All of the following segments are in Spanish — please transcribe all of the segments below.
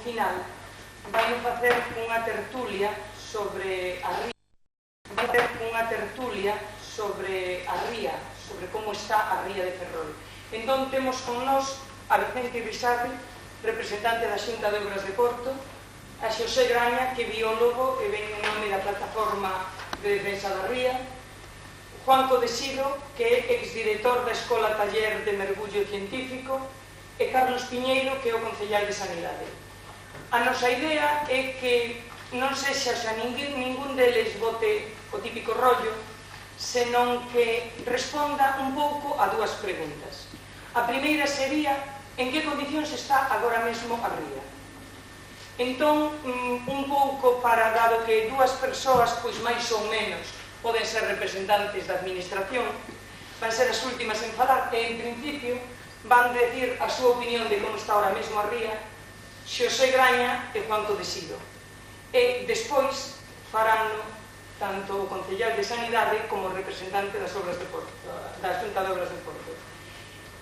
final vai facer unha tertulia sobre a ría, sobre como está a ría de Ferrol. Entón temos con nós a Vicente Bizarri, representante da Xunta de Obras de Porto, a Xosé Graña, que é biólogo e ven en nome da Plataforma de Defensa da Ría, Juan Codesido, que é exdirector da Escola Taller de Mergullo Científico, e Carlos Piñeiro, que é o concellal de Sanidade. A nosa idea é que non sexa ningún deles bote o típico rollo, senón que responda un pouco a dúas preguntas. A primeira sería: en que condicións está agora mesmo a ría? Entón, un pouco para, dado que dúas persoas, pois máis ou menos, poden ser representantes da administración, van ser as últimas en falar, e en principio van decir a súa opinión de como está ahora mesmo a ría Xosé Graña e Juan Codesido. E despois farán tanto o concellal de Sanidade como o representante das obras de Porto, da Xunta de Obras de Porto.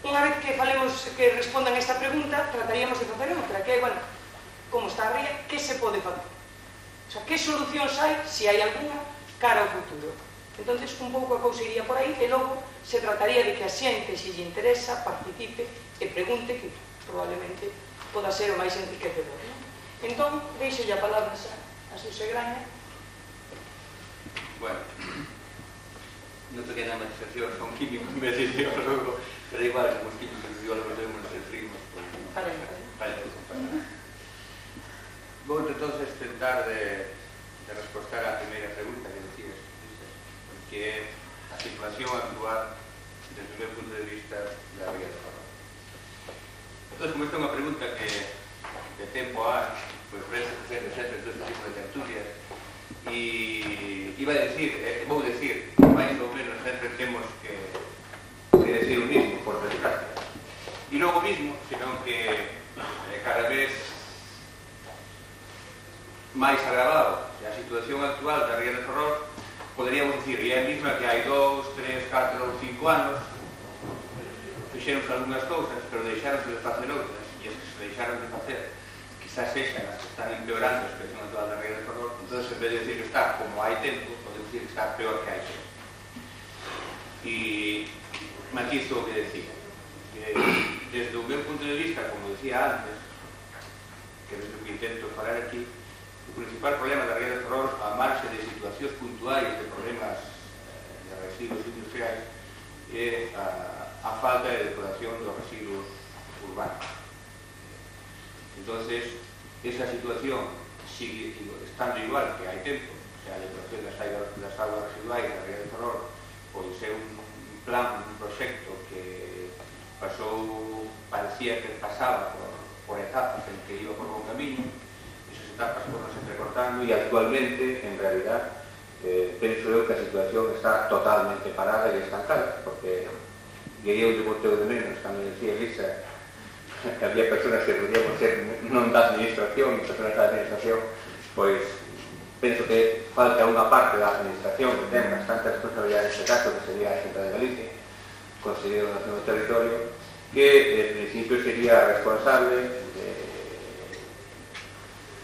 Unha vez que falemos, que respondan esta pregunta, trataríamos de facer outra, que é, bueno, como está a ría, que se pode facer? O sea, que solucións hai, se hai alguna, cara ao futuro. Entón, un pouco a cousa iría por aí, e logo se trataría de que a xente, se lle interesa, participe e pregunte, que probablemente poda ser o máis enriquecedor. Entón, deixo a palabra a Xosé Graña. Bueno, non toquei na manifestación, son químico en vez de biólogo, pero igual, como os químicos e biólogos debemos nos referimos. Vale. Vou entonces tentar de responder a primeira pregunta que decías, que é a situación actual desde o meu punto de vista da ría de Ferrol. Entón, como esta é unha pregunta que de tempo há, pois parece que sempre todo este tipo de tertulias, e vou decir, máis ou menos sempre temos que decir o mismo, por desgracia. E non o mismo, senón que cada vez máis agravado a situación actual da ría de Ferrol, poderíamos dicir, e é a mesma que hai 2, 3, 4 ou 5 anos fixeronse algunhas cousas, pero deixaronse de facer outras, e as que se deixaron de facer quizás sexan as que están empeorando a situación actual da ría de Ferrol. Entón, en vez de decir que está como hai tempo, podemos decir que está peor que hai tempo. E matizo o que decía, que desde o meu punto de vista, como decía antes, que desde o que intento falar aquí, o principal problema da ría de Ferrol, a marxe de situacións puntuais de problemas de residuos industriais, é a falta de depuración dos residuos urbanos. Entonces, esa situación sigue estando igual que hai tempo, o sea, a depuración das aguas residuais da ría de Ferrol, pois é un plan, un proxecto que parecía que pasaba por etapas en que iba por bon camiño. Etapas foron entrecortando e actualmente, en realidad, penso eu que a situación está totalmente parada e estancada, porque eu de boteo de menos, tamén decía Elisa, que había personas que podíamos ser non da administración, e personas da administración, pois penso que falta unha parte da administración que ten bastante responsabilidade neste caso, que sería a Xunta de Galicia, Conselleiro do Nacional do Territorio, que en principio sería responsable de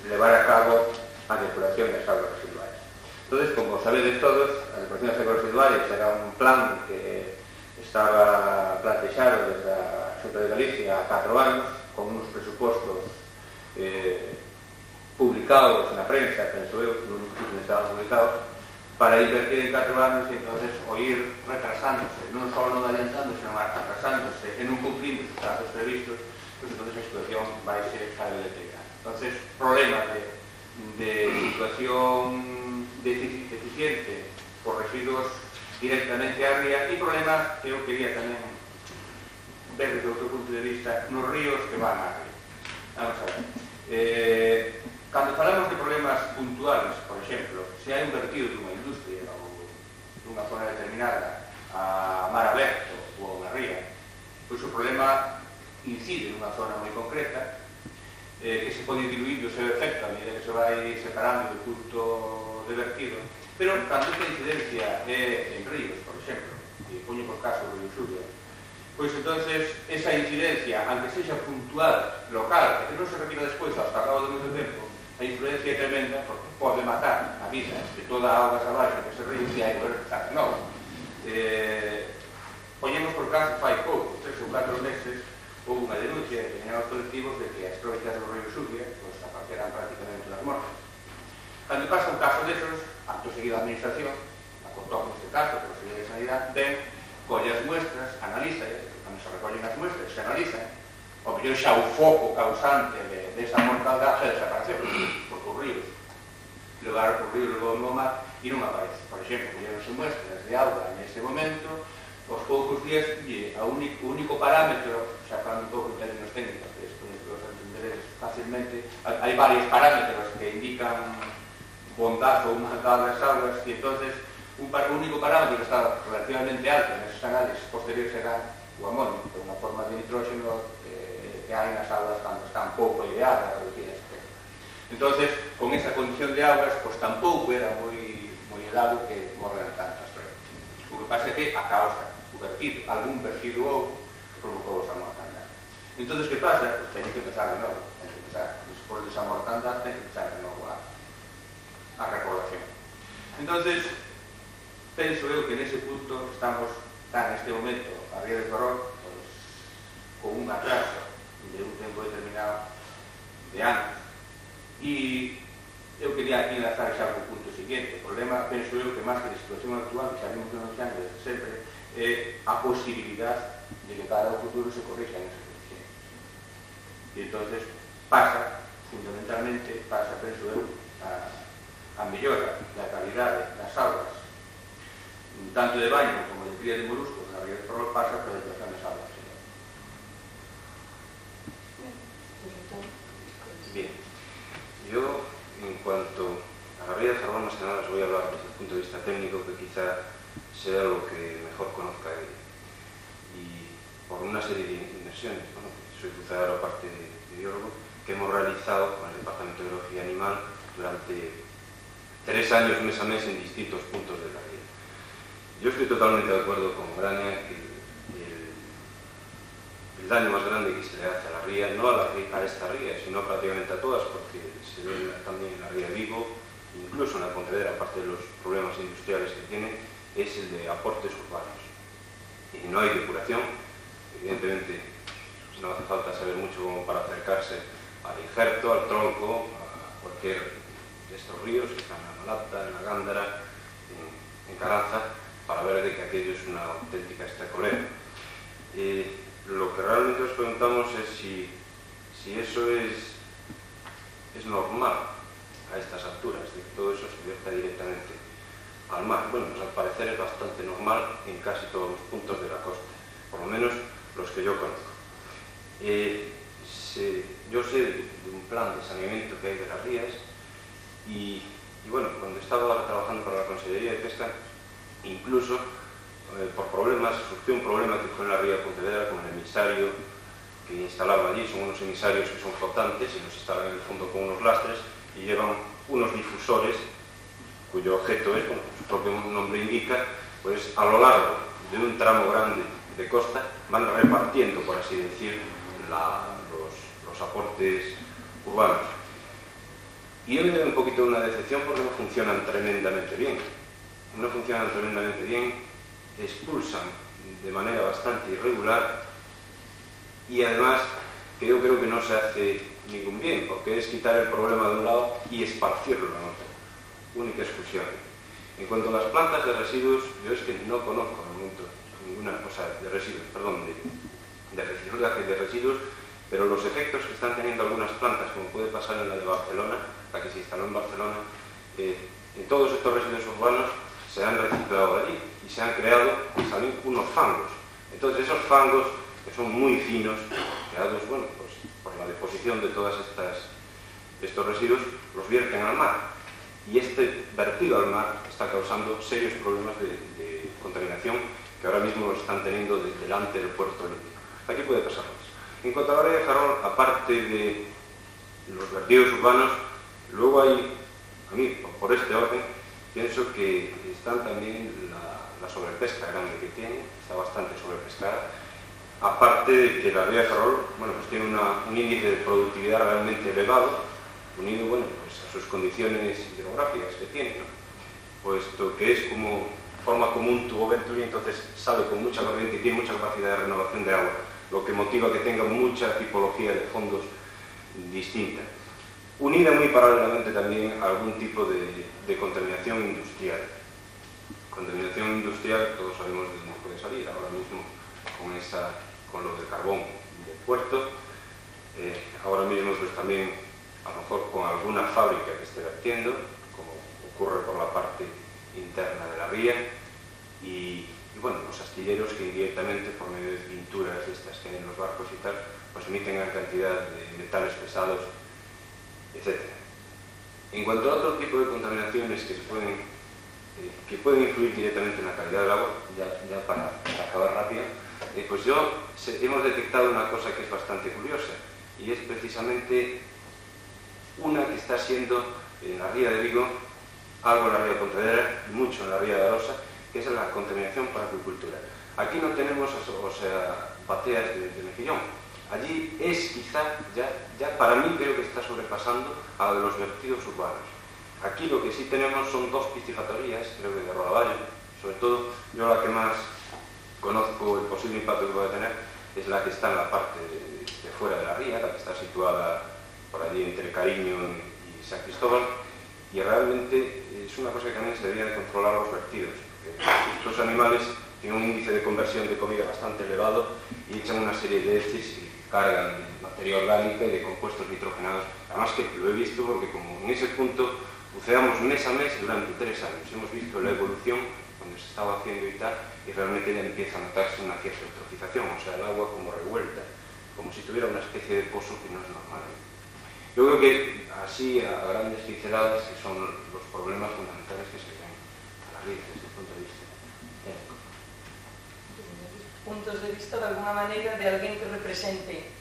levar a cabo a depuración das aguas residuais. Entón, como sabedes todos, a depuración das aguas residuais era un plan que estaba plantexado desde a Xunta de Galicia há 4 anos, con uns presupostos publicados na prensa, penso eu, non estaban publicados, para invertir en 4 anos e entonces o ir retrasándose, non só non adiantándose, senón retrasándose e non cumplindo os plazos previstos, pues entonces a situación vai ser cada vez deteriorada. Entonces, problemas de situación deficiente por residuos directamente á ría e problemas que eu quería tamén ver desde outro punto de vista nos ríos que van á ría. Vamos a ver. Cando falamos de problemas puntuales, por exemplo, se hai un vertido dunha industria ou dunha zona determinada a mar aberto ou a unha ría, pois o problema incide nunha zona moi concreta, que se pode diluir o seu efecto a medida que se vai separando do punto de vertido, pero cando esta incidencia é en ríos, por exemplo, e poño por caso o río Xulia, pois entonces esa incidencia, aunque sexa puntual, local, que non se repita despois hasta cabo de moito tempo, a influencia é tremenda porque pode matar a vida de toda a auga salvaxe que se ríe e hai que empezar de novo. Poñemos por caso fai pouco, 3 ou 4 meses, houve unha denuncia de determinados colectivos de que as provincias do Río Xubia pues, aparecerán prácticamente nas mortes. Cando pasa un caso desos, acto seguido a administración, acontó este caso, pero Consejería de Sanidade, ven, colle as muestras, analiza, cando se recollen as muestras, se analizan, o mellor xa o foco causante desa mortandade xa desapareceu, porque os ríos levaron o río, levou o mar e non aparece. Por exemplo, colleronse muestras de auga nese momento, aos poucos días, o único parámetro, xa falando un pouco de términos técnicos, que despois os entenderedes facilmente, hai varios parámetros que indican bondad ou maldad das augas, e entonces o único parámetro que está relativamente alto neses análisis posteriores será o amonio, que é unha forma de nitróxeno que hai nas augas cando están pouco ideadas, reducidas. Entonces, con esa condición de augas, pues tampouco era moi helado que morreran tantas persoas. O que pasa é que a causa, o vertido, algún vertido ou provocou esa mortandade. Entonces, que pasa? Pues teñen que empezar de novo, despois desa mortandade, teñen que empezar de novo a repoblación. Entonces, penso eu que nese punto estamos, neste momento, a Ría de Ferrol, pues, con un atraso de un tempo determinado de anos. E eu quería aquí enlazar xa o punto seguinte. O problema, penso eu, que máis que a situación actual, que sabemos denunciando desde sempre, é a posibilidade de que cara ao futuro se corrixan esas condicións. E entonces pasa, fundamentalmente, penso eu, a mellora da calidade das augas, tanto de baño como de cría de moluscos na Ría de Ferrol, pasa pola depuración das augas. Bien, yo en cuanto a la Ría de Ferrol, más que nada os voy a hablar desde el punto de vista técnico, que quizá sea lo que mejor conozca él. Y por una serie de inversiones, bueno, soy cruzador aparte de biólogo, que hemos realizado con el Departamento de Biología Animal durante 3 años, mes a mes, en distintos puntos de la ría. Yo estoy totalmente de acuerdo con Graña que el daño más grande que se le hace a la ría, no a esta ría, sino prácticamente a todas, porque se ve también en la ría Vigo, incluso en la Pontevedra, aparte de los problemas industriales que tiene, es el de aportes urbanos. Y no hay depuración, evidentemente no hace falta saber mucho como para acercarse al injerto, al tronco, a cualquier de estos ríos, que están en la Malata, en la Gándara, en Caranza, para ver de que aquello es una auténtica estecolera. Lo que realmente os preguntamos es si eso es normal a estas alturas, de que todo eso se vierta directamente al mar. Bueno, pues al parecer es bastante normal en casi todos los puntos de la costa, por lo menos los que yo conozco. Yo sé de un plan de saneamiento que hay de las rías y bueno, cuando estaba trabajando para la Consejería de Pesca, incluso por problemas, surgió un problema que fue en la ría de Pontevedra con el emisario que instalaron allí. Son unos emisarios que son flotantes y los instalan en el fondo con unos lastres y llevan unos difusores cuyo objeto es, bueno, su propio nombre indica, pues a lo largo de un tramo grande de costa van repartiendo, por así decir, los aportes urbanos. Y hoy me da un poquito una decepción porque no funcionan tremendamente bien. No funcionan tremendamente bien, expulsan de manera bastante irregular y además que yo creo que no se hace ningún bien, porque es quitar el problema de un lado y esparcirlo en otro, única exclusión. En cuanto a las plantas de residuos, yo es que no conozco de momento ninguna cosa de residuos, perdón, de reciclaje de residuos, pero los efectos que están teniendo algunas plantas, como puede pasar en la de Barcelona, la que se instaló en Barcelona, en todos estos residuos urbanos se han reciclado allí y se han creado también unos fangos. Entonces esos fangos, que son muy finos, creados, bueno, pues por la deposición de todos estos residuos, los vierten al mar. Y este vertido al mar está causando serios problemas de contaminación que ahora mismo los están teniendo delante del puerto olímpico. Aquí puede pasar más. En cuanto a la ría de Ferrol, aparte de los vertidos urbanos, luego hay, a mí, por este orden, pienso que están también la sobrepesca grande que tiene, está bastante sobrepescada, aparte de que la ría de Ferrol, bueno, pues tiene un índice de productividad realmente elevado, unido, bueno, pues a sus condiciones hidrográficas que tiene, ¿no? Puesto que es como forma como un tubo Venturi, entonces sale con mucha corriente y tiene mucha capacidad de renovación de agua, lo que motiva que tenga mucha tipología de fondos distinta. Unida muy paralelamente también a algún tipo de contaminación industrial. Contaminación industrial, todos sabemos de dónde puede salir ahora mismo con lo del carbón del puerto. Ahora mismo pues también a lo mejor con alguna fábrica que esté vertiendo, como ocurre por la parte interna de la ría, y bueno, los astilleros que indirectamente por medio de pinturas de estas que hay en los barcos y tal, pues emiten gran cantidad de metales pesados, etc. En cuanto a otro tipo de contaminaciones que pueden influir directamente en la calidad del agua, ya para acabar rápido, pues hemos detectado una cosa que es bastante curiosa, y es precisamente una que está siendo en la ría de Vigo, algo en la ría de Pontevedra, mucho en la ría de Arosa, que es la contaminación por acuicultura. Aquí no tenemos, bateas de mejillón. Allí es quizá, ya para mí creo que está sobrepasando a los vertidos urbanos. Aquí lo que sí tenemos son dos piscifactorías, creo que de Rodaballo, sobre todo yo la que más conozco el posible impacto que puede tener es la que está en la parte de fuera de la ría, la que está situada por allí entre Cariño y San Cristóbal, y realmente es una cosa que también se debería de controlar los vertidos, porque estos animales tienen un índice de conversión de comida bastante elevado y echan una serie de heces y cargan de materia orgánica y de compuestos nitrogenados. Además que lo he visto porque como en ese punto buceamos mes a mes durante 3 años, hemos visto la evolución cuando se estaba haciendo y tal, y realmente ya empieza a notarse una cierta eutrofización, o sea, el agua como revuelta, como si tuviera una especie de pozo que no es normal. Yo creo que así, a grandes pinceladas, que son los problemas fundamentales que se ven a la ría desde el punto de vista técnico. Puntos de vista, de alguna maneira, de alguén que represente,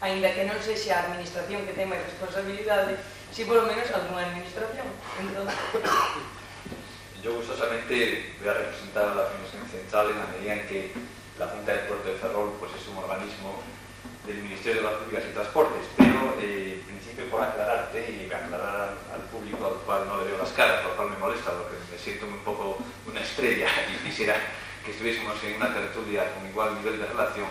aínda que non sexa a administración que ten máis responsabilidade, si polo menos alguna administración. Entonces... Yo gustosamente voy a representar a la Administración Central en la medida en que la Junta del Puerto de Ferrol pues, es un organismo del Ministerio de las Públicas y Transportes, pero en principio por aclararte y aclarar al público al cual no le veo las caras, lo cual me molesta porque me siento un poco una estrella y quisiera que estuviésemos en una tertulia con igual nivel de relación,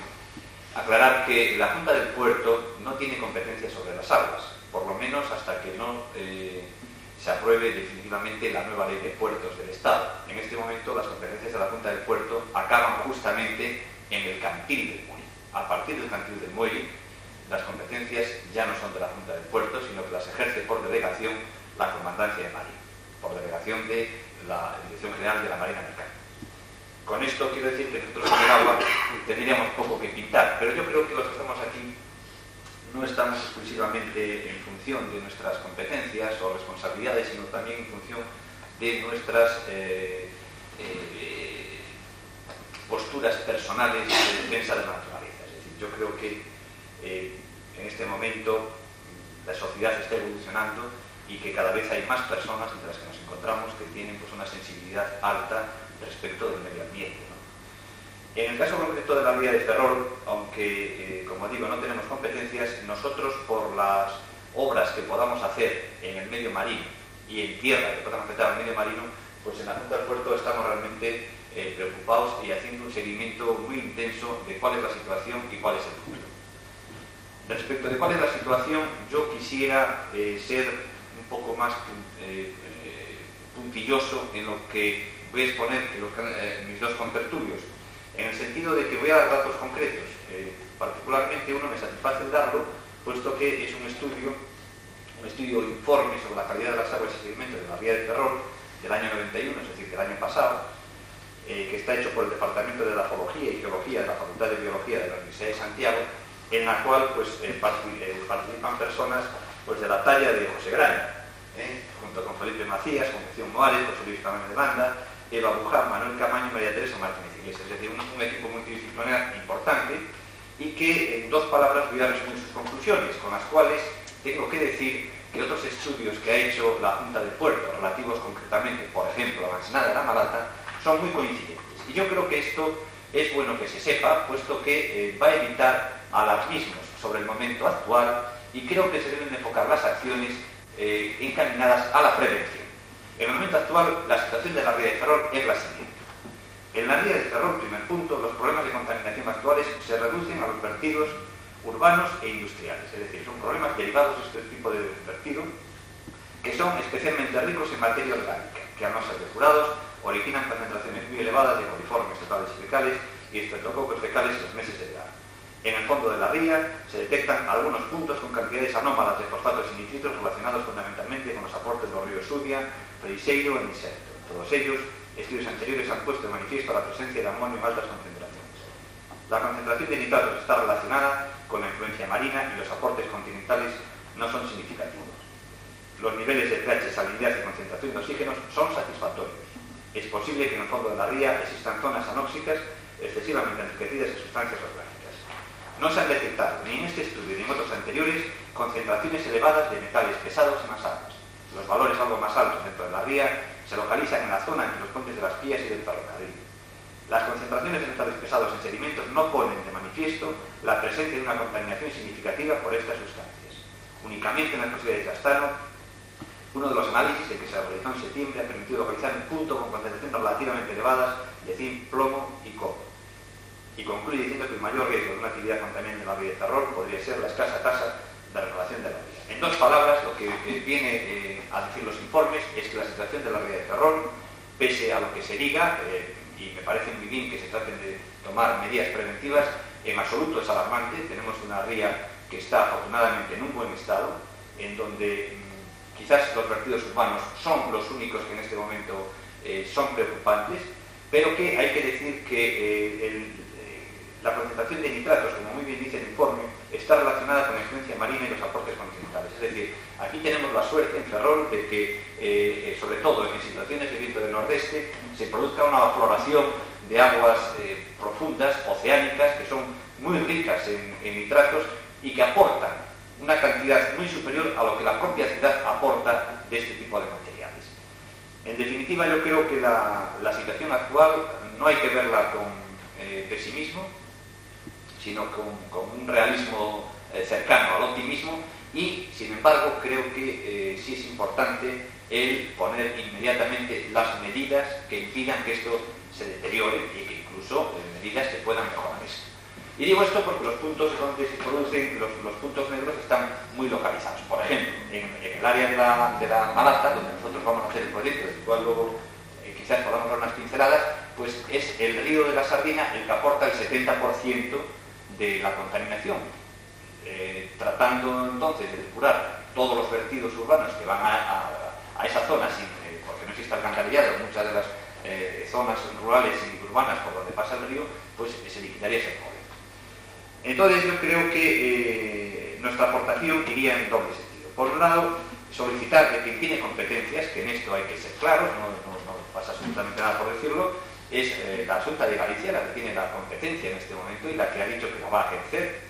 aclarar que la Junta del Puerto no tiene competencia sobre las aguas, por lo menos hasta que no se apruebe definitivamente la nueva ley de puertos del Estado. En este momento las competencias de la Junta del Puerto acaban justamente en el cantil del muelle. A partir del cantil del muelle, las competencias ya no son de la Junta del Puerto, sino que las ejerce por delegación la Comandancia de Marina, por delegación de la Dirección General de la Marina Mercante. Con esto quiero decir que nosotros en el agua tendríamos poco que pintar, pero yo creo que los que estamos aquí no estamos exclusivamente en función de nuestras competencias o responsabilidades, sino también en función de nuestras posturas personales de defensa de la naturaleza. Es decir, yo creo que en este momento la sociedad está evolucionando y que cada vez hay más personas entre las que nos encontramos que tienen pues, una sensibilidad alta respecto del medio ambiente, ¿no? En el caso concreto de la ría de Ferrol, aunque, como digo, no tenemos competencias, nosotros por las obras que podamos hacer en el medio marino y en tierra que puedan afectar al medio marino, pues en la Junta del Puerto estamos realmente preocupados y haciendo un seguimiento muy intenso de cuál es la situación y cuál es el futuro. Respecto de cuál es la situación, yo quisiera ser un poco más puntilloso en lo que voy a exponer mis dos contertulios, en el sentido de que voy a dar datos concretos. Particularmente uno me satisface darlo, puesto que es un estudio informe sobre la calidad de las aguas y sedimentos de la ría de Ferrol del año 91, es decir, del año pasado, que está hecho por el Departamento de Geología y Geología de la Facultad de Biología de la Universidad de Santiago, en la cual pues, participan personas pues, de la talla de José Graña, junto con Felipe Macías, Concepción Moares, José Luis Tamayo de Banda, Eva Buján, Manuel Camaño y María Teresa Martínez Iglesias. Es decir, un equipo multidisciplinar importante y que en 2 palabras voy a resumir sus conclusiones, con las cuales tengo que decir que otros estudios que ha hecho la Junta del Puerto, relativos concretamente, por ejemplo, a la ensenada de la Malata, son muy coincidentes. Y yo creo que esto es bueno que se sepa, puesto que va a evitar alarmismos sobre el momento actual y creo que se deben enfocar las acciones encaminadas a la prevención. En el momento actual, la situación de la ría de Ferrol es la siguiente. En la ría de Ferrol, primer punto, los problemas de contaminación actuales se reducen a los vertidos urbanos e industriales, es decir, son problemas derivados de este tipo de vertido que son especialmente ricos en materia orgánica, que al no ser depurados originan concentraciones muy elevadas de coliformes totales y fecales y estreptococos fecales en los meses de verano. En el fondo de la ría se detectan algunos puntos con cantidades anómalas de fosfatos y nitritos relacionados fundamentalmente con los aportes de los ríos Sudia, Freixeiro e Miserto. Todos ellos, estudios anteriores han puesto de manifiesto la presencia de amonio en altas concentraciones. La concentración de nitratos está relacionada con la influencia marina y los aportes continentales no son significativos. Los niveles de pH, salinidad y concentración de oxígeno son satisfactorios. Es posible que en el fondo de la ría existan zonas anóxicas excesivamente enriquecidas en sustancias orgánicas. No se han detectado, ni en este estudio ni en otros anteriores, concentraciones elevadas de metales pesados en las aguas. Los valores algo más altos dentro de la ría se localizan en la zona entre los puentes de las Pías y del ferrocarril. Las concentraciones de metales pesados en sedimentos no ponen de manifiesto la presencia de una contaminación significativa por estas sustancias. Únicamente en las posibilidades de Astano, uno de los análisis que se realizó en septiembre ha permitido localizar un punto con concentraciones relativamente elevadas de zinc, plomo y cobre. Y concluye diciendo que el mayor riesgo de una actividad contaminante en la ría de Ferrol podría ser la escasa tasa de renovación de la ría. En dos palabras, lo que viene a decir los informes es que la situación de la ría de Ferrol, pese a lo que se diga, y me parece muy bien que se traten de tomar medidas preventivas, en absoluto es alarmante. Tenemos una ría que está afortunadamente en un buen estado, en donde quizás los vertidos urbanos son los únicos que en este momento son preocupantes, pero que hay que decir que la concentración de nitratos, como muy bien dice el informe, está relacionada con la influencia marina y los aportes continentales. Es decir, aquí tenemos la suerte en Ferrol de que, sobre todo en situaciones de viento del nordeste, se produzca una afloración de aguas profundas, oceánicas, que son muy ricas en nitratos y que aportan una cantidad muy superior a lo que la propia ciudad aporta de este tipo de materiales. En definitiva, yo creo que la situación actual no hay que verla con pesimismo, sino con un realismo cercano al optimismo y, sin embargo, creo que sí es importante el poner inmediatamente las medidas que impidan que esto se deteriore y que incluso medidas que puedan mejorar esto. Y digo esto porque los puntos donde se producen los puntos negros están muy localizados. Por ejemplo, en el área de la Malata, donde nosotros vamos a hacer el proyecto, del cual luego quizás podamos dar unas pinceladas, pues es el río de la Sardina el que aporta el 70% de la contaminación. Tratando entonces de depurar todos los vertidos urbanos que van a esa zona, porque no existe alcantarillado en muchas de las zonas rurales y urbanas por donde pasa el río, pues se liquidaría ese problema. Entonces yo creo que nuestra aportación iría en doble sentido. Por un lado, solicitar de quien tiene competencias, que en esto hay que ser claros, no pasa absolutamente nada por decirlo, es la Xunta de Galicia la que tiene la competencia en este momento y la que ha dicho que la va a ejercer,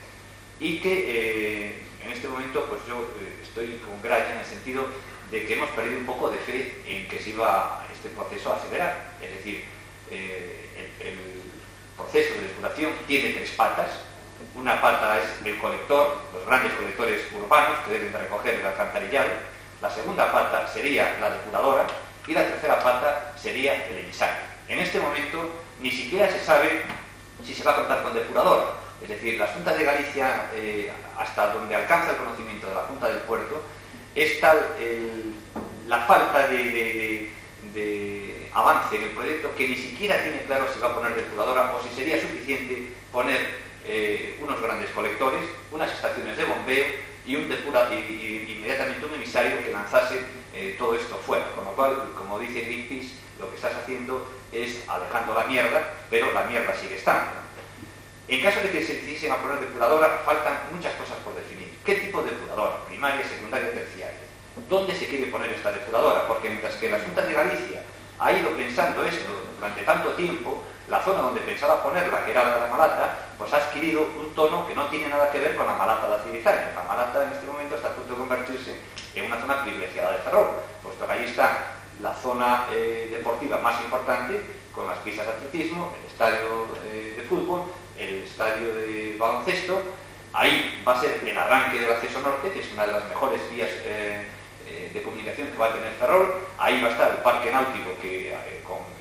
y que en este momento pues yo estoy con Graya en el sentido de que hemos perdido un poco de fe en que se iba este proceso a acelerar. Es decir, el proceso de depuración tiene tres patas. Una pata es el colector, los grandes colectores urbanos que deben de recoger el alcantarillado. La segunda pata sería la depuradora y la tercera pata sería el emisario. En este momento ni siquiera se sabe si se va a contar con depuradora. Es decir, la Xunta de Galicia, hasta donde alcanza el conocimiento de la Junta del Puerto, es tal la falta de avance en el proyecto que ni siquiera tiene claro si va a poner depuradora o si sería suficiente poner unos grandes colectores, unas estaciones de bombeo y inmediatamente un emisario que lanzase todo esto fuera. Con lo cual, como dice Greenpeace, lo que estás haciendo es alejando la mierda, pero la mierda sigue estando. En caso de que se decidiesen a poner depuradora, faltan muchas cosas por definir. ¿Qué tipo de depuradora? Primaria, secundaria, terciaria. ¿Dónde se quiere poner esta depuradora? Porque mientras que la Xunta de Galicia ha ido pensando esto durante tanto tiempo, la zona donde pensaba ponerla, que era la de la Malata, pues ha adquirido un tono que no tiene nada que ver con la Malata de Acidizaña. La Malata en este momento está a punto de convertirse en una zona privilegiada de Ferrol, puesto que allí están la zona deportiva más importante, con las pistas de atletismo, el estadio de fútbol, el estadio de baloncesto. Ahí va a ser el arranque del acceso norte, que es una de las mejores vías de comunicación que va a tener Ferrol. Ahí va a estar el parque náutico que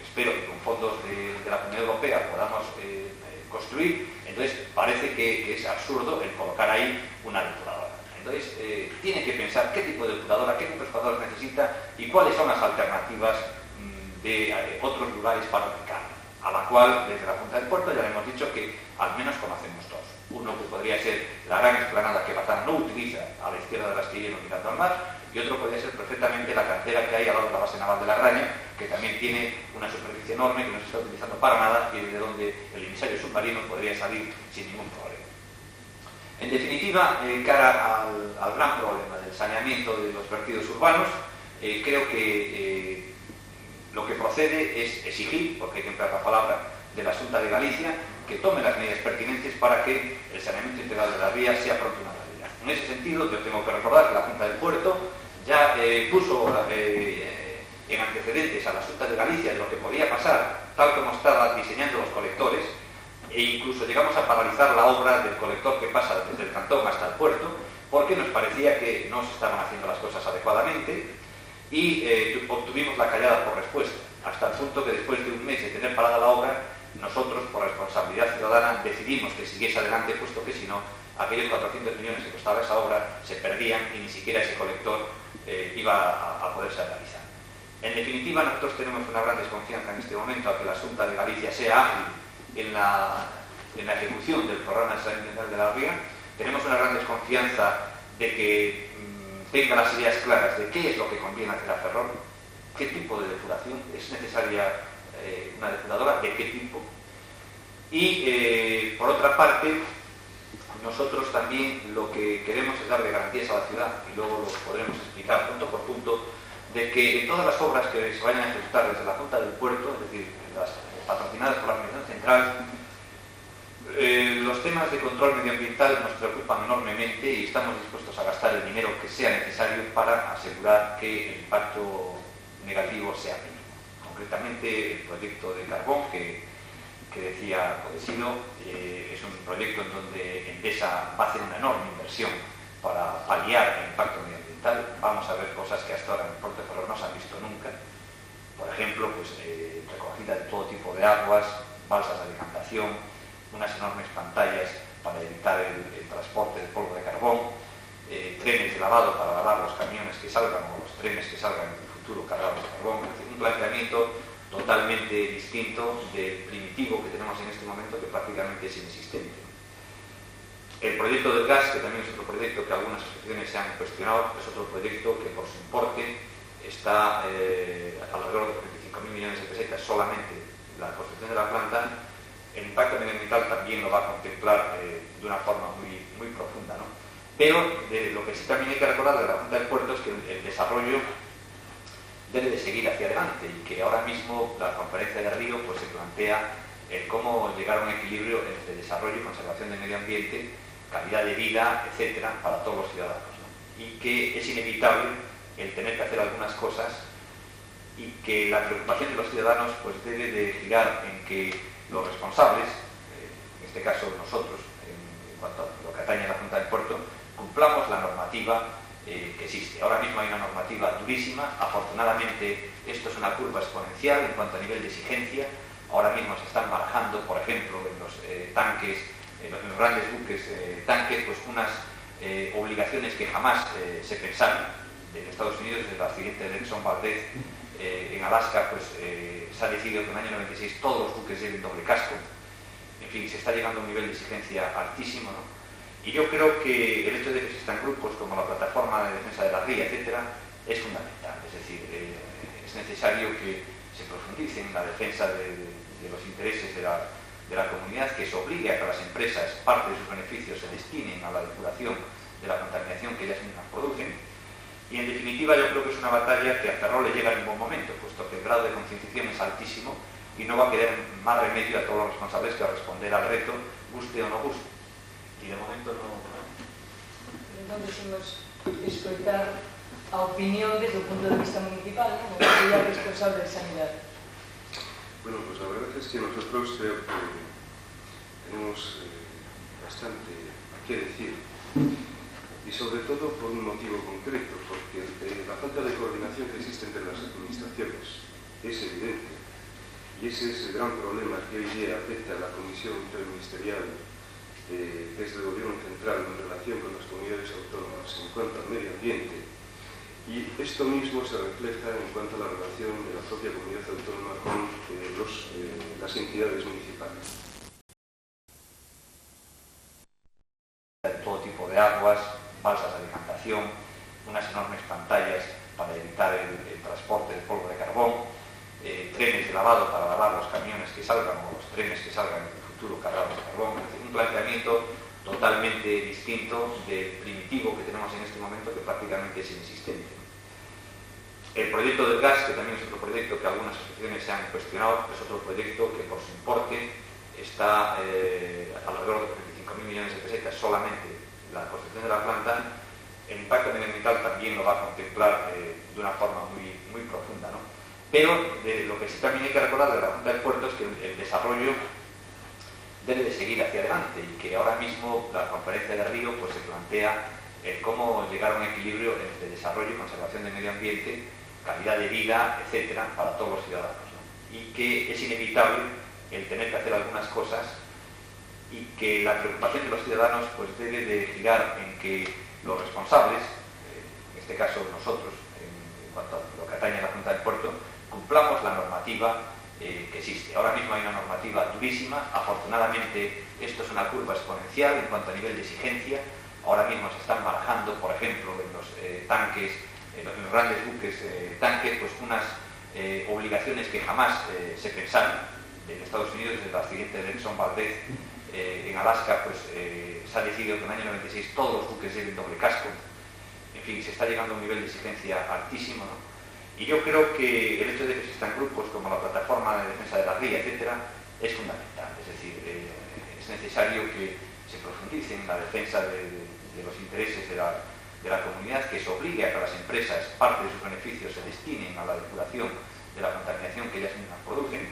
espero que con fondos de la Comunidad Europea podamos construir. Entonces parece que es absurdo el colocar ahí una depuradora. Entonces tiene que pensar qué tipo de depuradora, qué tipo de depuradores necesita y cuáles son las alternativas de otros lugares para ubicarla, a la cual desde la Junta del Puerto ya le hemos dicho que al menos conocemos dos. Uno que podría ser la gran explanada que Bazán no utiliza a la izquierda del astillero mirando al mar, y otro podría ser perfectamente la cantera que hay al lado de la base naval de la Graña, que también tiene una superficie enorme que no se está utilizando para nada y desde donde el emisario submarino podría salir sin ningún problema. En definitiva, cara al gran problema del saneamiento de los vertidos urbanos, creo que lo que procede es exigir, porque hay que emplear la palabra de la Xunta de Galicia, que tome las medidas pertinentes para que el saneamiento integral de las rías sea pronto una realidad. En ese sentido, yo tengo que recordar que la Junta del Puerto ya puso en antecedentes a la Xunta de Galicia de lo que podía pasar, tal como estaba diseñando los colectores, e incluso llegamos a paralizar la obra del colector que pasa desde el cantón hasta el puerto, porque nos parecía que no se estaban haciendo las cosas adecuadamente, y obtuvimos la callada por respuesta, hasta el punto que después de un mes de tener parada la obra, nosotros, por responsabilidad ciudadana, decidimos que siguiese adelante, puesto que si no, aquellos 400 millones que costaba esa obra se perdían y ni siquiera ese colector iba a poderse realizar. En definitiva, nosotros tenemos una gran desconfianza en este momento a que la Xunta de Galicia sea ágil en la ejecución del programa de saneamiento de la ría. Tenemos una gran desconfianza de que tenga las ideas claras de qué es lo que conviene hacer a Ferrol, qué tipo de depuración es necesaria, una depuradora, de qué tipo. Y por otra parte, nosotros también lo que queremos es darle garantías a la ciudad, y luego lo podremos explicar punto por punto, de que en todas las obras que se vayan a ejecutar desde la Junta del Puerto, es decir, las patrocinadas por la Administración Central, los temas de control medioambiental nos preocupan enormemente y estamos dispuestos a gastar el dinero que sea necesario para asegurar que el impacto negativo sea mínimo. Concretamente, el proyecto de carbón que decía Codesino es un proyecto en donde Endesa va a hacer una enorme inversión para paliar el impacto medioambiental. Vamos a ver cosas que hasta ahora en el puerto de Ferrol no se han visto nunca. Por ejemplo, pues, recogida de todo tipo de aguas, balsas de decantación, unas enormes pantallas para evitar el transporte de polvo de carbón, trenes de lavado para lavar los camiones que salgan o los trenes que salgan en el futuro cargados de carbón. Es decir, un planteamiento totalmente distinto del primitivo que tenemos en este momento, que prácticamente es inexistente. El proyecto del gas, que también es otro proyecto que algunas asociaciones se han cuestionado, es otro proyecto que por su importe está alrededor de 25.000 millones de pesetas solamente la construcción de la planta. El impacto medioambiental también lo va a contemplar de una forma muy profunda, ¿no? Pero lo que sí también hay que recordar de la Junta del Puerto es que el desarrollo debe de seguir hacia adelante y que ahora mismo la conferencia de Río pues, se plantea el cómo llegar a un equilibrio entre desarrollo y conservación del medio ambiente, calidad de vida, etcétera, para todos los ciudadanos, ¿no? Y que es inevitable el tener que hacer algunas cosas y que la preocupación de los ciudadanos pues, debe de girar en que los responsables, en este caso nosotros, en cuanto a lo que atañe a la Junta del Puerto, cumplamos la normativa que existe. Ahora mismo hay una normativa durísima, afortunadamente esto es una curva exponencial en cuanto a nivel de exigencia. Ahora mismo se están barajando, por ejemplo, en los tanques, en los grandes buques tanques, pues unas obligaciones que jamás se pensaron. En Estados Unidos, desde el accidente de Exxon Valdez en Alaska, pues se ha decidido que en el año 96 todos los buques lleven doble casco. En fin, se está llegando a un nivel de exigencia altísimo, ¿no? Y yo creo que el hecho de que existan grupos como la Plataforma de Defensa de la Ría, etcétera, es fundamental. Es decir, es necesario que se profundice en la defensa de los intereses de la comunidad, que se obligue a que las empresas, parte de sus beneficios, se destinen a la depuración de la contaminación que ellas mismas producen. Y en definitiva yo creo que es una batalla que a Ferrol le llega en un buen momento, puesto que el grado de concienciación es altísimo y no va a quedar más remedio a todos los responsables que a responder al reto, guste o no guste. Y de momento no. Entonces imos escoitar a a opinión desde o punto de vista municipal, ¿no? Como sería responsable de sanidad. Bueno, pues la verdad es que nosotros creo que tenemos bastante que decir, y sobre todo por un motivo concreto, porque la falta de coordinación que existe entre las administraciones es evidente, y ese es el gran problema que hoy día afecta a la Comisión Interministerial desde el Gobierno Central en relación con las comunidades autónomas en cuanto al medio ambiente, y esto mismo se refleja en cuanto a la relación de la propia comunidad autónoma con las entidades municipales. Todo tipo de aguas, balsas de decantación, unas enormes pantallas para evitar el transporte de polvo de carbón, trenes de lavado para lavar los camiones que salgan o los trenes que salgan en el futuro cargados de carbón. Es decir, un planteamiento totalmente distinto del primitivo que tenemos en este momento, que prácticamente es inexistente. El proyecto del gas, que también es otro proyecto que algunas asociaciones se han cuestionado, es otro proyecto que por su importe está alrededor de 25.000 millones de pesetas solamente la construcción de la planta. El impacto medioambiental también lo va a contemplar de una forma muy profunda, ¿no? Pero lo que sí también hay que recordar de la Junta de Puertos es que el desarrollo debe de seguir hacia adelante y que ahora mismo la conferencia de Río pues, se plantea cómo llegar a un equilibrio entre desarrollo y conservación del medio ambiente, calidad de vida, etcétera, para todos los ciudadanos, ¿no? Y que es inevitable el tener que hacer algunas cosas y que la preocupación de los ciudadanos pues debe de girar en que los responsables, en este caso nosotros, en cuanto a lo que atañe a la Junta del Puerto, cumplamos la normativa que existe. Ahora mismo hay una normativa durísima, afortunadamente esto es una curva exponencial en cuanto a nivel de exigencia. Ahora mismo se están barajando, por ejemplo, en los tanques, en los grandes buques tanques, pues unas obligaciones que jamás se pensaron. En Estados Unidos, desde el accidente de Exxon Valdez en Alaska, pues se ha decidido que en el año 96 todos los buques lleven doble casco. En fin, se está llegando a un nivel de exigencia altísimo, ¿no? Y yo creo que el hecho de que existan grupos como la Plataforma de Defensa de la Ría, etcétera, es fundamental. Es decir, es necesario que se profundice en la defensa de los intereses de la comunidad, que se obligue a que las empresas, parte de sus beneficios, se destinen a la depuración de la contaminación que ellas mismas producen.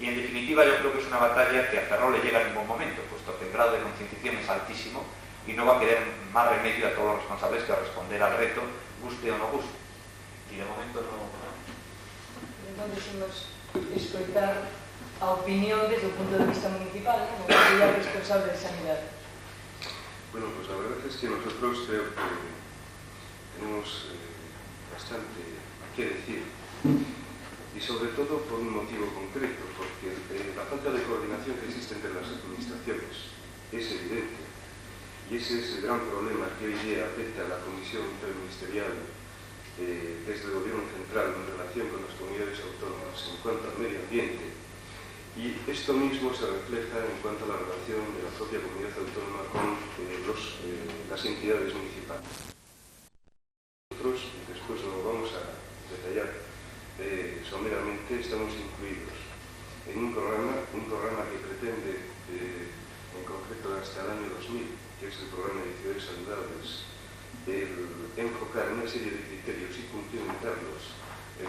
Y en definitiva yo creo que es una batalla que a Ferrol le llega en un buen momento, puesto que el grado de concienciación es altísimo y no va a quedar más remedio a todos los responsables que responder al reto, guste o no guste. Y de momento no. Entonces hemos escoitar a opinión desde o punto de vista municipal, ¿no? Como sería responsable de sanidad. Bueno, pues la verdad es que nosotros creo que tenemos bastante que decir, y sobre todo por un motivo concreto, porque la falta de coordinación que existe entre las administraciones es evidente, y ese es el gran problema que hoy día afecta a la Comisión Interministerial desde el Gobierno Central en relación con las comunidades autónomas en cuanto al medio ambiente, y esto mismo se refleja en cuanto a la relación de la propia comunidad autónoma con las entidades municipales. Nosotros, después lo vamos a detallar someramente, estamos incluidos en un programa que pretende, en concreto hasta el año 2000, que es el programa de ciudades saludables, enfocar una serie de criterios y cumplimentarlos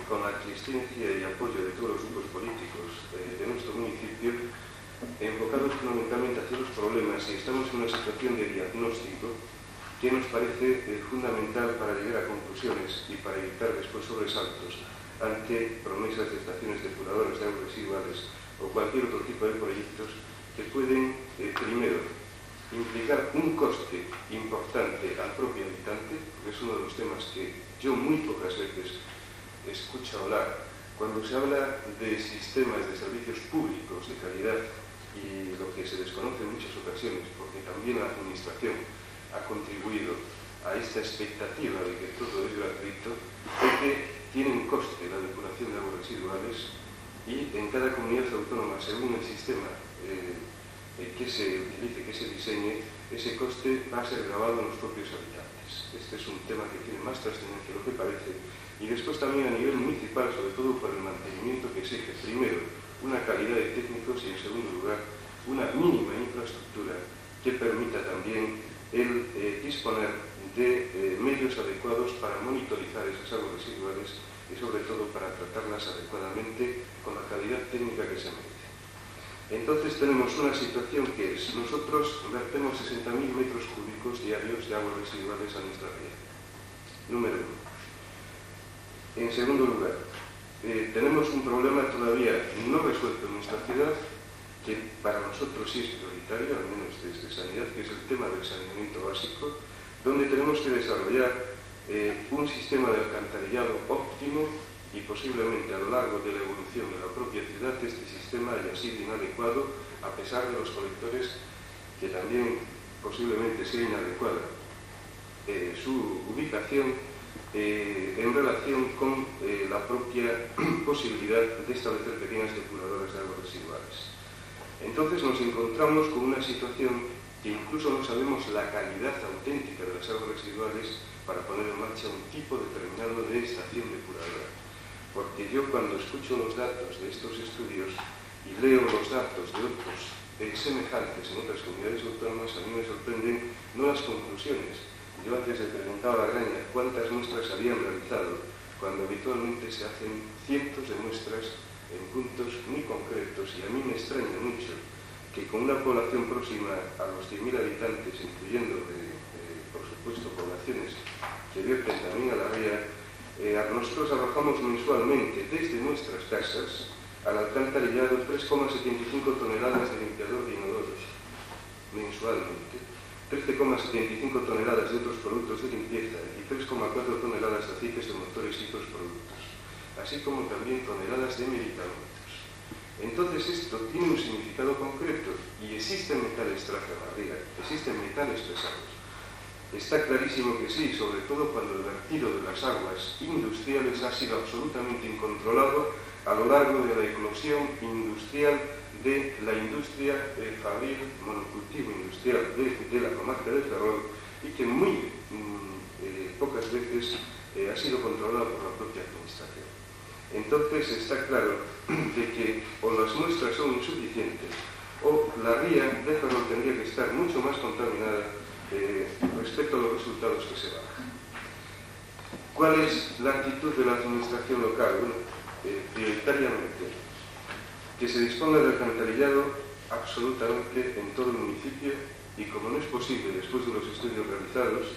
con la aquiescencia y apoyo de todos los grupos políticos de nuestro municipio, enfocados fundamentalmente hacia los problemas, y estamos en una situación de diagnóstico que nos parece fundamental para llegar a conclusiones y para evitar después sobresaltos ante promesas de estaciones depuradoras de aguas residuales o cualquier otro tipo de proyectos que pueden, primero, implicar un coste importante al propio habitante, porque es uno de los temas que yo muy pocas veces escucho hablar cuando se habla de sistemas de servicios públicos de calidad, y lo que se desconoce en muchas ocasiones, porque también la Administración ha contribuido a esta expectativa de que todo es gratuito, es que tiene un coste la depuración de aguas residuales, y en cada comunidad autónoma, según el sistema que se utilice, que se diseñe, ese coste va a ser grabado en los propios habitantes. Este es un tema que tiene más trascendencia de lo que parece, y después también a nivel municipal, sobre todo por el mantenimiento que exige, primero, una calidad de técnicos, y en segundo lugar, una mínima infraestructura que permita también el disponer de medios adecuados para monitorizar esas aguas residuales y sobre todo para tratarlas adecuadamente con la calidad técnica que se merece. Entonces tenemos una situación que es, nosotros vertemos 60.000 metros cúbicos diarios de aguas residuales a nuestra ría. Número 1. En segundo lugar, tenemos un problema todavía no resuelto en nuestra ciudad, que para nosotros sí es prioritario, al menos desde Sanidad, que es el tema del saneamiento básico, donde tenemos que desarrollar un sistema de alcantarillado óptimo y posiblemente a lo largo de la evolución de la propia ciudad este sistema haya sido inadecuado a pesar de los colectores que también posiblemente sea inadecuada su ubicación en relación con la propia posibilidad de establecer pequeñas depuradoras de aguas residuales. Entonces nos encontramos con una situación que incluso no sabemos la calidad auténtica de las aguas residuales para poner en marcha un tipo determinado de estación depuradora. Porque yo cuando escucho los datos de estos estudios y leo los datos de otros semejantes en otras comunidades autónomas, a mí me sorprenden no las conclusiones. Yo antes le preguntaba a Graña cuántas muestras habían realizado, cuando habitualmente se hacen cientos de muestras en puntos muy concretos, y a mí me extraña mucho que con una población próxima a los 100.000 habitantes, incluyendo, por supuesto, poblaciones que vierten también a la ría, nosotros arrojamos mensualmente desde nuestras casas al alcantarillado 3,75 toneladas de limpiador de inodoros, mensualmente, 13,75 toneladas de otros productos de limpieza y 3,4 toneladas de aceites de motores y otros productos, así como también toneladas de medicamentos. Entonces esto tiene un significado concreto y existen metales traza barriga, existen metales pesados. Está clarísimo que sí, sobre todo cuando el vertido de las aguas industriales ha sido absolutamente incontrolado a lo largo de la eclosión industrial de la industria fabril, monocultivo industrial de la comarca de Ferrol, y que muy pocas veces ha sido controlado por la propia administración. Entonces está claro de que o las muestras son insuficientes o la ría de Ferrol tendría que estar mucho más contaminada respecto a los resultados que se bajan. ¿Cuál es la actitud de la administración local? Bueno, prioritariamente, que se disponga de alcantarillado absolutamente en todo el municipio y, como no es posible después de los estudios realizados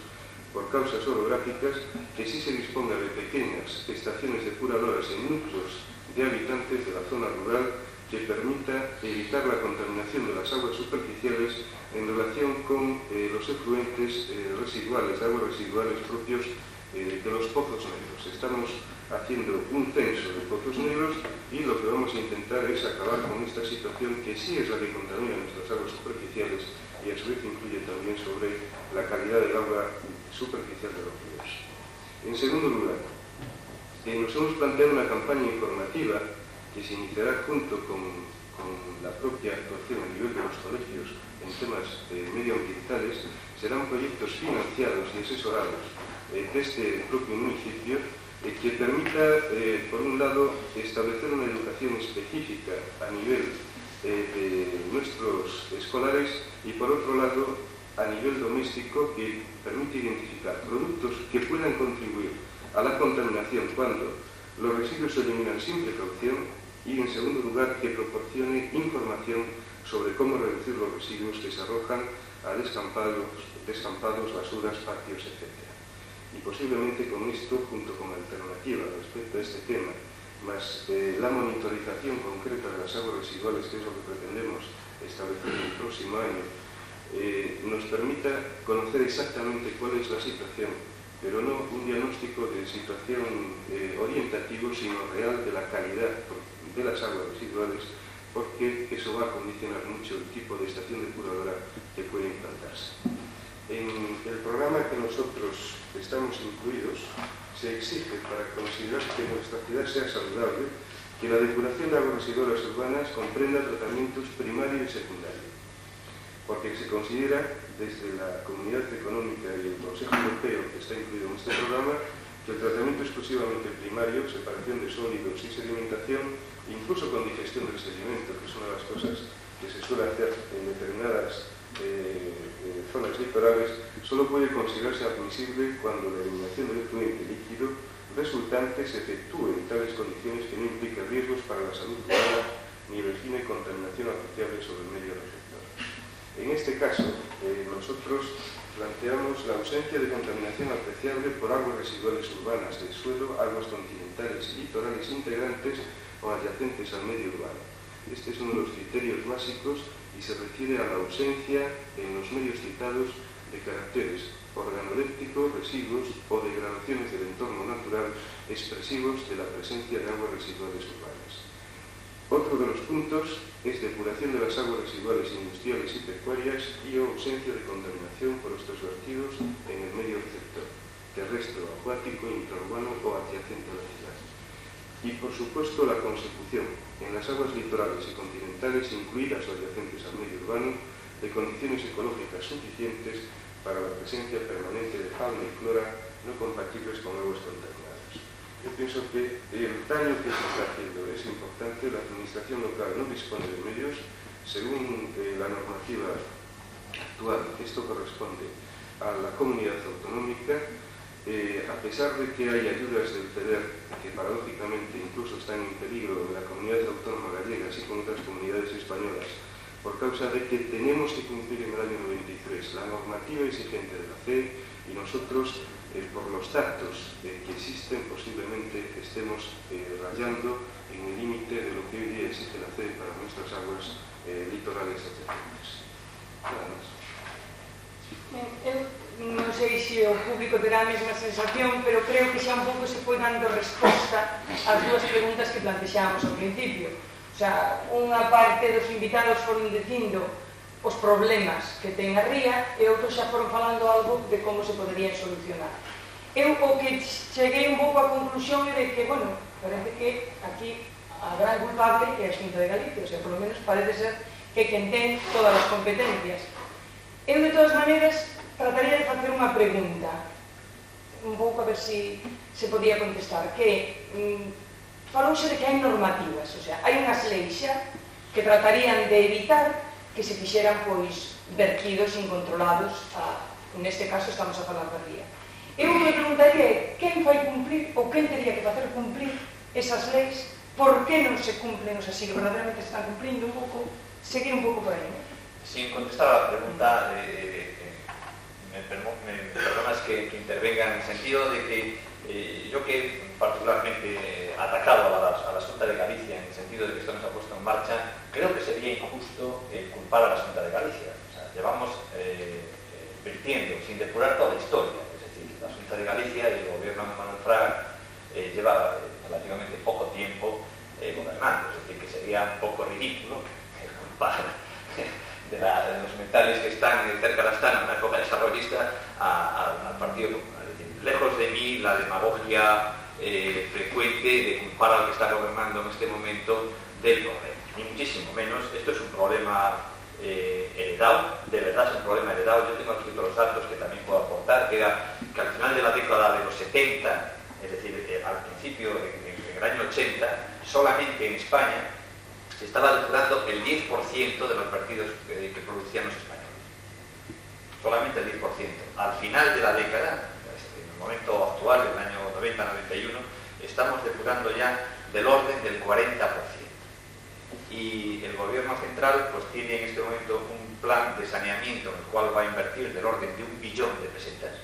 por causas orográficas, que sí se disponga de pequeñas estaciones depuradoras en núcleos de habitantes de la zona rural que permita evitar la contaminación de las aguas superficiales en relación con los efluentes residuales, aguas residuales propios de los pozos negros. Estamos haciendo un censo de pozos negros y lo que vamos a intentar es acabar con esta situación que sí es la que contamina nuestras aguas superficiales y a su vez influye también sobre la calidad del agua superficial de los ríos. En segundo lugar, nos hemos planteado una campaña informativa que se iniciará junto con la propia actuación a nivel de los colegios en temas medioambientales. Serán proyectos financiados y asesorados desde el propio municipio que permita, por un lado, establecer una educación específica a nivel de nuestros escolares y, por otro lado, a nivel doméstico, que permite identificar productos que puedan contribuir a la contaminación cuando los residuos se eliminan sin precaución y, en segundo lugar, que proporcione información sobre cómo reducir los residuos que se arrojan a descampados, basuras, patios, etc. Y posiblemente con esto, junto con alternativas respecto a este tema, más la monitorización concreta de las aguas residuales, que es lo que pretendemos establecer en el próximo año, nos permita conocer exactamente cuál es la situación, pero no un diagnóstico de situación orientativo, sino real de la calidad de las aguas residuales, porque eso va a condicionar mucho el tipo de estación depuradora que puede implantarse. En el programa que nosotros estamos incluidos, se exige, para considerar que nuestra ciudad sea saludable, que la depuración de aguas residuales urbanas comprenda tratamientos primario y secundario, porque se considera desde la Comunidad Económica y el Consejo Europeo, que está incluido en este programa, que el tratamiento exclusivamente primario, separación de sólidos y sedimentación, incluso con digestión del sedimento, que es una de las cosas que se suele hacer en determinadas zonas litorales solo puede considerarse admisible cuando la eliminación del efluente líquido resultante se efectúe en tales condiciones que no implique riesgos para la salud humana ni origine contaminación apreciable sobre el medio receptor. En este caso, nosotros planteamos la ausencia de contaminación apreciable por aguas residuales urbanas del suelo, aguas continentales y litorales integrantes o adyacentes al medio urbano. Este es uno de los criterios básicos y se refiere a la ausencia en los medios citados de caracteres organolépticos, residuos o degradaciones del entorno natural expresivos de la presencia de aguas residuales urbanas. Otro de los puntos es depuración de las aguas residuales industriales y pecuarias y ausencia de contaminación por estos vertidos en el medio receptor, terrestre o acuático, intraurbano o adyacente a la ciudad. Y por supuesto la consecución en las aguas litorales y continentales incluidas o adyacentes al medio urbano de condiciones ecológicas suficientes para la presencia permanente de fauna y flora no compatibles con aguas contaminadas. Yo pienso que el daño que se está haciendo es importante. La administración local no dispone de medios. Según la normativa actual, esto corresponde a la comunidad autonómica. A pesar de que hay ayudas del FEDER que paradójicamente incluso están en peligro en la comunidad autónoma gallega, así como otras comunidades españolas, por causa de que tenemos que cumplir en el año 93 la normativa exigente de la CEE y nosotros, por los datos que existen, posiblemente estemos rayando en el límite de lo que hoy día exige la CEE para nuestras aguas litorales adyacentes. Nada más. Non sei se o público terá a mesma sensación, pero creo que xa un pouco se foi dando resposta ás dúas preguntas que plantexamos ao principio. O sea, unha parte dos invitados foron dicindo os problemas que ten a ría e outros xa foron falando algo de como se poderían solucionar. Eu o que cheguei un pouco á conclusión é de que, bueno, parece que aquí a gran culpable é a Xunta de Galicia, o sea, por lo menos parece ser que quen ten todas as competencias. Eu, de todas maneiras, trataría de facer unha pregunta, un pouco a ver se podía contestar, que falouse de que hai normativas, o sea, hai unhas leis xa que tratarían de evitar que se fixeran, pois, vertidos incontrolados, neste caso estamos a falar da ría. Eu me preguntaría quen fai cumprir ou quen teria que facer cumplir esas leis, por que non se cumplen, o sea, si verdadeiramente se están cumplindo un pouco, seguir un pouco por aí, non? Sin contestar a la pregunta, me perdonas que intervenga en el sentido de que yo que he particularmente atacado a la Xunta de Galicia en el sentido de que esto no se ha puesto en marcha, creo que sería injusto culpar a la Xunta de Galicia. O sea, llevamos vertiendo, sin depurar toda la historia. Es decir, la Xunta de Galicia y el gobierno de Manuel Fraga lleva relativamente poco tiempo gobernando. Es decir, que sería un poco ridículo culpar de los metales que están cerca de la Astana en la época desarrollista al Partido Popular. Es decir, lejos de mí la demagogia frecuente de culpar al que está gobernando en este momento del problema, ni muchísimo menos. Esto es un problema heredado, de verdad es un problema heredado. Yo tengo aquí los datos que también puedo aportar, que era que al final de la década de los 70, es decir, al principio, en el año 80, solamente en España se estaba depurando el 10% de los vertidos que producían los españoles. Solamente el 10%. Al final de la década, en el momento actual, en el año 90-91, estamos depurando ya del orden del 40%. Y el gobierno central pues tiene en este momento un plan de saneamiento en el cual va a invertir del orden de 1 billón de pesetas,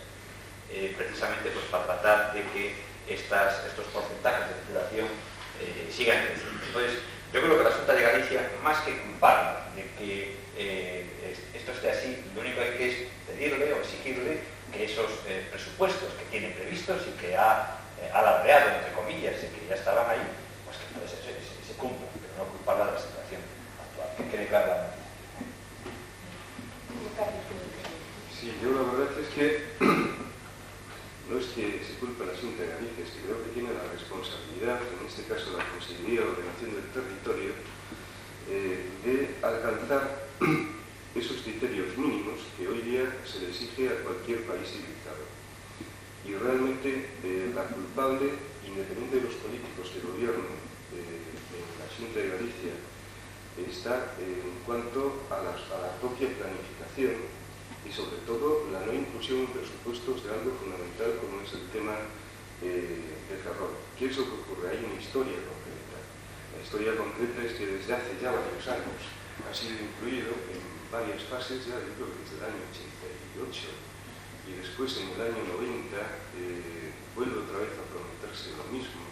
precisamente pues para tratar de que estos porcentajes de depuración sigan creciendo. Entonces, yo creo que la Xunta de Galicia, más que culparla de que esto esté así, lo único que hay que es pedirle o exigirle que esos presupuestos que tiene previstos y que ha alardeado, entre comillas, y que ya estaban ahí, pues que entonces se cumplan, pero no culparla de la situación actual, que quede clara. Sí, yo la verdad es que no es que se culpe a la Xunta de Galicia, es que creo que tiene la responsabilidad, en este caso la Consejería de Ordenación del Territorio, de alcanzar esos criterios mínimos que hoy día se le exige a cualquier país civilizado. Y realmente la culpable, independiente de los políticos que gobiernan en la Xunta de Galicia, está en cuanto a la propia planificación y sobre todo la no inclusión en presupuestos de algo fundamental como es el tema de Ferrol. ¿Qué es lo que ocurre? Hay una historia concreta. La historia concreta es que desde hace ya varios años ha sido incluido en varias fases, ya yo creo que desde el año 88, y después en el año 90 vuelve otra vez a prometerse lo mismo,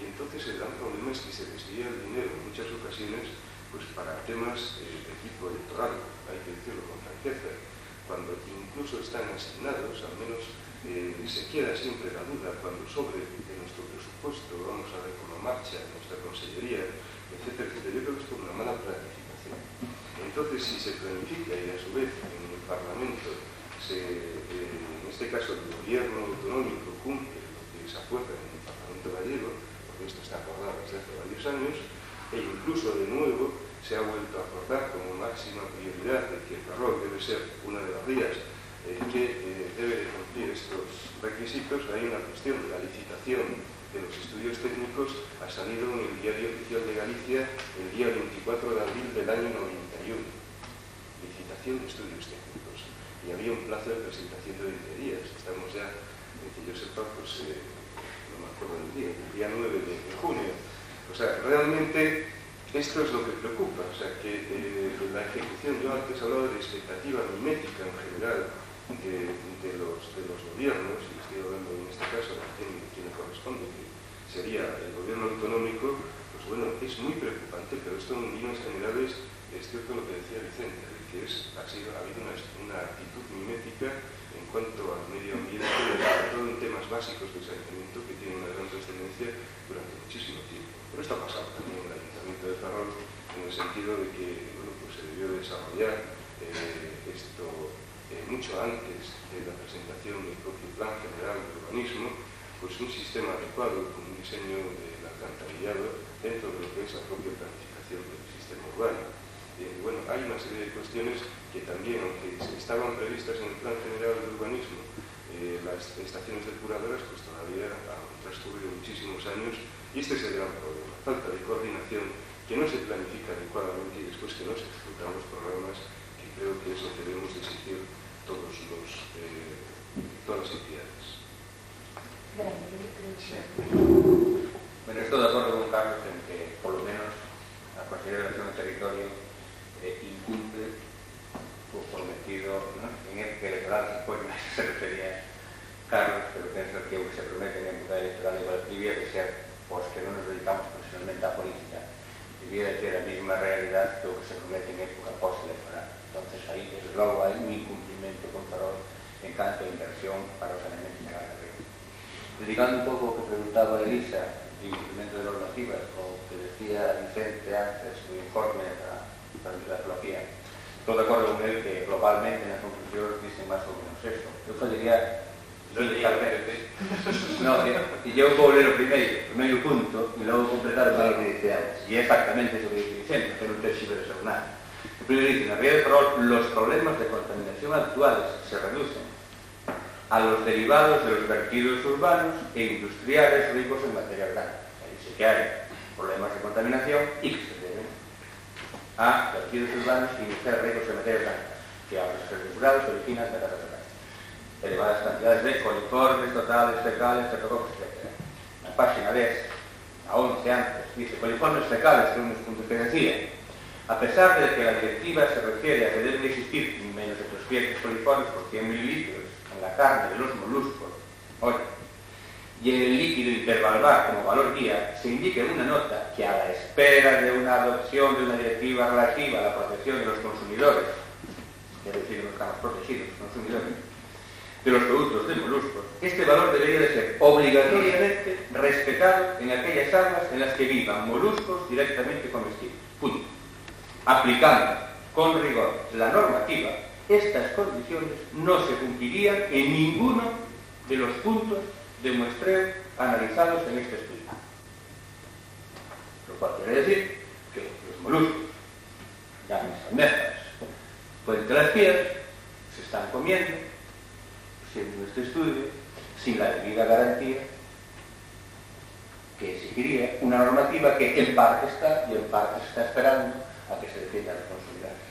y entonces el gran problema es que se desvía el dinero en muchas ocasiones pues para temas de tipo electoral, hay que decirlo con franqueza, cuando incluso están asignados, al menos se queda siempre la duda cuando sobre de nuestro presupuesto, vamos a ver cómo marcha nuestra consellería, etcétera, etcétera. Yo creo que es por una mala planificación. Entonces, si se planifica y a su vez en el Parlamento, en este caso el gobierno autonómico cumple lo que se acuerda en el Parlamento gallego, porque esto está acordado desde hace varios años, e incluso de nuevo se ha vuelto a acordar como máxima prioridad de que Ferrol debe ser una de las vías que debe de cumplir estos requisitos. Hay una cuestión de la licitación de los estudios técnicos, ha salido en el Diario Oficial de Galicia el día 24 de abril del año 91. Licitación de estudios técnicos. Y había un plazo de presentación de 20 días. Estamos ya, que yo sepa, pues no me acuerdo del día, el día 9 de junio. O sea, realmente esto es lo que preocupa. O sea, que la ejecución, yo antes hablaba de expectativa mimética en general de los gobiernos, y estoy hablando en este caso de quien corresponde, que sería el gobierno autonómico. Pues bueno, es muy preocupante, pero esto en líneas generales es cierto lo que decía Vicente, que ha habido una actitud mimética en cuanto al medio ambiente, sobre todo en temas básicos de saneamiento que tienen una gran trascendencia durante muchísimo tiempo. Pero esto ha pasado también en el Ayuntamiento de Ferrol, en el sentido de que bueno, pues se debió desarrollar esto mucho antes de la presentación del propio Plan General de Urbanismo, pues un sistema adecuado con un diseño del alcantarillado dentro de lo que es la propia planificación del sistema urbano. Bueno, hay una serie de cuestiones que también, aunque estaban previstas en el Plan General de Urbanismo, las estaciones depuradoras, pues todavía han transcurrido muchísimos años, y este es el gran problema, falta de coordinación, que no se planifica adecuadamente y después que no se ejecutan los programas, que creo que es lo que debemos exigir todas las entidades. Bueno, estoy de acuerdo con Carlos en que, por lo menos, la Consejería de Relación del Territorio incumple lo prometido, ¿no? En época electoral, pues se refería Carlos, pero pienso que lo que se promete en época electoral igual debía de ser, pues que no nos dedicamos profesionalmente a política, debía de ser la misma realidad que lo que se promete en época post-electoral. Entonces ahí, desde luego, hay un incumplimiento con Ferrol en cuanto a inversión para el saneamiento de la red. Dedicando un poco a lo que preguntaba Elisa, el incumplimiento de normativas, o que decía Vicente antes, su informe para la geología, estoy de acuerdo con él que globalmente en las conclusiones dicen más o menos eso. Yo diría... No, y yo puedo leer el primeiro punto y luego completar lo que dice antes. Y exactamente eso que dice Vicente, que no te sirve de ser nada. Primero dice, en la red de Ferrol, los problemas de contaminación actuales se reducen a los derivados de los vertidos urbanos e industriales ricos en materia orgánica. Dice que hay problemas de contaminación y que se deben a vertidos urbanos e industriales ricos en materia orgánica, que a los depurados se originan de elevadas cantidades de coliformes totales, fecales, tetrococos, etc. En la página 10, a 11 antes, dice coliformes fecales, según los puntos que decía. A pesar de que la directiva se refiere a que deben existir menos de 300 coliformes por 100 mililitros en la carne de los moluscos, oye, y en el líquido intervalvar como valor guía, se indica en una nota que a la espera de una adopción de una directiva relativa a la protección de los consumidores, es decir, no estamos protegidos los consumidores, de los productos de moluscos, este valor debería de ser obligatoriamente respetado en aquellas aguas en las que vivan moluscos directamente comestibles. Punto. Aplicando con rigor la normativa, estas condiciones no se cumplirían en ninguno de los puntos de muestreo analizados en este estudio. Lo cual quiere decir que los moluscos, llámense almejas, puente las piedras, se están comiendo, siendo este estudio, sin la debida garantía que exigiría una normativa que en parte está y en parte se está esperando a que se defiendan las consolidadas.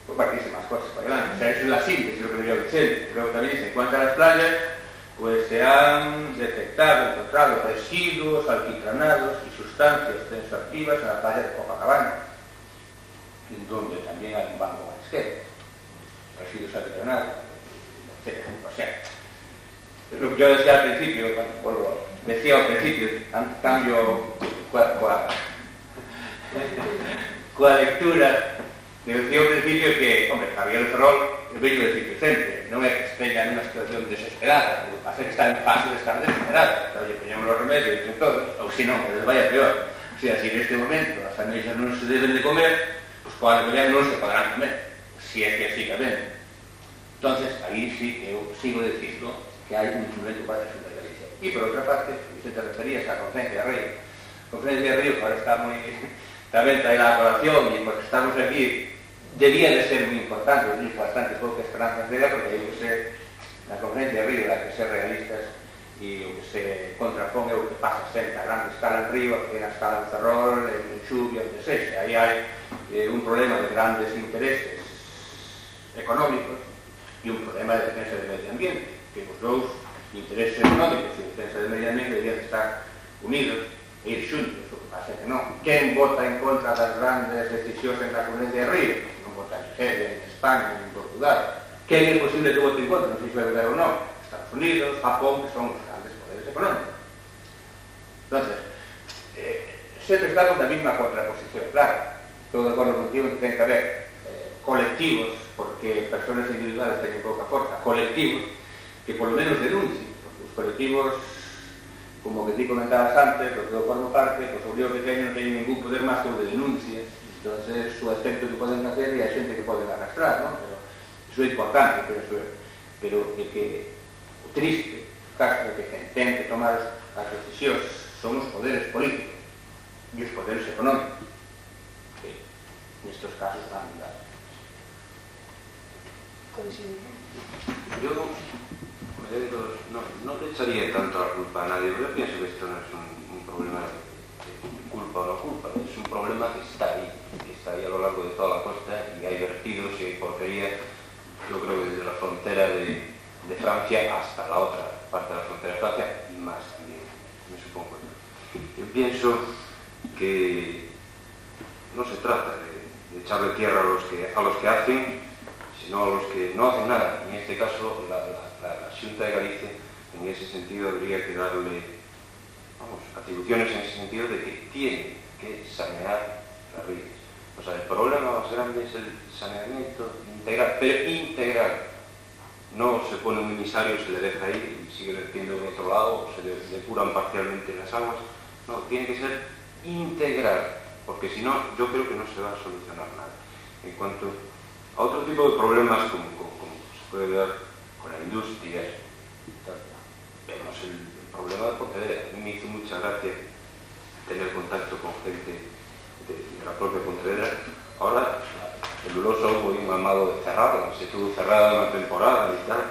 Por partirse más cosas para adelante. O sea, eso es la síntesis, lo que me dio Vicente. Luego también dice, en cuanto a las playas, pues se han encontrado residuos alquitranados y sustancias tensoactivas en la playa de Copacabana, donde también hay un banco marisquero, residuos alquitranados, etc. O sea, lo que yo decía al principio, decía al principio, cambio coa lectura, decía ao principio que, hombre, Javier Ferrol, eu vejo decir Vicente, non é que esteña nunha situación desesperada, a ser que está en fase de estar desesperada, oye, poñemos los remedios entre todos, ou se non, que les vaya peor. O sea, si en este momento as ameixas non se deben de comer, pues coa mañana non se podrán comer, si é que sigamente. Entonces, aí sí que eu sigo dicindo que hai un instrumento para a Xunta de Galicia. E por outra parte, Vicente referías a Conferencia de Río. Conferencia de Río, que ahora está moi... tamén trae la colación, e porque estamos aquí, debía de ser moi importante, eu digo bastante pouca esperanza de ella, porque hai que ser na Conferencia de Río, hai que ser realistas, e o que se contrapón é o que pasa sempre a grande escala en Río, a pequena escala en Ferrol, en Xubia, onde sexa. Aí hai un problema de grandes intereses económicos e un problema de defensa do medio ambiente, que os dous intereses económicos e defensa do medio ambiente deberían estar unidos e ir xuntos, o que pasa que non. Quen vota en contra das grandes decisións en la Conferencia de Río? Non vota en Nigeria, en España, en Portugal. Quen é posible que vote en contra? Non sei se é verdade ou non. Estados Unidos, Japón, que son os grandes poderes económicos. Entonces, sempre estamos na mesma contraposición, claro. Estou de acordo contigo que ten que haber colectivos, porque persoas individuales teñen pouca forza, colectivos que por lo menos denuncien, porque os colectivos, como que ti comentabas antes, lo que eu formo parte, pues os líos que teñen non teñen ningún poder máis que o de denuncia. Entonces, o aspecto que poden hacer e hai xente que poden arrastrar, ¿no? Pero iso é importante, pero que o triste, o caso de que quen ten que tomar as decisións son os poderes políticos e os poderes económicos, que nestes casos van a dar. Yo no le echaría tanto la culpa a nadie, pero yo pienso que esto no es un problema de culpa o no culpa, es un problema que está ahí a lo largo de toda la costa, y hay vertidos y hay porquería, yo creo que desde la frontera de Francia hasta la otra parte de la frontera de Francia, y más también, me supongo. Yo pienso que no se trata de echarle tierra a los que hacen, sino a los que no hacen nada. En este caso, la Xunta de Galicia, en ese sentido, habría que darle atribuciones en ese sentido de que tiene que sanear las rías. O sea, el problema más grande es el saneamiento integral, pero integral. No se pone un emisario, se le deja ahí y sigue vertiendo de otro lado, o se depuran parcialmente las aguas. No, tiene que ser integral, porque si no, yo creo que no se va a solucionar nada. En cuanto a otro tipo de problemas, como se puede ver con la industria, vemos el problema de Pontevedra. A mí me hizo mucha gracia tener contacto con gente de la propia Pontevedra. Ahora, el celulosa hubo un mamado de cerrarla, se estuvo cerrada una temporada y tal.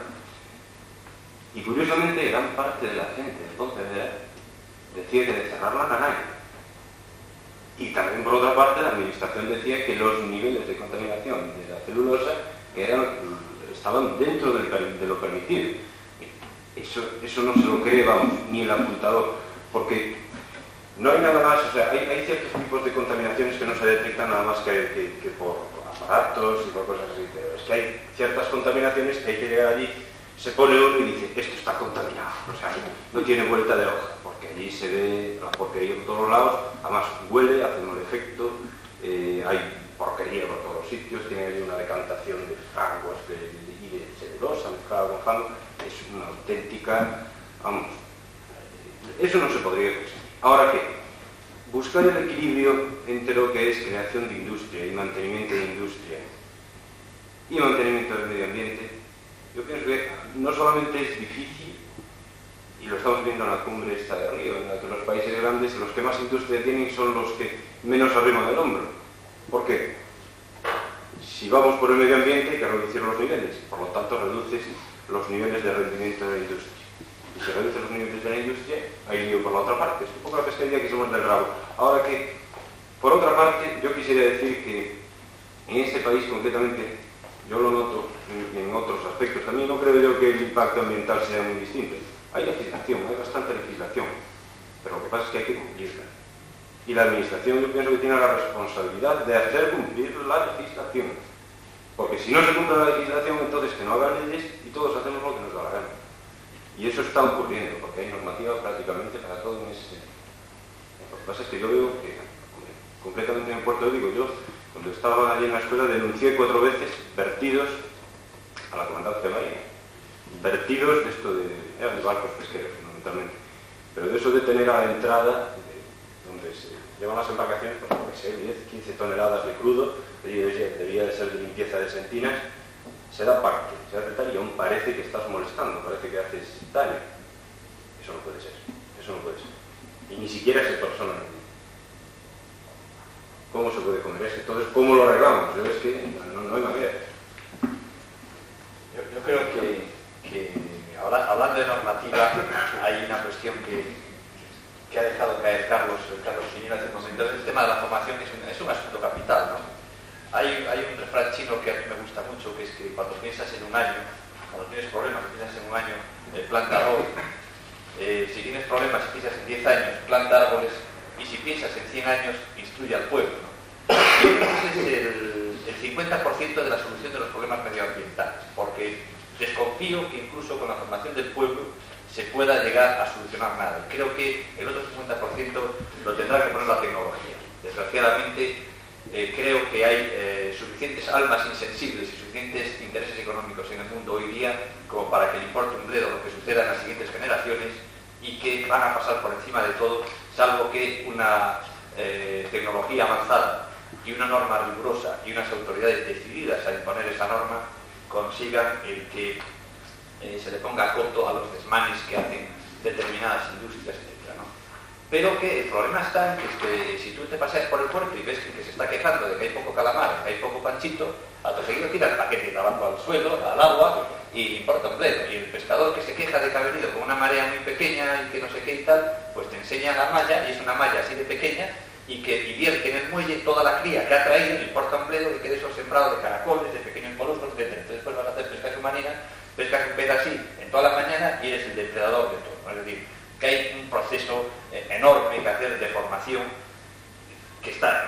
Y curiosamente, gran parte de la gente de Pontevedra decía que de cerrarla a nadie. Y también, por otra parte, la administración decía que los niveles de contaminación de la celulosa estaban dentro de lo permitido. Eso no se lo cree, vamos, ni el apuntador, porque no hay nada más, o sea, hay ciertos tipos de contaminaciones que no se detectan nada más que por aparatos y por cosas así, pero es que hay ciertas contaminaciones que hay que llegar allí, se pone uno y dice, esto está contaminado, o sea, no tiene vuelta de hoja, porque allí se ve la porquería por todos lados, además huele, hace un efecto, hay porquería por todos los sitios, tiene una decantación de fango y de celulosa mezclada con fango, es una auténtica, vamos, eso no se podría conseguir. Ahora qué, buscar el equilibrio entre lo que es creación de industria y mantenimiento de industria y mantenimiento del medio ambiente, yo pienso que no solamente es difícil, y lo estamos viendo en la cumbre esta de Río, en la que los países grandes, los que más industria tienen, son los que menos arriman del hombro. ¿Por qué? Si vamos por el medio ambiente hay que reducir los niveles, por lo tanto reduces los niveles de rendimiento de la industria. Y si reduces los niveles de la industria, hay lío por la otra parte. Es un poco la pesquería que somos del rabo. Ahora que Por otra parte, yo quisiera decir que en este país concretamente, yo lo noto en otros aspectos también, no creo yo que el impacto ambiental sea muy distinto. Hay legislación, hay bastante legislación, pero lo que pasa es que hay que cumplirla. Y la administración yo pienso que tiene la responsabilidad de hacer cumplir la legislación. Porque si no se cumple la legislación, entonces que no hagan leyes y todos hacemos lo que nos da la gana. Y eso está ocurriendo, porque hay normativa prácticamente para todo en ese sentido. Lo que pasa es que yo veo que, concretamente en Puerto Rico, yo cuando estaba allí en la escuela denuncié 4 veces vertidos a la comandancia marina. Vertidos de esto eran de barcos pesqueros fundamentalmente, pero de eso de tener a la entrada donde se llevan las embarcaciones, pues no sé, 10, 15 toneladas de crudo, debía de ser de limpieza de sentinas, se da parte, se hace tal y aún parece que estás molestando, parece que haces daño. Eso no puede ser, eso no puede ser. Y ni siquiera se persona. ¿Cómo se puede comer eso? Entonces, ¿cómo lo arreglamos? Yo es que no hay manera. Yo creo que hablando de normativa, hay una cuestión que ha dejado caer Carlos Quiñones hace un momento. El tema de la formación es un asunto capital, ¿no? Hay un refrán chino que a mí me gusta mucho, que es que cuando piensas en un año, cuando tienes problemas y piensas en un año, planta árboles. Si tienes problemas y piensas en 10 años, planta árboles. Y si piensas en 100 años, instruye al pueblo, ¿no? Yo creo que ese es el 50% de la solución de los problemas medioambientales, porque desconfío que incluso con la formación del pueblo se pueda llegar a solucionar nada. Creo que el otro 50% lo tendrá que poner la tecnología. Desgraciadamente, creo que hay suficientes almas insensibles y suficientes intereses económicos en el mundo hoy día como para que le importe un bledo lo que suceda en las siguientes generaciones y que van a pasar por encima de todo, salvo que una tecnología avanzada y una norma rigurosa y unas autoridades decididas a imponer esa norma consigan el que se le ponga coto a los desmanes que hacen determinadas industrias, etc., ¿no? Pero que el problema está en que si tú te paseas por el puerto y ves que se está quejando de que hay poco calamar, que hay poco panchito, a tu seguido tira el paquete de tabaco al suelo, al agua, y importa un bledo. Y el pescador que se queja de que ha venido con una marea muy pequeña y que no sé qué y tal, pues te enseña la malla, y es una malla así de pequeña, y que vierte en el muelle toda la cría que ha traído, y importa un bledo de que de esos sembrados de caracoles, de pequeños moluscos, etc. Entonces después vas a hacer pesca submarina, pescas un pez así en toda la mañana y eres el depredador de todo, ¿no? Es decir, que hay un proceso enorme que hacer de formación que está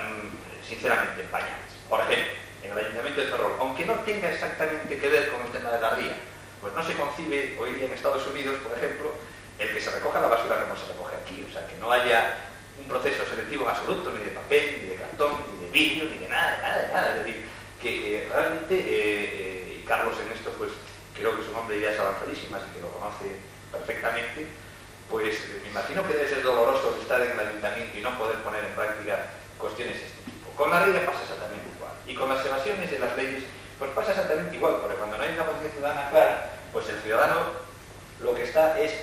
sinceramente en pañales. Por ejemplo, en el Ayuntamiento de Ferrol, aunque no tenga exactamente que ver con el tema de la ría, pues no se concibe hoy día en Estados Unidos, por ejemplo, el que se recoja la basura como se recoge aquí, o sea, que no haya un proceso selectivo en absoluto, ni de papel, ni de cartón, ni de vidrio, ni de nada. Es decir, que realmente, y Carlos en esto, pues creo que es un hombre de ideas avanzadísimas y que lo conoce perfectamente, pues me imagino que debe ser doloroso estar en el ayuntamiento y no poder poner en práctica cuestiones de este tipo. Con la ría pasa exactamente igual. Y con las evasiones de las leyes, pues pasa exactamente igual, porque cuando no hay una posición ciudadana clara, pues el ciudadano lo que está es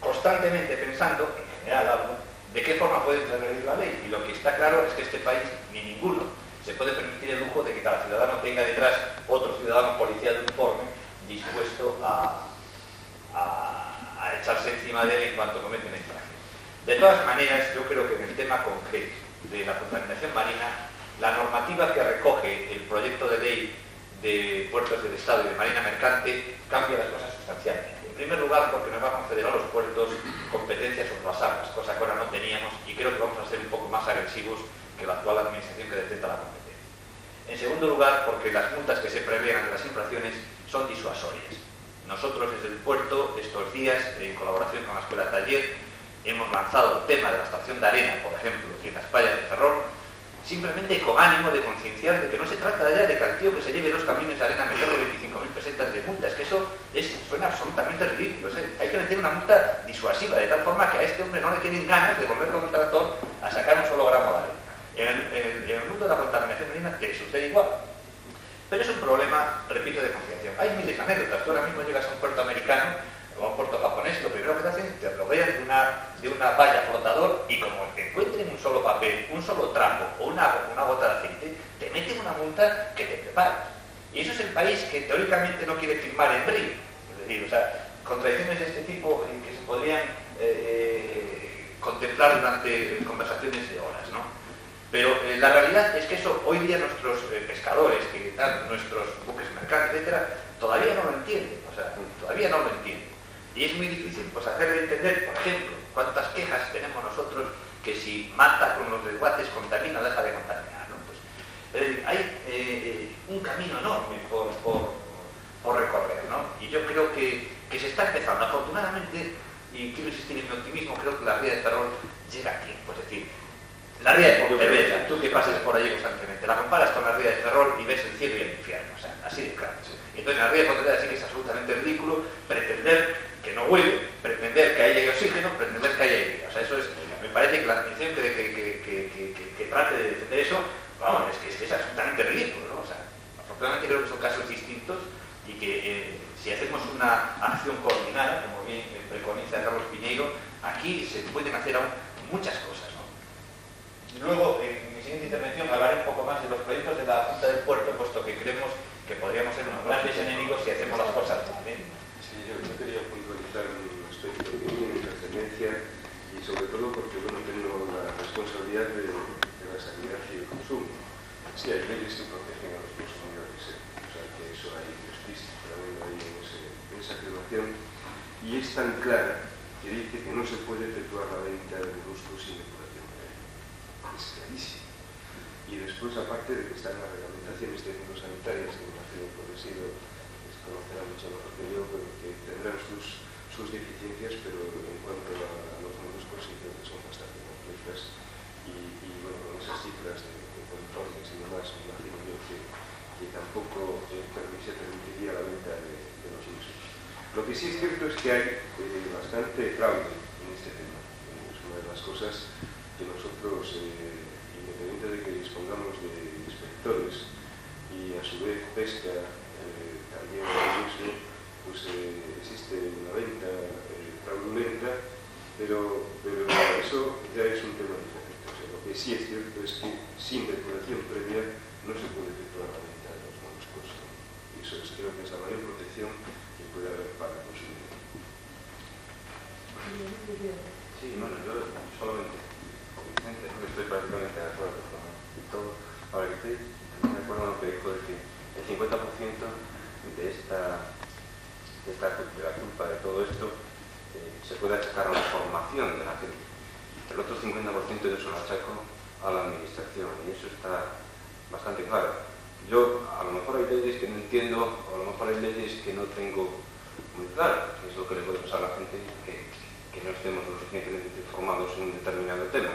constantemente pensando, en general algo, de qué forma puede transgredir la ley. Y lo que está claro es que este país, ni ninguno, se puede permitir el lujo de que cada ciudadano tenga detrás otro ciudadano policial uniforme dispuesto a echarse encima de él en cuanto comete una infracción. De todas maneras, yo creo que en el tema concreto de la contaminación marina, la normativa que recoge el proyecto de ley de puertos del Estado y de marina mercante cambia las cosas sustancialmente. En primer lugar, porque nos va a conceder a los puertos competencias sobre las aguas, cosa que ahora no teníamos, y creo que vamos a ser un poco más agresivos que la actual administración que detenta la competencia. En segundo lugar, porque las multas que se prevén ante las infracciones son disuasorias. Nosotros desde el puerto, estos días, en colaboración con la Escuela Taller, hemos lanzado el tema de la estación de arena, por ejemplo, en las playas de Ferrol, simplemente con ánimo de concienciar de que no se trata ya de que al tío que se lleve 2 camiones de arena meterle 25.000 pesetas de multa. Es que eso suena absolutamente ridículo. Hay que meter una multa disuasiva, de tal forma que a este hombre no le queden ganas de volver con un tractor a sacar un solo gramo de arena. En el mundo de la contaminación marina te sucede igual. Pero es un problema, repito, de concienciación. Hay miles de anécdotas. Tú ahora mismo llegas a un puerto americano o a un puerto japonés, lo primero que te hacen te rodean de una valla flotador y como te encuentren un solo papel, un solo trapo o una gota de aceite, te meten una multa que te preparas. Y eso es el país que teóricamente no quiere firmar el BRIC. Es decir, o sea, contradicciones de este tipo que se podrían contemplar durante conversaciones de horas, ¿no? Pero la realidad es que eso hoy día nuestros pescadores, que están nuestros buques mercantes, etcétera, todavía no lo entienden, o sea, todavía no lo entienden. Y es muy difícil pues hacerle entender, por ejemplo, cuántas quejas tenemos nosotros que si mata con los desguaces contamina, deja de contaminar, ¿no? Pues, es decir, hay un camino enorme por recorrer, ¿no? Y yo creo que se está empezando, afortunadamente, y quiero insistir en mi optimismo, creo que la ría de Ferrol llega a tiempo, es decir, la ría de Pontevedra, tú que pases por allí constantemente, la comparas con la ría de Ferrol y ves el cielo y el infierno, o sea, así de claro. Y entonces en la ría de Pontevedra sí que es absolutamente ridículo pretender que no huele, pretender que haya oxígeno, pretender que haya vida. O sea, eso es, me parece que la atención que trate de defender eso, vamos, es absolutamente ridículo, ¿no? O sea, afortunadamente creo que son casos distintos y que si hacemos una acción coordinada, como bien preconiza Carlos Piñeiro, aquí se pueden hacer aún muchas cosas, ¿no? Luego, en mi siguiente intervención, hablaré un poco más de los proyectos de la Junta del Puerto, puesto que creemos que podríamos ser unos grandes enemigos si hacemos las cosas bien. Sí, yo quería puntualizar un aspecto de mi trascendencia y sobre todo porque, bueno, tengo la responsabilidad de la sanidad y el consumo. Sí, hay leyes que protegen a los consumidores, o sea que eso hay explícito ahí en esa afirmación, y es tan clara que dice que no se puede efectuar la venta de productos sin depuración previa. Es clarísimo. Y después, aparte de que están las reglamentaciones técnico-sanitarias, que me imagino que por sido conocerá mucho mejor que yo, pero que tendrán sus deficiencias, pero en cuanto a los moluscos sí creo que son bastante complejas y bueno, con esas cifras de controles y demás, me imagino yo que tampoco se permitiría la venta de los mismos. Lo que sí es cierto es que hay bastante fraude en este tema. Es una de las cosas que nosotros, independiente de que dispongamos de inspectores y a su vez pesca también ahora mismo, pues existe una venta fraudulenta, pero eso ya es un tema diferente. O sea, lo que sí es cierto es que sin depuración previa no se puede efectuar la venta de los moluscos. Y eso creo que es la mayor protección que puede haber para el consumidor. Sí, bueno, yo solamente, Vicente, no estoy prácticamente de acuerdo con todo. Ahora que estoy, también me acuerdo de lo que dijo de que el 50% de la culpa de todo esto se puede achacar a la formación de la gente. El otro 50% yo se lo achaco a la administración y eso está bastante claro. Yo, a lo mejor hay leyes que no entiendo, o a lo mejor hay leyes que no tengo muy claro, que es lo que le puede pasar a la gente que no estemos lo suficientemente formados en un determinado tema.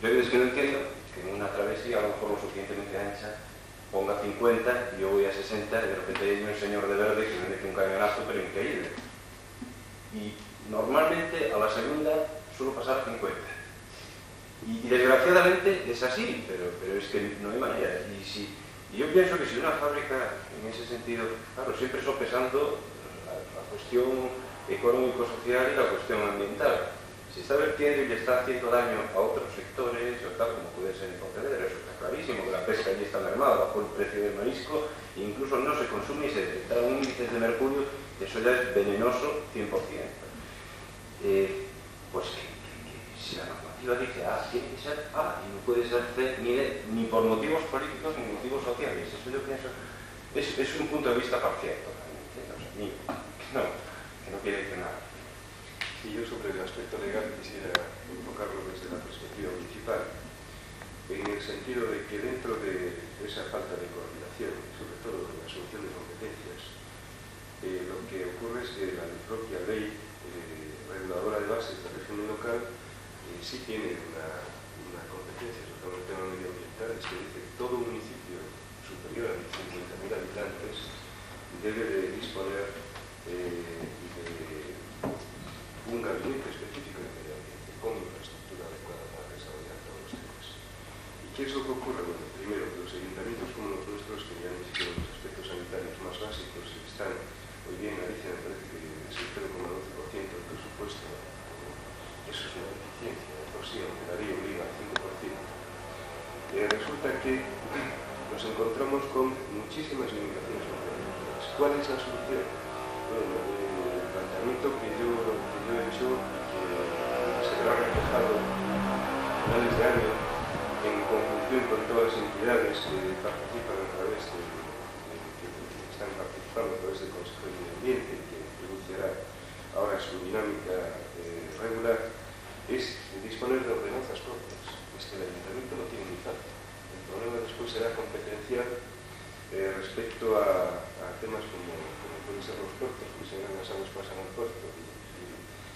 Yo hay veces que no entiendo que en una travesía, a lo mejor lo suficientemente ancha, ponga 50 y yo voy a 60 y de repente hay un señor de verde que me mete un cañonazo pero increíble. Y normalmente a la segunda suelo pasar 50. Y desgraciadamente es así, pero es que no hay manera. Y yo pienso que si una fábrica, en ese sentido, claro, siempre sopesando la cuestión económico-social y la cuestión ambiental. Si está vertiendo y le está haciendo daño a otros sectores, o tal como puede ser en Pontevedra, eso está clarísimo, que la pesca allí está mermada bajo el precio del marisco, e incluso no se consume y se detectan índices de mercurio, eso ya es venenoso 100%. Pues que si la normativa dice A, tiene que ser A, y no puede ser C, ni por motivos políticos ni motivos sociales. Eso yo pienso, es un punto de vista parcial, totalmente, o sea, mío, que no quiere decir nada. Y yo sobre el aspecto legal quisiera enfocarlo desde la perspectiva municipal, en el sentido de que dentro de esa falta de coordinación, sobre todo en la asunción de competencias, lo que ocurre es que la propia ley reguladora de bases de régimen local sí tiene una competencia sobre el tema medioambiental, es que dice que todo municipio superior a 50.000 habitantes debe de disponer de un gabinete específico de medio ambiente con infraestructura adecuada para desarrollar todos los temas. ¿Y qué es lo que ocurre? Bueno, primero, que los ayuntamientos como los nuestros, que ya han sido los aspectos sanitarios más básicos, están, hoy bien Galicia me parece que es el 0,12% del presupuesto, eso es una deficiencia, de por sí, aunque la ley obliga al 5%. Resulta que nos encontramos con muchísimas limitaciones competitivas. ¿Cuál es la solución? Bueno, el planteamiento que yo he hecho, que se verá reflejado a finales de año en en conjunción con todas las entidades que participan a través de, que están participando a través del Consejo de Medio Ambiente, que introducirá ahora su dinámica regular, es disponer de ordenanzas propias. Es que el Ayuntamiento no tiene ni tal. El problema después será competencial respecto a temas como pueden ser los puertos, porque si las aguas pasan al puerto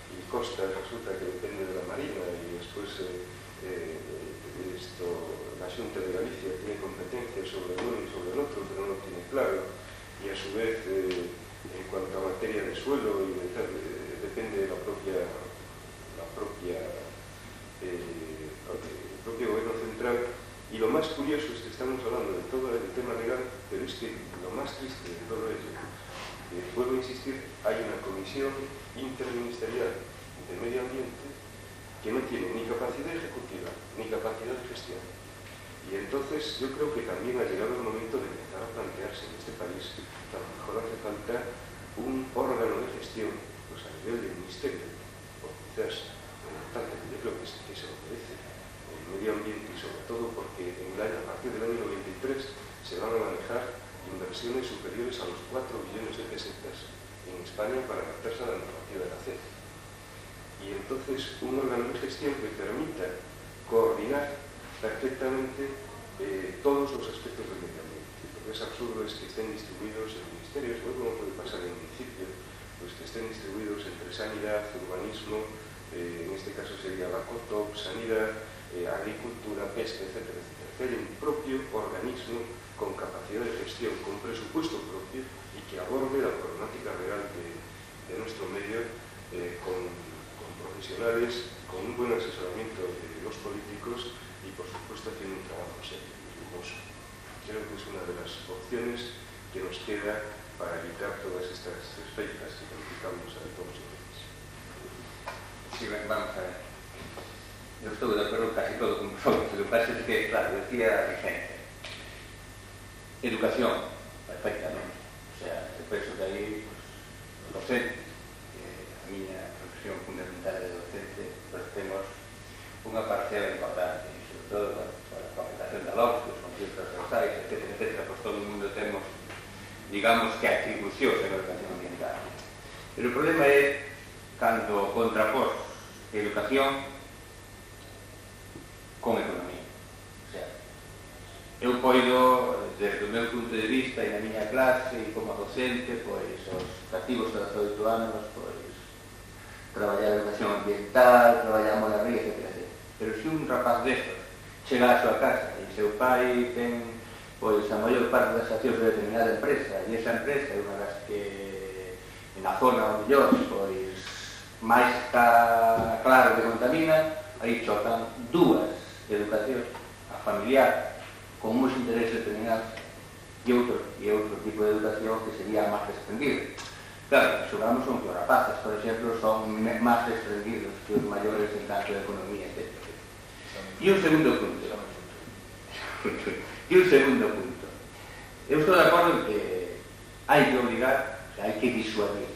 y costas resulta que depende de la Marina y después la Xunta de Galicia tiene competencia sobre el uno y sobre el otro, pero no lo tiene claro, y a su vez en cuanto a materia de suelo y depende de el propio gobierno central. Y lo más curioso es que estamos hablando de todo el tema legal, pero es que lo más triste de todo ello, vuelvo a insistir, hay una comisión interministerial de medio ambiente que no tiene ni capacidad ejecutiva ni capacidad de gestión. Y entonces yo creo que también ha llegado el momento de empezar a plantearse en este país que a lo mejor hace falta un órgano de gestión, pues a nivel del ministerio, o quizás tanto que yo creo que se lo merece el medio ambiente, y sobre todo porque a partir del año 93 se van a manejar inversiones superiores a los 4 billones de pesetas en España para adaptarse a la normativa de la CEP. Y entonces un órgano de gestión que permita coordinar perfectamente todos los aspectos del medio ambiente. Lo que es absurdo es que estén distribuidos en ministerios, como puede pasar en el municipio, pues que estén distribuidos entre sanidad, urbanismo, en este caso sería la COTOP, sanidad, agricultura, pesca, etcétera, etcétera. Que haya un propio organismo con capacidad de gestión, con presupuesto propio y que aborde la problemática real de nuestro medio con profesionales, con un buen asesoramiento de los políticos y, por supuesto, haciendo un trabajo serio y riguroso. Creo que es una de las opciones que nos queda para evitar todas estas fechas que criticamos a todos los niveles. Sí, vamos a ver. Yo estoy de acuerdo casi todo con vosotros. Lo que pasa es que, claro, decía Vicente, educación, perfectamente. O sea, eu penso que aí, pues, docente, a miña profesión fundamental de docente, pues temos unha parcela importante, e sobre todo, bueno, a aplicación da LOCS, os conflictos transversais, etcétera, etcétera, pues todo o mundo temos, digamos, que atribucións en educación ambiental. Pero o problema é cando contrapós educación con economía. O sea, eu poido, desde o meu punto de vista e na miña clase e como docente, pois os cativos de 18 anos, pois traballar educación ambiental, traballar molarría, etc. Pero se un rapaz destos chega á súa casa e seu pai ten pois a maior parte das accións de determinada empresa, e esa empresa é unha das que na zona onde mellor pois máis está claro que contamina, aí chocan dúas educacións, a familiar con uns intereses determinados e outro tipo de educación que sería máis desprendida. Claro, xogamos con que os rapaces, por exemplo, son máis desprendidos que os maiores en tanto de economía, etc. E un segundo punto. Eu estou de acordo en que hai que obligar, o sea, hai que disuadir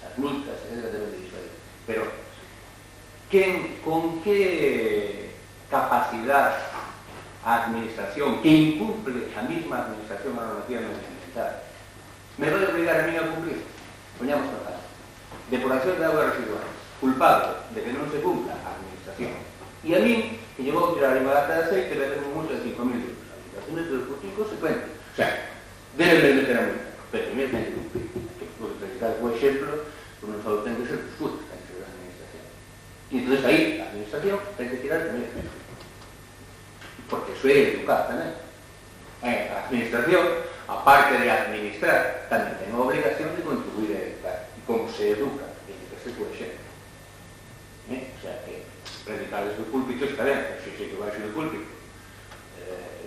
as multas, deben de disuadir. Pero, con que capacidade a administración que incumple a misma administración a normativa medioambiental me vai obligar a mí a cumplir? Poñamos por caso. Depuración de aguas residuales. Culpado de que non se cumpla a administración. E a mí, que llevou a tirar a lata de aceite, le tengo multa de 5.000 euros. A administración es de consecuente. O sea, deben meter a multa. Pero tamén ten que cumplir. Por predicar un exemplo, pues non só ten que ser justo, ten que ser a administración. E entonces aí, a administración ten que tirar tamén. Porque eso é educar tamén. A administración, aparte de administrar, tamén ten a obligación de contribuir a educar. E como se educa, tiene que ser por exemplo. O sea que predicar desde o púlpito está ben, pero se sei que baixo do púlpito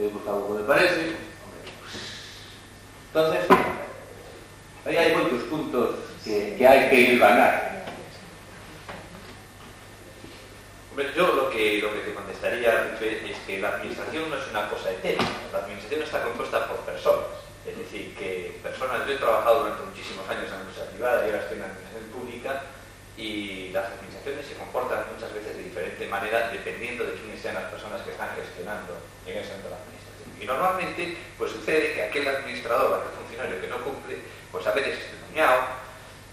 eu gustavo como me parece. Entonces, aí hai moitos puntos que hai que hilvanar. Yo lo que te contestaría es que la administración no es una cosa etérea. La administración está compuesta por personas. Es decir, que yo he trabajado durante muchísimos años en la empresa privada y ahora estoy en la administración pública, y las administraciones administraciones se comportan muchas veces de diferente manera dependiendo de quiénes sean las personas que están gestionando en ese momento la administración. Y normalmente pues sucede que aquel administrador, aquel funcionario que no cumple, pues a veces es tu cuñado,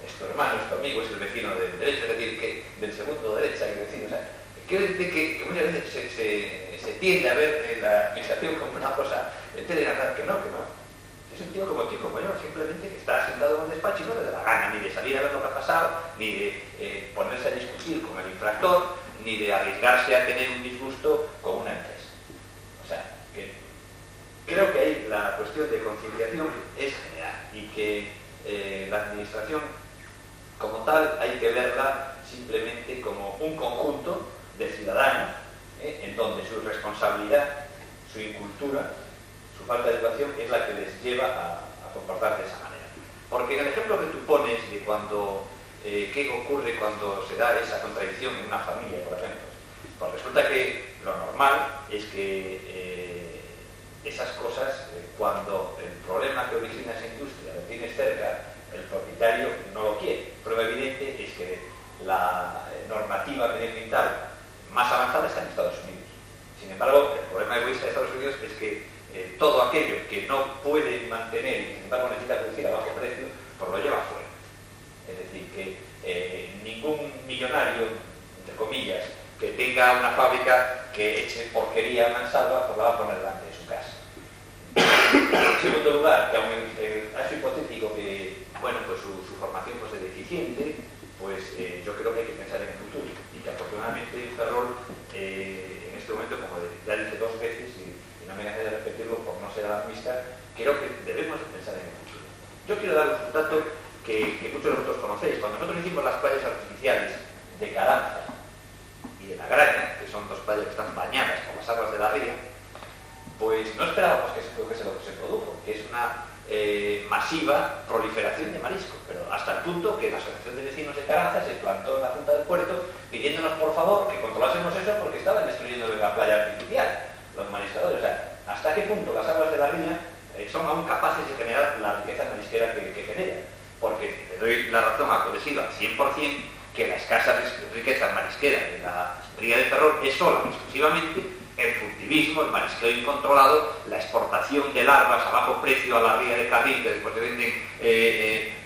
es tu hermano, es tu amigo, es el vecino de derecha, es decir, que del segundo derecha, el vecino, o sea, quiero decir que muchas veces se tiende a ver la administración como una cosa entera, que no. Es un tío como yo, simplemente que está sentado en un despacho y no le da la gana ni de salir a ver lo que ha pasado, ni de ponerse a discutir con el infractor, ni de arriesgarse a tener un disgusto con una empresa. O sea, que creo que ahí la cuestión de conciliación es general y que la administración como tal hay que verla simplemente como un conjunto de ciudadanos en donde su responsabilidad, su incultura, su falta de educación es la que les lleva a comportarse de esa manera. Porque en el ejemplo que tú pones de cuando, qué ocurre cuando se da esa contradicción en una familia, por ejemplo, pues resulta que lo normal es que esas cosas, cuando el problema que origina esa industria lo tienes cerca, el propietario no lo quiere. Prueba evidente es que la normativa medioambiental más avanzada está en Estados Unidos. Sin embargo, el problema egoísta de Estados Unidos es que todo aquello que no puede mantener y sin embargo necesita producir a bajo precio, pues lo lleva fuera. Es decir, que ningún millonario, entre comillas, que tenga una fábrica que eche porquería a mansalva, pues la va a poner delante de su casa. En segundo lugar, que aun en el caso hipotético que, bueno, pues su formación pues, es deficiente, pues yo creo que hay que pensar en el futuro. Y que afortunadamente Ferrol, en este momento, como ya dije 2 veces, y no me dejaré de repetirlo por no ser alarmista, creo que debemos pensar en el futuro. Yo quiero daros un dato que muchos de vosotros conocéis. Cuando nosotros hicimos las playas artificiales de Caranza y de La Graña, que son 2 playas que están bañadas por las aguas de la ría, pues no esperábamos que se produjo, que es una masiva proliferación de marisco, pero hasta el punto que la Asociación de Vecinos de Caranza se plantó en la Junta del Puerto pidiéndonos por favor que controlásemos eso porque estaban destruyendo la playa artificial los mariscadores. O sea, hasta qué punto las aguas de la ría son aún capaces de generar la riqueza marisquera que generan, porque le doy la razón a Codesido al 100% que la escasa riqueza marisquera de la ría de Ferrol es solo exclusivamente el furtivismo, el marisqueo incontrolado, la exportación de larvas a bajo precio a la ría de Carril, que después se venden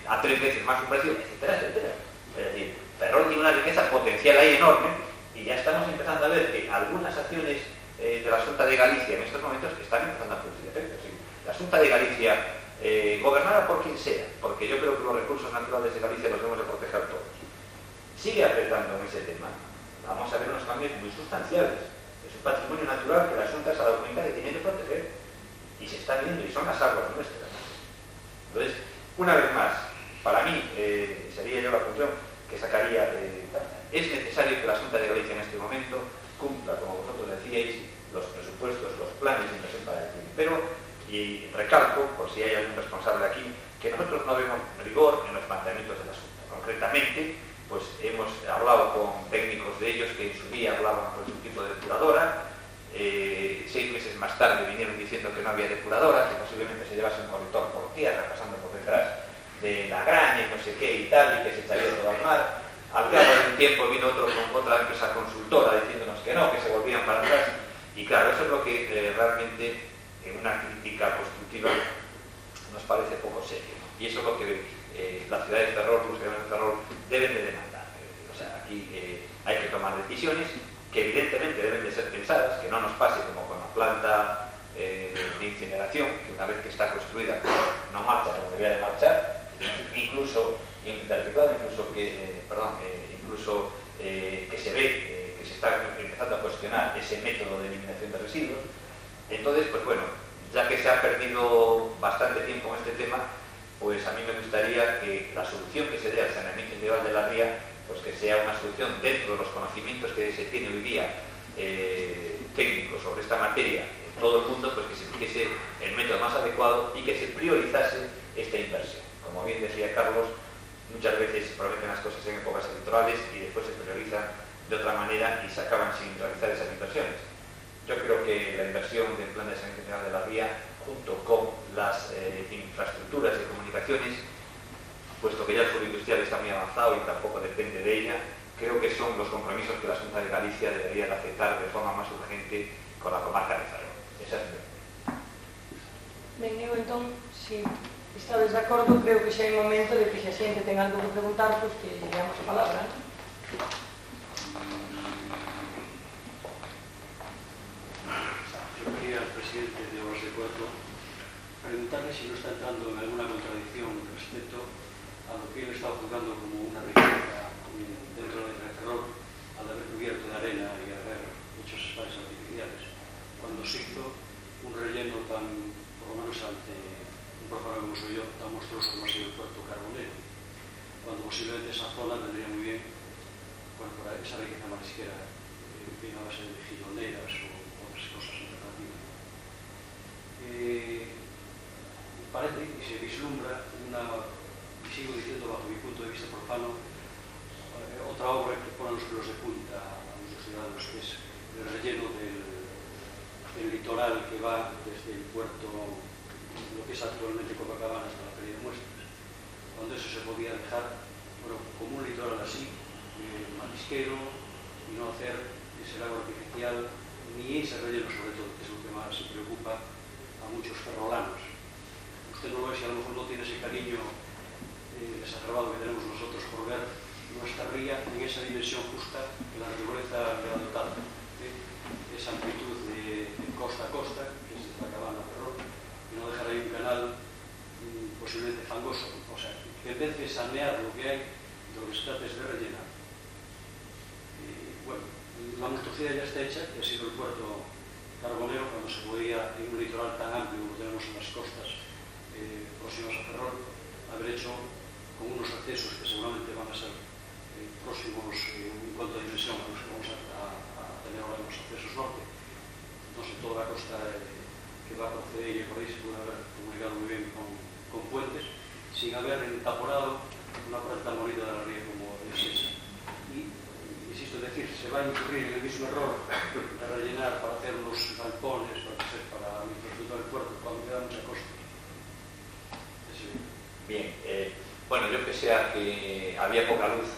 a 3 veces más su precio, etcétera, etcétera. Es decir, Ferrol tiene una riqueza potencial ahí enorme y ya estamos empezando a ver que algunas acciones de la Xunta de Galicia en estos momentos están empezando a producir efectos. ¿Sí? La Xunta de Galicia, gobernada por quien sea, porque yo creo que los recursos naturales de Galicia los debemos de proteger todos, sigue apretando en ese tema. Vamos a ver unos cambios muy sustanciales. Es un patrimonio natural que la Xunta se ha dado cuenta que tiene que proteger y se está viendo, y son las aguas nuestras. Entonces, una vez más, para mí sería yo la conclusión que sacaría es necesario que la Xunta de Galicia en este momento cumpla, como vosotros decíais, los presupuestos, los planes de inversión para el clima. Pero, y recalco, por si hay algún responsable aquí, que nosotros no vemos rigor en los planteamientos de la Xunta. Concretamente, pues hemos hablado con técnicos de ellos que en su día hablaban pues, de un tipo de depuradora. 6 meses más tarde vinieron diciendo que no había depuradora, que posiblemente se llevase un colector por tierra, pasando por detrás de La Graña y no sé qué y tal, y que se echaría todo al mar. Al cabo de un tiempo vino otro con otra empresa consultora diciéndonos que no, que se volvían para atrás. Y claro, eso es lo que realmente en una crítica constructiva nos parece poco serio, ¿no? Y eso es lo que la ciudad de Ferrol, los ciudadanos de Ferrol deben de demandar. O sea, aquí hay que tomar decisiones que evidentemente deben de ser pensadas, que no nos pase como con la planta de incineración, que una vez que está construida no marcha como debía de marchar, incluso que se ve que se está empezando a cuestionar ese método de eliminación de residuos. Entonces, pues bueno, ya que se ha perdido bastante tiempo en este tema, pues a mí me gustaría que la solución que se dé al saneamiento individual de la ría, pues que sea una solución dentro de los conocimientos que se tiene hoy día técnicos sobre esta materia en todo el mundo, pues que se hiciese el método más adecuado y que se priorizase esta inversión. Como bien decía Carlos, muchas veces se prometen las cosas en épocas electorales y después se priorizan de otra manera y se acaban sin realizar esas inversiones. Yo creo que la inversión del plan de saneamiento integral de la ría, junto con las infraestructuras de comunicaciones, puesto que ya el suelo industrial está muy avanzado y tampoco depende de ella, creo que son los compromisos que la Xunta de Galicia debería de aceptar de forma más urgente con la comarca de Ferrol. Esa es Ben, eu entón, se estades de acordo, creo que xa é momento de que se a xente ten algo que preguntar, pois que lle damos a palabra. Yo quería al presidente de Obras de Puerto preguntarle si no está entrando en alguna contradicción respecto a lo que él está juzgando como una riqueza dentro de Ferrol al haber cubierto de arena y haber hecho espacios artificiales, cuando se hizo un relleno tan, por lo menos ante un profesor como soy yo, tan monstruoso como ha sido el puerto Carbonero, cuando posiblemente esa zona vendría muy bien, bueno, por esa riqueza marisquera, bien a base de gironeras o otras cosas alternativas. Parece y se vislumbra una, y sigo diciendo bajo mi punto de vista profano, otra obra que pone los pelos de punta a muchos ciudadanos, que es el relleno del litoral que va desde el puerto, lo que es actualmente Copacabana, hasta la Feria de Muestras, cuando eso se podía dejar, bueno, como un litoral así, marisquero, y no hacer ese lago artificial, ni ese relleno sobre todo, que es lo que más preocupa a muchos ferrolanos. Usted no lo ve si a lo mejor no tiene ese cariño desagrabado que tenemos nosotros por ver nuestra ría en esa dimensión justa que la naturaleza le ha dotado, esa amplitud de costa a costa, que es la Cabana Ferrol, y no dejar ahí un canal posiblemente fangoso, o sea, que en vez de sanear lo que hay, lo que se trata es de rellenar. Bueno, la monstruosidad ya está hecha, que ha sido el puerto Carbonero, cuando se podía en un litoral tan amplio como tenemos en las costas próximas a Ferrol, haber hecho con unos accesos que seguramente van a ser próximos en cuanto a dimensión a los que vamos a tener ahora en los accesos norte. Entonces toda la costa que va a proceder y por ahí se puede haber comunicado muy bien con puentes, sin haber entaporado una parte tan bonita de la ría como es esa. Y, insisto, es decir, se va a incurrir en el mismo error de rellenar para hacer unos galpones, para la infraestructura del puerto, cuando queda mucha costa. Bien, bueno, yo que sea que había poca luz,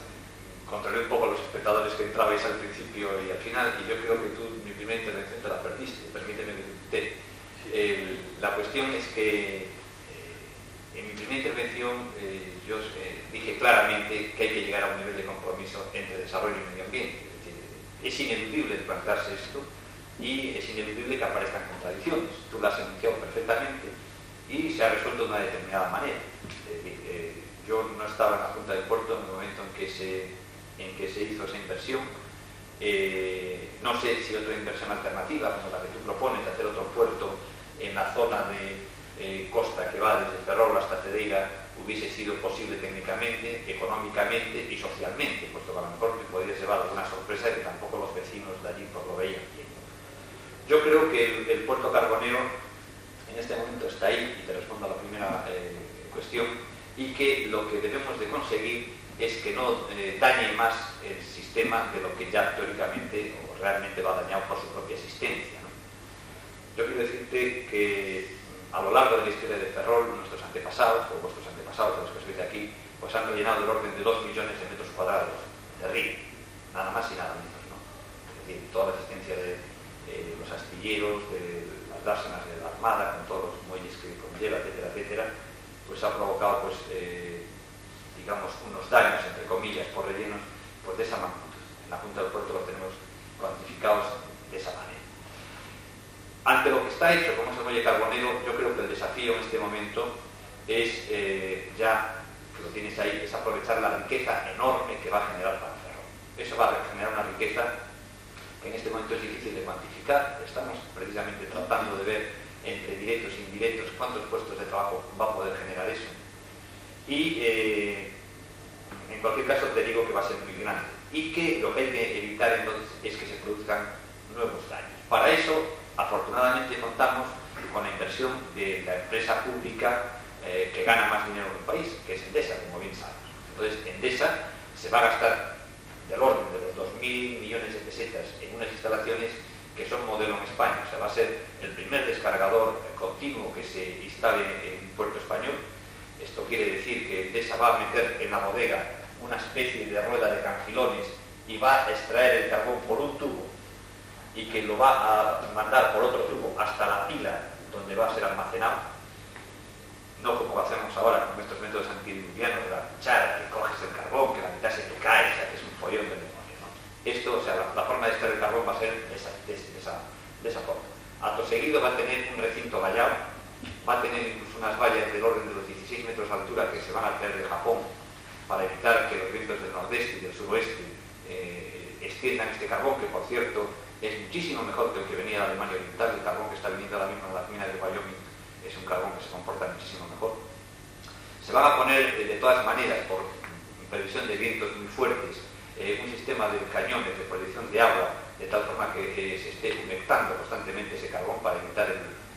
controlé un poco a los espectadores que entrabais al principio y al final, y yo creo que tú, mi primera intervención te la perdiste, permíteme que te la cuestión es que en mi primera intervención yo dije claramente que hay que llegar a un nivel de compromiso entre desarrollo y medio ambiente. Es ineludible plantearse esto y es ineludible que aparezcan contradicciones. Tú las has enunciado perfectamente y se ha resuelto de una determinada manera. Es decir, yo no estaba en la Junta de Puerto en el momento en que se hizo esa inversión. No sé si otra inversión alternativa, como la que tú propones, de hacer otro puerto en la zona de costa que va desde Ferrol hasta Cedeira, hubiese sido posible técnicamente, económicamente y socialmente, puesto que a lo mejor te podrías llevar alguna sorpresa que tampoco los vecinos de allí pues lo veían bien. Yo creo que el puerto Carbonero en este momento está ahí, y te respondo a la primera cuestión, y que lo que debemos de conseguir es que no dañe más el sistema de lo que ya teóricamente o realmente va dañado por su propia existencia, ¿no? Yo quiero decirte que a lo largo de la historia de Ferrol, nuestros antepasados, o vuestros antepasados, los que sois de aquí, pues han rellenado del orden de 2 millones de metros cuadrados de río, nada más y nada menos, ¿no? Es decir, toda la existencia de los astilleros, de las dársenas de la Armada, con todos los muelles que conlleva, etcétera, etcétera, pues ha provocado, pues, digamos, unos daños, entre comillas, por rellenos, pues de esa magnitud. En la Junta del Puerto los tenemos cuantificados de esa manera. Ante lo que está hecho, como es el muelle Carbonero, yo creo que el desafío en este momento es, ya que lo tienes ahí, es aprovechar la riqueza enorme que va a generar para Ferrol. Eso va a generar una riqueza que en este momento es difícil de cuantificar. Estamos precisamente tratando de ver entre directos e indirectos cuántos puestos de trabajo va a poder generar eso. Y en cualquier caso te digo que va a ser muy grande y que lo que hay que evitar entonces es que se produzcan nuevos daños. Para eso, afortunadamente, contamos con la inversión de la empresa pública que gana más dinero en el país, que es Endesa, como bien sabes. Entonces, Endesa se va a gastar del orden de los 2.000 millones de pesetas en unas instalaciones que son modelo en España. O sea, va a ser el primer descargador continuo que se instale en Puerto Español. Esto quiere decir que Endesa va a meter en la bodega una especie de rueda de cangilones y va a extraer el carbón por un tubo y que lo va a mandar por otro tubo hasta la pila donde va a ser almacenado, no como hacemos ahora con estos métodos antidiluvianos de la cuchara, que coges el carbón, que la mitad se te cae, o sea, que es un follón de demonio, ¿no? Esto, o sea, la forma de extraer el carbón va a ser de esa forma. Acto seguido va a tener un recinto vallado, va a tener incluso unas vallas del orden de los 16 metros de altura que se van a traer de Japón para evitar que los vientos del nordeste y del suroeste extiendan este carbón, que por cierto es muchísimo mejor que el que venía de Alemania Oriental. El carbón que está viniendo ahora mismo de las minas de Wyoming es un carbón que se comporta muchísimo mejor. Se van a poner de todas maneras, por previsión de vientos muy fuertes, un sistema de cañones de proyección de agua, de tal forma que se esté humectando constantemente ese carbón para evitar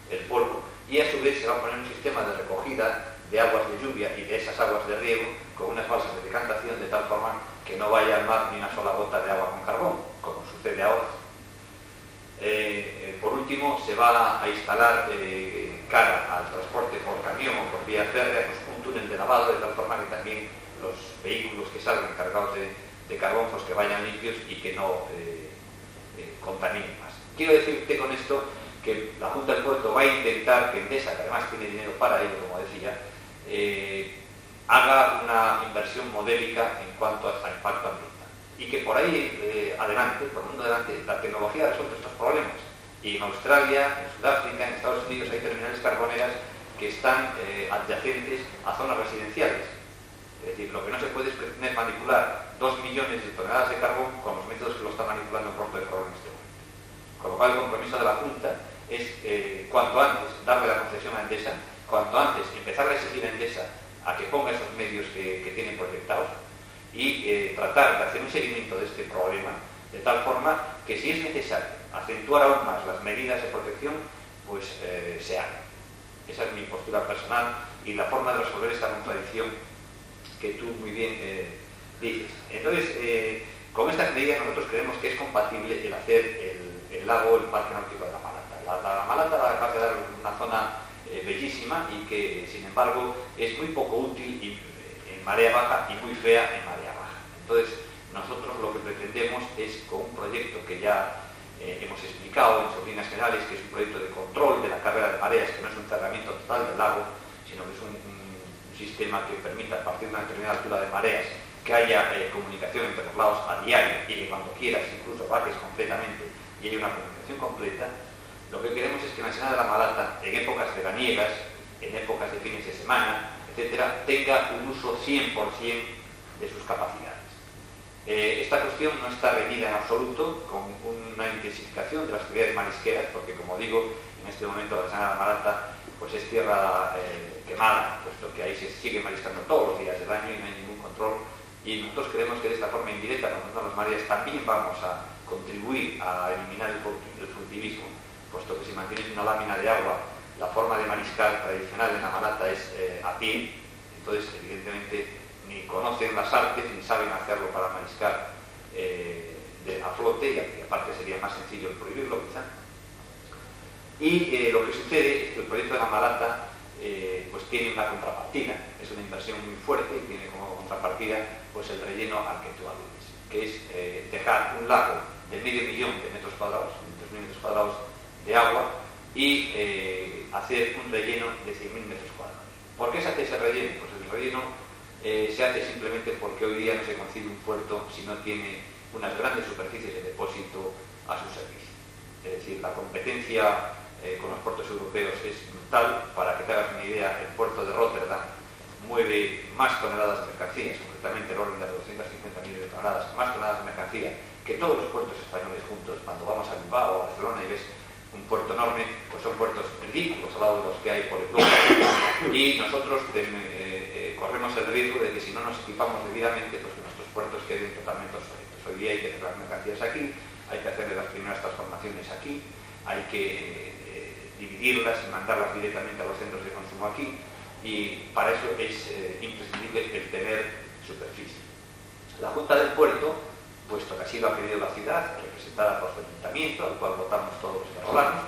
el polvo, y a su vez se va a poner un sistema de recogida de aguas de lluvia y de esas aguas de riego con unas balsas de decantación, de tal forma que no vaya al mar ni una sola gota de agua con carbón, como sucede ahora. Por último, se va a instalar cara al transporte por camión o por vía férrea un túnel de lavado, de tal forma que también los vehículos que salgan cargados de carbón pues que vayan limpios y que no contaminen más. Quiero decirte con esto que la Junta del Puerto va a intentar que Endesa, que además tiene dinero para ello, como decía, haga una inversión modélica en cuanto a impacto ambiental. Y que por ahí adelante, por el mundo adelante, la tecnología resuelve estos problemas. Y en Australia, en Sudáfrica, en Estados Unidos hay terminales carboneras que están adyacentes a zonas residenciales. Es decir, lo que no se puede es pretender manipular 2 millones de toneladas de carbón con los métodos que lo está manipulando el Puerto de Ferrol en este momento. Con lo cual el compromiso de la Junta es cuanto antes darle la concesión a Endesa, cuanto antes empezar a exigir a Endesa a que ponga esos medios que tienen proyectados y tratar de hacer un seguimiento de este problema de tal forma que si es necesario acentuar aún más las medidas de protección, pues se haga. Esa es mi postura personal y la forma de resolver esta contradicción que tú muy bien dices. Entonces, con estas medidas nosotros creemos que es compatible el hacer el lago, el parque náutico de la Malata. La Malata va a quedar una zona bellísima y que, sin embargo, es muy poco útil en marea baja y muy fea en marea baja. Entonces, nosotros lo que pretendemos es, con un proyecto que ya hemos explicado en sus líneas generales, que es un proyecto de control de la carrera de mareas, que no es un cerramiento total del lago, sino que es un sistema que permita, a partir de una determinada altura de mareas, que haya comunicación entre los lados a diario y que cuando quieras incluso bajes completamente y haya una comunicación completa. Lo que queremos es que la Ensenada de la Malata, en épocas veraniegas, en épocas de fines de semana, etcétera, tenga un uso 100% de sus capacidades. Esta cuestión no está reñida en absoluto con una intensificación de las actividades marisqueras, porque, como digo, en este momento la Ensenada de la Malata pues es tierra quemada, puesto que ahí se sigue mariscando todos los días del año y no hay ningún control. Y nosotros creemos que de esta forma indirecta, controlando las mareas, también vamos a contribuir a eliminar el furtivismo, puesto que si mantienes una lámina de agua, la forma de mariscar tradicional en la Malata es a pie. Entonces, evidentemente, ni conocen las artes ni saben hacerlo para mariscar a flote, y aparte sería más sencillo el prohibirlo, quizá. Y lo que sucede es que el proyecto de la Malata pues tiene una contrapartida, es una inversión muy fuerte y tiene como contrapartida pues el relleno al que tú aludes, que es dejar un lago de 500.000 de metros cuadrados, 2.000 metros cuadrados de agua, y hacer un relleno de 100.000 metros cuadrados. ¿Por qué se hace ese relleno? Pues el relleno se hace simplemente porque hoy día no se concibe un puerto si no tiene unas grandes superficies de depósito a su servicio. Es decir, la competencia con los puertos europeos es brutal. Para que te hagas una idea, el puerto de Rotterdam mueve más toneladas de mercancías, concretamente el orden de 250.000 de toneladas, más toneladas de mercancía que todos los puertos españoles juntos. Cuando vamos a Bilbao o a Barcelona y ves un puerto enorme, pues son puertos ridículos al lado de los que hay por Europa. Y nosotros corremos el riesgo de que si no nos equipamos debidamente, pues que nuestros puertos queden totalmente obsoletos. Hoy día hay que hacer las mercancías aquí, hay que hacerle las primeras transformaciones aquí, hay que dividirlas y mandarlas directamente a los centros de consumo aquí, y para eso es imprescindible el tener superficie. La Junta del Puerto, puesto que así lo ha querido la ciudad, representada por su ayuntamiento, al cual votamos todos los ferrolanos,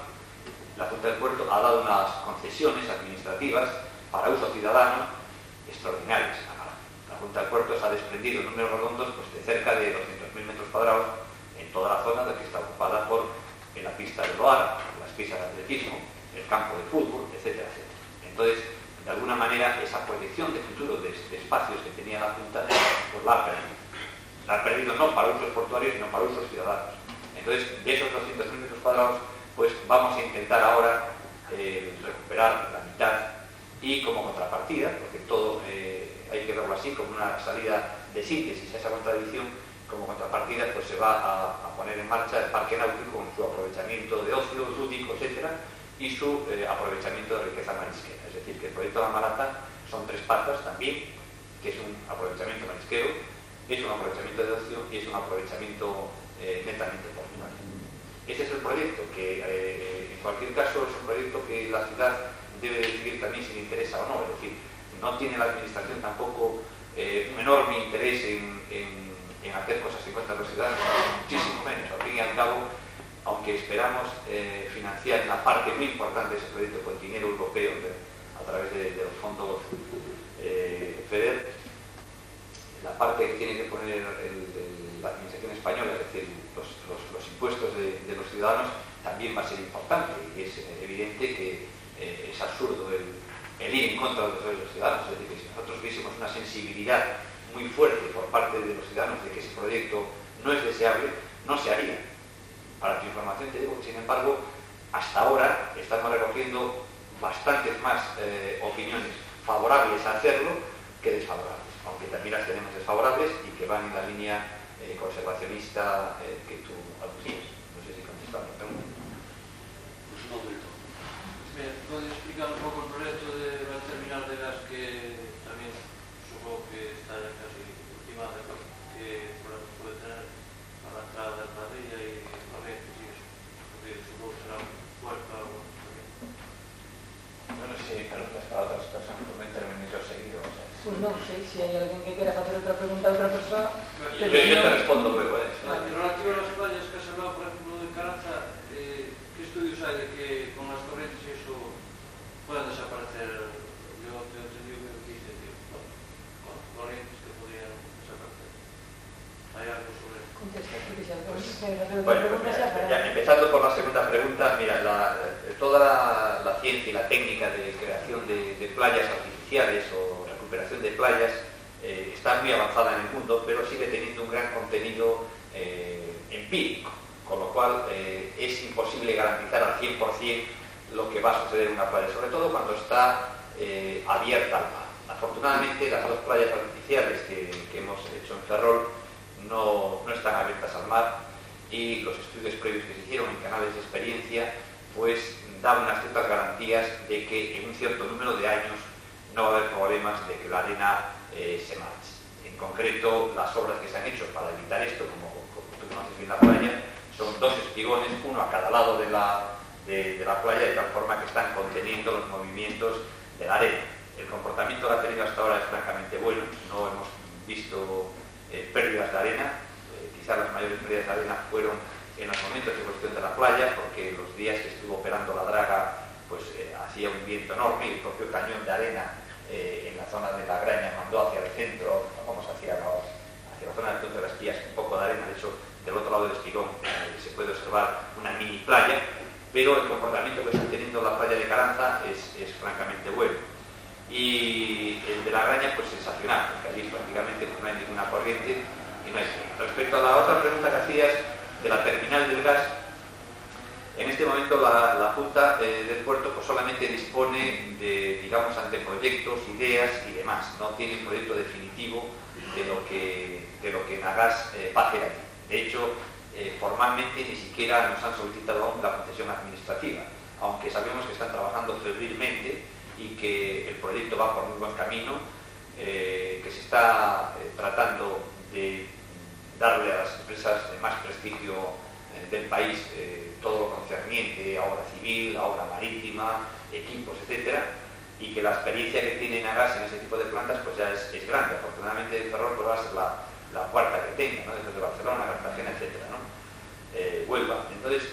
la Junta del Puerto ha dado unas concesiones administrativas para uso ciudadano extraordinarias a la Junta del Puerto se ha desprendido en números redondos pues, de cerca de 200.000 metros cuadrados en toda la zona que está ocupada por la pista de Loara, las pistas de atletismo, el campo de fútbol, etcétera, etcétera. Entonces, de alguna manera, esa proyección de futuro de espacios que tenía la Junta, pues la ha perdido. La ha perdido no para usos portuarios, sino para usos ciudadanos. Entonces, de esos 200.000 metros cuadrados, pues vamos a intentar ahora recuperar la mitad y como contrapartida, porque todo hay que verlo así, como una salida de síntesis a esa contradicción, como contrapartida pues se va a poner en marcha el parque náutico con su aprovechamiento de ocio, lúdico, etcétera, y su aprovechamiento de riqueza marisquera. Es decir, que el proyecto de La Malata son tres patas también, que es un aprovechamiento marisquero, es un aprovechamiento de ocio y es un aprovechamiento netamente portuario. Ese es el proyecto, que en cualquier caso es un proyecto que la ciudad debe decidir también si le interesa o no. Es decir, no tiene la administración tampoco un enorme interés en hacer cosas en contra de los ciudadanos, muchísimo menos. Al fin y al cabo, aunque esperamos financiar una parte muy importante de ese proyecto con dinero europeo a través de los fondos FEDER, la parte que tiene que poner la administración española, es decir, los impuestos de los ciudadanos, también va a ser importante. Y es evidente que es absurdo el ir en contra de los ciudadanos. Es decir, que si nosotros viésemos una sensibilidad muy fuerte por parte de los ciudadanos de que ese proyecto no es deseable, no se haría. Para tu información te digo que, sin embargo, hasta ahora estamos recogiendo bastantes más opiniones favorables a hacerlo que desfavorables, aunque también las tenemos desfavorables y que van en la línea conservacionista que tú aducías. No sé si contestar la pregunta. Pues no del todo. ¿Puedes explicar un poco el proyecto de la terminal de gas que también supongo que está ya casi ultimada, que puede tener a la entrada de Padilla y Corrientes y eso? Porque supongo que será un puerto o algo también. Bueno, si preguntas para otras personas, pues no intervenir yo seguido. O sea, Pues no sé, si hay alguien que quiera hacer otra pregunta a otra persona... yo te respondo luego. En relativo a las playas que has hablado, por ejemplo, de Caranza, ¿qué estudios hay de que con las corrientes y eso puedan desaparecer? Yo he entendido que dice que con corrientes que podrían desaparecer. ¿Hay algo sobre eso? Contesta, porque si alguien Bueno, pues ya, empezando por la segunda pregunta, mira, toda la ciencia y la técnica de creación de playas artificiales o recuperación de playas está muy avanzada en el mundo, pero sigue teniendo un gran contenido empírico, con lo cual es imposible garantizar al 100% lo que va a suceder en una playa, sobre todo cuando está abierta al mar. Afortunadamente, las dos playas artificiales que hemos hecho en Ferrol no están abiertas al mar, y los estudios previos que se hicieron en canales de experiencia pues dan unas ciertas garantías de que en un cierto número de años no va a haber problemas de que la arena se marche. En concreto, las obras que se han hecho para evitar esto, como tú conoces bien la playa, son dos espigones, uno a cada lado de la playa, de tal forma que están conteniendo los movimientos de la arena. El comportamiento que ha tenido hasta ahora es francamente bueno, no hemos visto pérdidas de arena. Quizás las mayores pérdidas de arena fueron en los momentos de cuestión de la playa, porque los días que estuvo operando la draga pues hacía un viento enorme y el propio cañón de arena en la zona de la Graña mandó hacia el centro, vamos hacia la zona del Punto de las Pías, un poco de arena. De hecho, del otro lado del espigón se puede observar una mini playa, pero el comportamiento que está teniendo la playa de Caranza es francamente bueno. Y el de la Graña pues sensacional, porque allí prácticamente pues, no hay ninguna corriente y no hay. Respecto a la otra pregunta que hacías de la terminal del gas, en este momento la Junta del Puerto pues solamente dispone de, digamos, anteproyectos, ideas y demás. No tiene un proyecto definitivo de lo que Nagas va a hacer aquí. De hecho, formalmente ni siquiera nos han solicitado aún la concesión administrativa, aunque sabemos que están trabajando febrilmente y que el proyecto va por muy buen camino, que se está tratando de darle a las empresas de más prestigio del país todo lo concerniente a obra civil, a obra marítima, equipos, etcétera, y que la experiencia que tiene Nagas en ese tipo de plantas pues ya es grande. Afortunadamente Ferrol pues, va a ser la cuarta que tenga, ¿no? Desde Barcelona, Cartagena, etcétera, ¿no? Huelva. Entonces,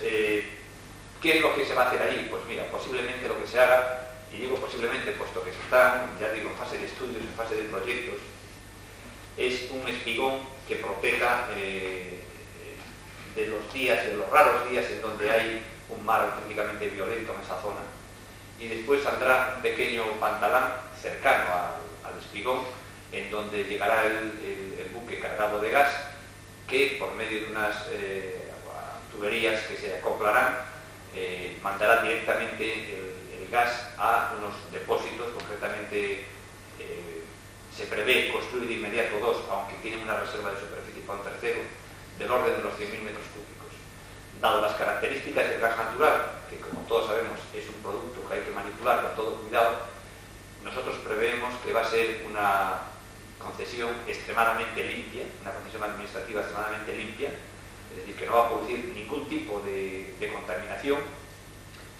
¿qué es lo que se va a hacer allí? Pues mira, posiblemente lo que se haga, y digo posiblemente puesto que se está, ya digo, en fase de estudios, en fase de proyectos, es un espigón que proteja de los días, de los raros días en donde hay un mar auténticamente violento en esa zona. Y después saldrá un pequeño pantalán cercano al espigón, en donde llegará el buque cargado de gas, que por medio de unas tuberías que se acoplarán, mandará directamente el gas a unos depósitos. Concretamente se prevé construir de inmediato dos, aunque tienen una reserva de superficie para un tercero, del orden de los 100.000 metros cúbicos. Dado las características del gas natural, que como todos sabemos es un producto que hay que manipular con todo cuidado, nosotros preveemos que va a ser una concesión extremadamente limpia, una concesión administrativa extremadamente limpia, es decir, que no va a producir ningún tipo de contaminación,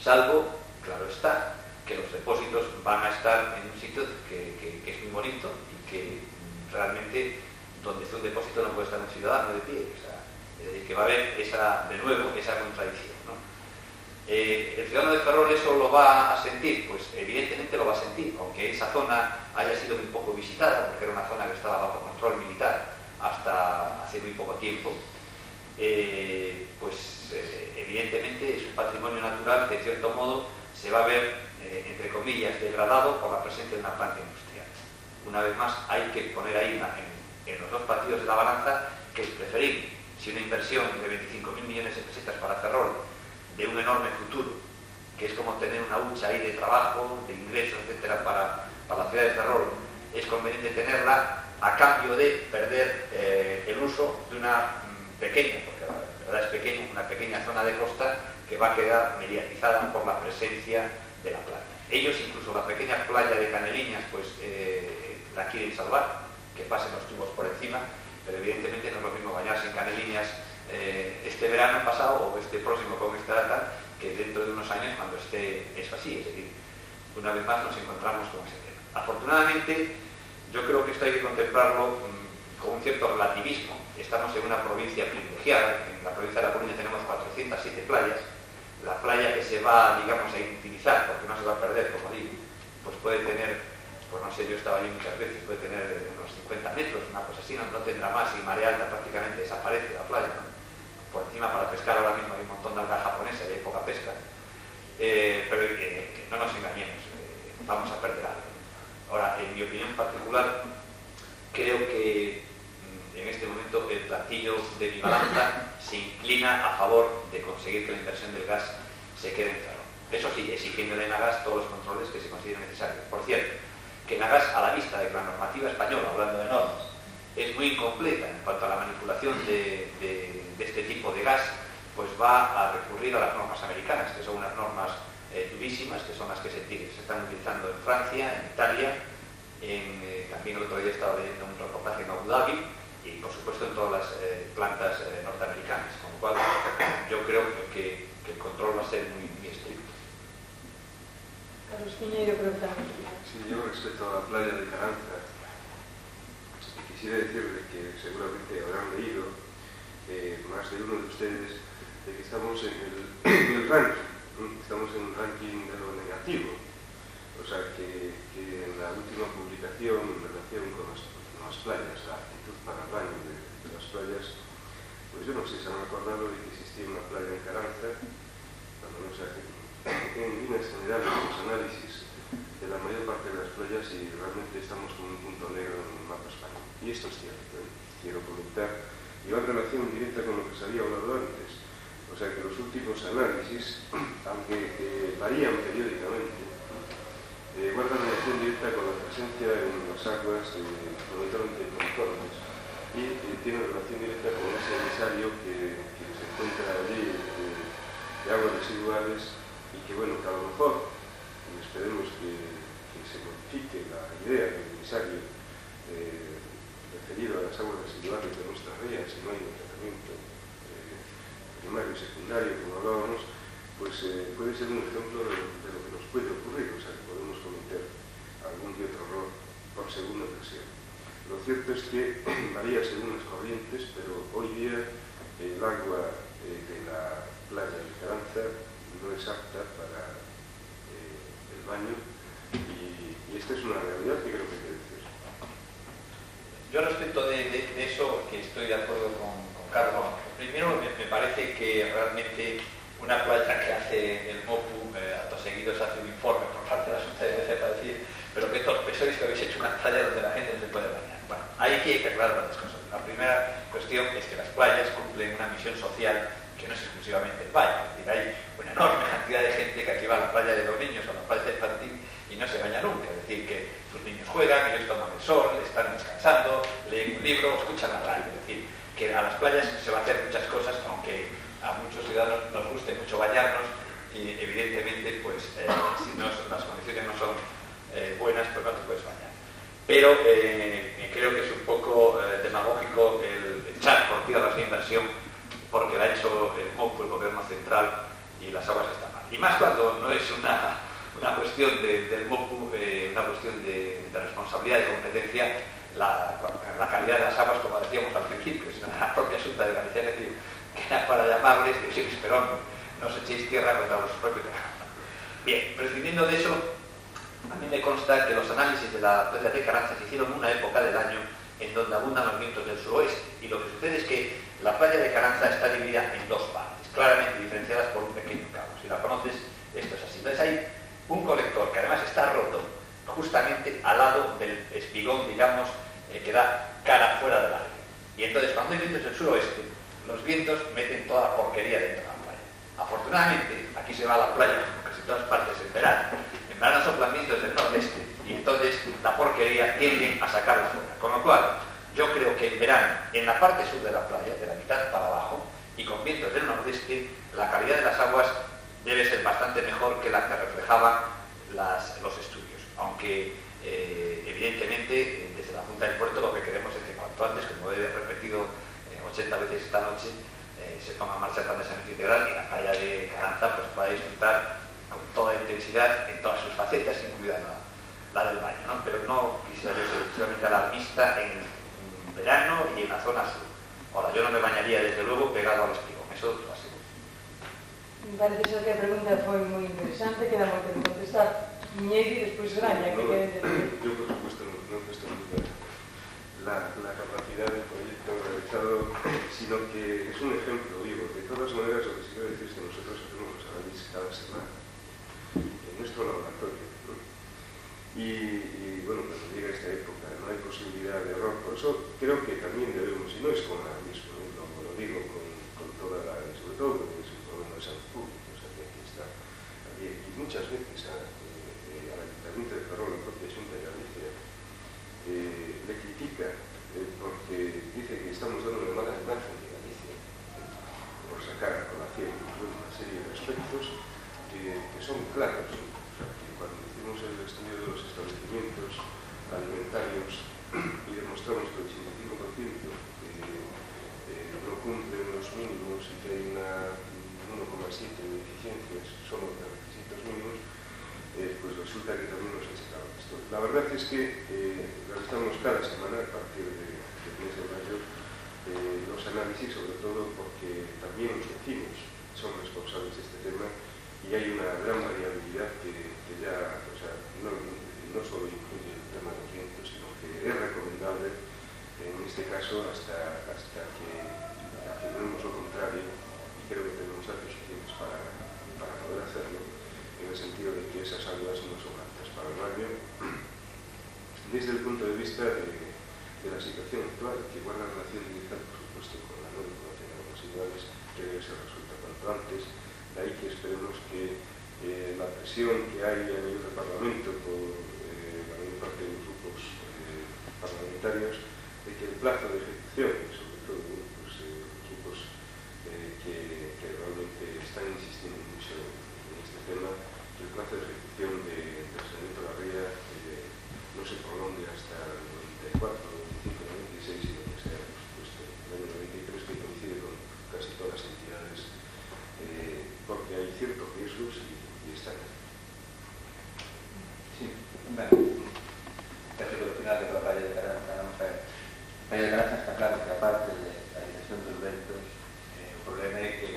salvo, claro está, que los depósitos van a estar en un sitio que es muy bonito y que realmente donde esté un depósito no puede estar un ciudadano de pie. O sea, es decir, que va a haber de nuevo esa contradicción, ¿no? ¿El ciudadano de Ferrol eso lo va a sentir? Pues evidentemente lo va a sentir, aunque esa zona haya sido muy poco visitada, porque era una zona que estaba bajo control militar hasta hace muy poco tiempo. Evidentemente es un patrimonio natural que de cierto modo se va a ver, entre comillas, degradado por la presencia de una planta industrial. Una vez más, hay que poner ahí en los dos partidos de la balanza que es preferible, si una inversión de 25.000 millones de pesetas para Ferrol, de un enorme futuro, que es como tener una hucha ahí de trabajo, de ingresos, etcétera, para la ciudad de Ferrol, es conveniente tenerla a cambio de perder el uso de una pequeña, porque la verdad es pequeña, una pequeña zona de costa que va a quedar mediatizada por la presencia de la playa. Ellos, incluso la pequeña playa de Caneliñas, pues la quieren salvar, que pasen los tubos por encima, pero evidentemente no es lo mismo bañarse en Caneliñas este verano pasado o este próximo con esta data, que dentro de unos años cuando esté eso así. Es decir, una vez más nos encontramos con ese tema. Afortunadamente, yo creo que esto hay que contemplarlo con un cierto relativismo. Estamos en una provincia privilegiada. En la provincia de La Coruña tenemos 407 playas. La playa que se va, digamos, a utilizar, porque no se va a perder, como digo, pues puede tener, pues no sé, yo estaba allí muchas veces, puede tener unos 50 metros, una cosa así, no tendrá más, y marea alta prácticamente desaparece la playa, ¿no? Por encima, para pescar ahora mismo hay un montón de alga japonesa y hay poca pesca, pero no nos engañemos, vamos a perder algo. Ahora, en mi opinión particular, creo que en este momento el platillo de mi balanza se inclina a favor de conseguir que la inversión del gas se quede en Ferrol. Eso sí, exigiéndole a Nagas todos los controles que se consideren necesarios. Por cierto, que Nagas, a la vista de que la normativa española, hablando de normas, es muy incompleta en cuanto a la manipulación de este tipo de gas, pues va a recurrir a las normas americanas, que son unas normas durísimas, que son las que se están utilizando en Francia, en Italia, también el otro día estaba leyendo un reportaje en Abu Dhabi, y por supuesto en todas las plantas norteamericanas, con lo cual yo creo que el control va a ser muy, muy estricto. Carlos Piñeiro, pregunta. Sí, yo respecto a la playa de Carranza, quisiera decirle que seguramente habrán leído más de uno de ustedes de que estamos en el ranking, estamos en un ranking de lo negativo, o sea que en la última publicación en relación con las playas, la actitud para el baño de las playas, pues yo no sé si se han acordado de que existía una playa en Carranza, cuando no se hace en líneas generales los análisis de la mayor parte de las playas, y realmente estamos con un punto negro en el mapa español. Y esto es cierto, quiero comentar, y va en relación directa con lo que se había hablado antes. O sea que los últimos análisis, aunque varían periódicamente, guardan relación directa con la presencia en las aguas fundamentalmente contornos, y tienen relación directa con ese emisario que se encuentra allí de aguas residuales, y que bueno, que a lo mejor esperemos que se modifique la idea del emisario referido a las aguas residuales de nuestras rías, si no hay un tratamiento primario y secundario, como hablábamos, pues puede ser un ejemplo de lo que nos puede ocurrir. O sea, que podemos cometer algún que otro error por segunda ocasión. Lo cierto es que varía según las corrientes, pero hoy día el agua de la playa de Carranza no es apta para el baño, y esta es una realidad que creo que hay que decir. Yo Yo respecto de eso, que estoy de acuerdo con Carlos. Primero, me parece que realmente una playa que hace el MOPU, acto seguido se hace un informe por parte de la Junta de Venecia para decir, pero qué torpes sois que habéis hecho una playa donde la gente no se puede bañar. Bueno, hay que aclarar varias cosas. La primera cuestión es que las playas cumplen una misión social que no es exclusivamente el baño. Es decir, hay una enorme cantidad de gente que aquí va a la playa de los niños o a la playa infantil y no se baña nunca. Es decir, que sus niños juegan, ellos toman el sol, están descansando, leen un libro, escuchan la radio. Es decir, que a las playas se va a hacer muchas cosas, aunque a muchos ciudadanos nos guste mucho bañarnos y evidentemente pues si las condiciones no son buenas, pues no te puedes bañar. Pero creo que es un poco demagógico el echar por tierra esa inversión porque la ha hecho el MOPU, el gobierno central, y las aguas están mal. Y más cuando no es una cuestión del MOPU, una cuestión de responsabilidad y de competencia, la calidad de las aguas, como decíamos al principio, sino la propia Junta de Galicia, es decir, que era para llamarles y decir, pero no os echéis tierra contra los propios. Bien, prescindiendo de eso, a mí me consta que los análisis de la playa de Carranza se hicieron en una época del año en donde abundan los vientos del suroeste, y lo que sucede es que la playa de Carranza está dividida en dos partes, claramente diferenciadas por un pequeño cabo. Si la conoces, esto es así. Entonces hay un colector que además está roto justamente al lado del espigón, digamos, que da cara fuera del área. Y entonces cuando hay vientos del suroeste, los vientos meten toda la porquería dentro de la playa. Afortunadamente, aquí se va a la playa, como casi todas partes, en verano. En verano soplan vientos del nordeste y entonces la porquería tienden a sacarla fuera. Con lo cual, yo creo que en verano, en la parte sur de la playa, de la mitad para abajo, y con vientos del nordeste, la calidad de las aguas debe ser bastante mejor que la que reflejaban los estudios. Aunque, evidentemente, desde la Junta del Puerto lo que queremos es que cuanto antes, como he repetido 80 veces esta noche, se ponga en marcha el plan de saneamiento integral y la playa de Carranza pues, pueda disfrutar con toda intensidad en todas sus facetas, incluida la del baño, ¿no? Pero no quisiera yo ser exclusivamente alarmista en verano y en la zona sur. Ahora, yo no me bañaría desde luego pegado al espigón, eso lo aseguro. Me parece ser que a pregunta foi moi interesante, queda moito de contestar. Piñeiro y despois Graña, que queren decir. Yo, por supuesto, no he puesto en duda la capacidad del proyecto realizado, sino que es un ejemplo vivo. De todas maneras, lo que sí quiero decir es que nosotros hacemos los análisis cada semana en nuestro laboratorio, ¿no? Y bueno, cuando llega esta época no hay posibilidad de error. Por eso creo que también debemos, y no es con alarmismo, lo digo con toda la, sobre todo porque es un problema de salud pública, o sea que aquí está, y muchas veces al Ayuntamiento de Ferrol, la propia Junta de Galicia, le critica porque dice que estamos dando una mala imagen de Galicia por sacar a colación una serie de aspectos que son claros, ¿no? O sea, que cuando hicimos el estudio de los establecimientos alimentarios y demostramos que el 85% no cumplen los mínimos y que hay una 1,7 de deficiencias solo de requisitos mínimos, pues resulta que también nos han sacado esto. La verdad es que realizamos cada semana a partir del mes de mayo los análisis, sobre todo porque también los vecinos son responsables de este tema y hay una gran variabilidad que ya, o sea, no solo incluye el tema de los vientos, sino que es recomendable en este caso hasta que afirmemos lo contrario, y creo que tenemos datos suficientes para poder hacerlo, en el sentido de que esas aguas no son aptas para el baño, desde el punto de vista de la situación actual, que guarda relación directa, por supuesto, con la no vinculación de aguas residuales, que debe ser resuelta cuanto antes. De ahí que esperemos que la presión que hay a nivel del Parlamento por la mayor parte de los grupos parlamentarios, de que el plazo de ejecución, sobre todo pues, los grupos que realmente están insistiendo mucho en este tema, que el plazo de ejecución del saneamiento de la ría no se prolongue hasta el 94, 95, 96 y lo que sea, por supuesto, el año 93, que coincide con casi todas las entidades, porque hay ciertos riesgos y están ahí. Sí, bueno, casi por el final de la playa de Carranza, vamos a ver. La playa de Carranza está claro que aparte de la dirección de los ventos, el problema es que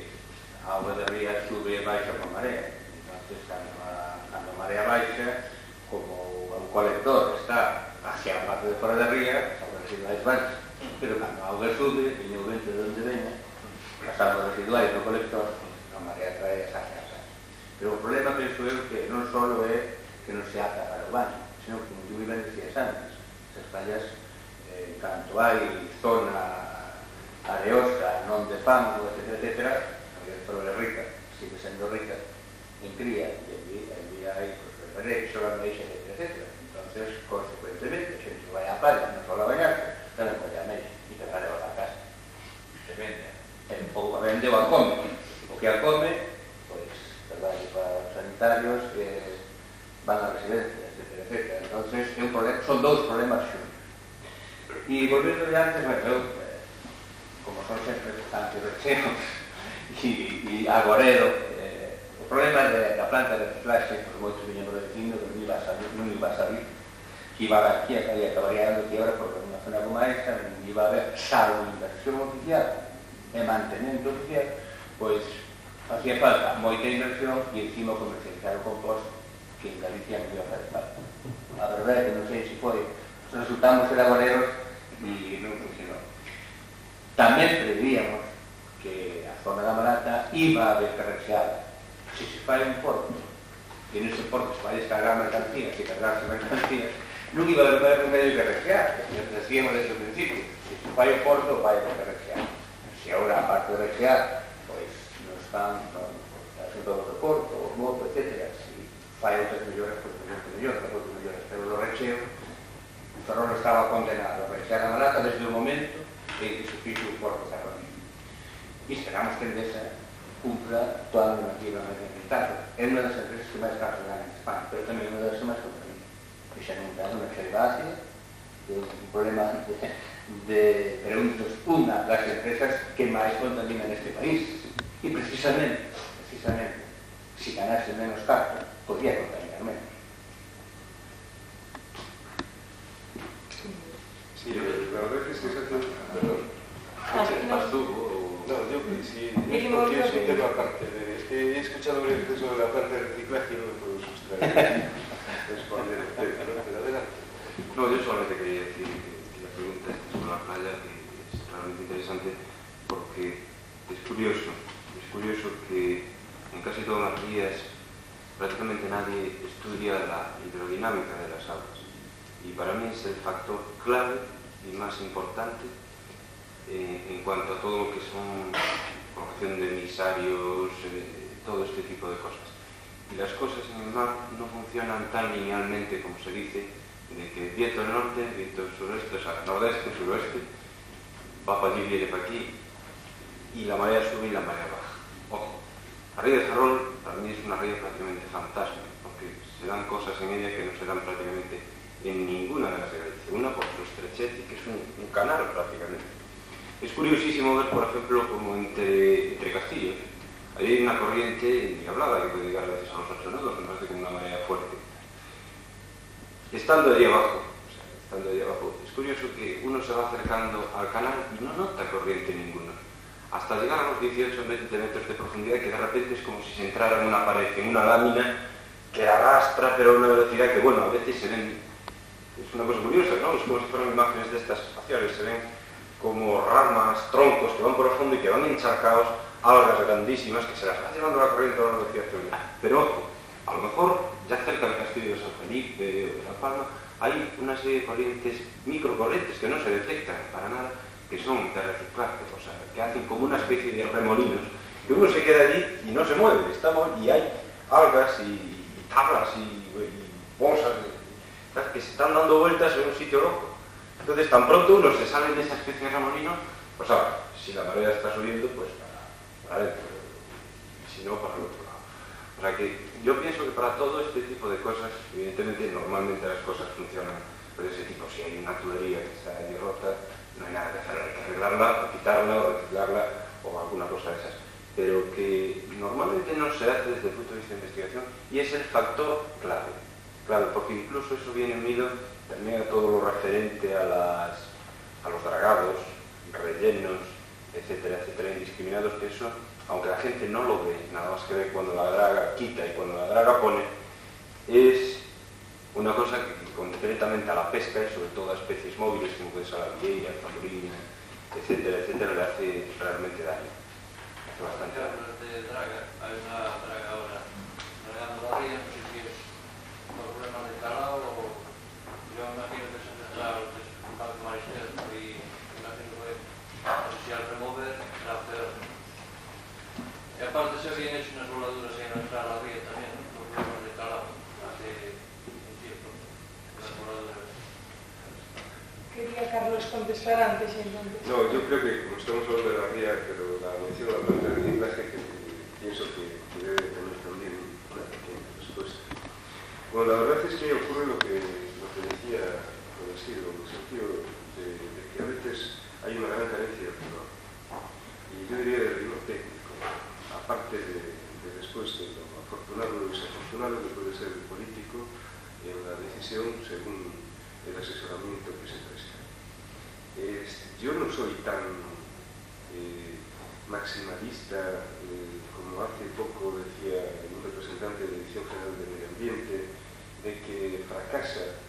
a agua de ría sube e baixa con marea. Entonces, cando a marea baixa, como un colector está hacia a parte de fora da ría, as aguas residuais baixas, pero cando a auga sube, viña o vento de onde veña, as augas residuais no colector, a marea trae as augas. Pero o problema, penso eu, que non só é que non se ata para o baño, senón que, como eu iba a decir antes, esas fallas, canto hai zona areosa, non de fango, etc., a vida de rica, sigue sendo rica, en cría, e allí hai refereixo, ameixa, etc. Entonces, consecuentemente, a xente vai a palla, non só a bañarse, tamén vai a ameixa, e tamén a levar a casa. Se vende. Ou a vende ou a come. O que a come, pois, vai para os sanitarios, van a residencias, etc. Entonces, son dous problemas xuntos. E volvendo de antes, eu, como son sempre anti-recheos e agoredo, o problema da planta de reciclaxe, por moitos viñemos dicindo que non iba a salir, que iba a haber aquí, acabaría dando aquí ahora, porque nunha zona como esta, non iba a haber salvo inversión oficial e mantenendo oficial, pois hacía falta moita inversión e encima comercializar o compost que en Galicia non iba a fazer falta. A verdade que non sei se foi, resultamos elaboreros e non funcionou. Tamén prevíamos que a zona da Malata iba a haber que recheada. Se se fai un porto, e nese porto se vai descargar mercancías e cargarse mercancías, non iba a haber remedio que rechear, que decíamos desde o principio. Se se fai o porto, vai a haber que rechear. Se agora, aparte de rechear, pois non están todo o porto, o moto, etc. Se fai outras melloras, pois mellores, pero o recheo, o Ferrol estaba condenado a rechear a Malata desde o momento en que se fixo o porto de Ferrol. E esperamos que Endesa cumpla toda a normativa medioambiental. É unha das empresas que máis carros gana en España, pero tamén é unha das que máis contamina. Que xa non ten unha xeribacia, que é un problema pero unha das empresas que máis contamina neste país. E precisamente, se ganase menos carros, podría contaminar menos. Sí, la verdad es que se hace... Perdón. ¿Vas tú? No, yo sí, porque es un tema aparte. Es que he escuchado varias veces sobre la planta de reciclaje y no me puedo sustraer responder el tema, ¿no? Pero adelante. No, yo solamente quería decir que la pregunta sobre la playa que es realmente interesante porque es curioso que en casi todas las vías prácticamente nadie estudia la hidrodinámica de las aguas y para mí es el factor clave y más importante en cuanto a todo lo que son corrección de emisarios, todo este tipo de cosas. Y las cosas en el mar no funcionan tan linealmente como se dice, de que viento del norte, viento del sureste, o sea, nordeste, suroeste, va para allí, viene para aquí, y la marea sube y la marea baja. Ojo, la ría de Ferrol para mí es una ría prácticamente fantasma, porque se dan cosas en ella que no se dan prácticamente en ninguna de las de Galicia. Una por su estrechez, que es un canal prácticamente. Es curiosísimo ver, por ejemplo, como entre Castillos, ahí hay una corriente hablada que puede llegar a veces a los 8 nudos, me parece como una marea fuerte. Estando ahí abajo, es curioso que uno se va acercando al canal y no nota corriente ninguna. Hasta llegar a los 18 20 metros de profundidad, que de repente es como si se entrara en una pared, en una lámina que arrastra, pero a una velocidad que, bueno, a veces se ven, es una cosa curiosa, ¿no? Es como si fueran imágenes de estas espaciales, se ven como ramas, troncos que van por el fondo y que van encharcados, algas grandísimas que se las va llevando la corriente a una velocidad tremenda. Pero ojo, a lo mejor ya cerca del castillo de San Felipe o de La Palma hay una serie de corrientes, microcorrientes que no se detectan para nada, que son de reciclaje, o sea, que hacen como una especie de remolinos, que uno se queda allí y no se mueve, y hay algas y tablas y bolsas que se están dando vueltas en un sitio loco. Entonces, tan pronto uno se sale de esa especie de remolino, pues ahora, si la marea está subiendo, pues para adentro, y si no, para el otro lado. O sea que yo pienso que para todo este tipo de cosas, evidentemente, normalmente las cosas funcionan de ese tipo. Si hay una tubería que está ahí rota, no hay nada que hacer, hay que arreglarla, o quitarla, o reciclarla, o alguna cosa de esas. Pero que normalmente no se hace desde el punto de vista de investigación, y es el factor clave. Claro, porque incluso eso viene unido también a todo lo referente a los dragados, rellenos, etcétera, etcétera, indiscriminados, que eso, aunque la gente no lo ve, nada más que ve cuando la draga quita y cuando la draga pone, es Una cosa que concretamente a la pesca, y sobre todo a especies móviles como puede ser la vieira, el tamboril, etcétera, etcétera, le hace realmente daño. Hace bastante daño. De draga, hay una draga ahora dragando la ría, no sé si es por problemas de calado o yo imagino que se tendrá un parque marisquero y imagino que no sé si al remover será peor. Y aparte se habían hecho unas voladuras ahí en la entrada a la ría también, ¿no? Por problemas de calado hace un tiempo. Las voladuras. Quería Carlos contestar antes entonces. No, yo creo que como estamos hablando de la ría, pero la mención a la planta de reciclaje, que pienso que debe tener también una pequeña respuesta. Bueno, la verdad es que ocurre lo que decía Isidro, en el sentido de que a veces hay una gran carencia de rigor. Y yo diría de rigor técnico, aparte de después de lo afortunado o desafortunado que puede ser el político en la decisión según el asesoramiento que se presta. Yo no soy tan maximalista como hace poco decía un representante de la Dirección General de Medio Ambiente, de que fracasa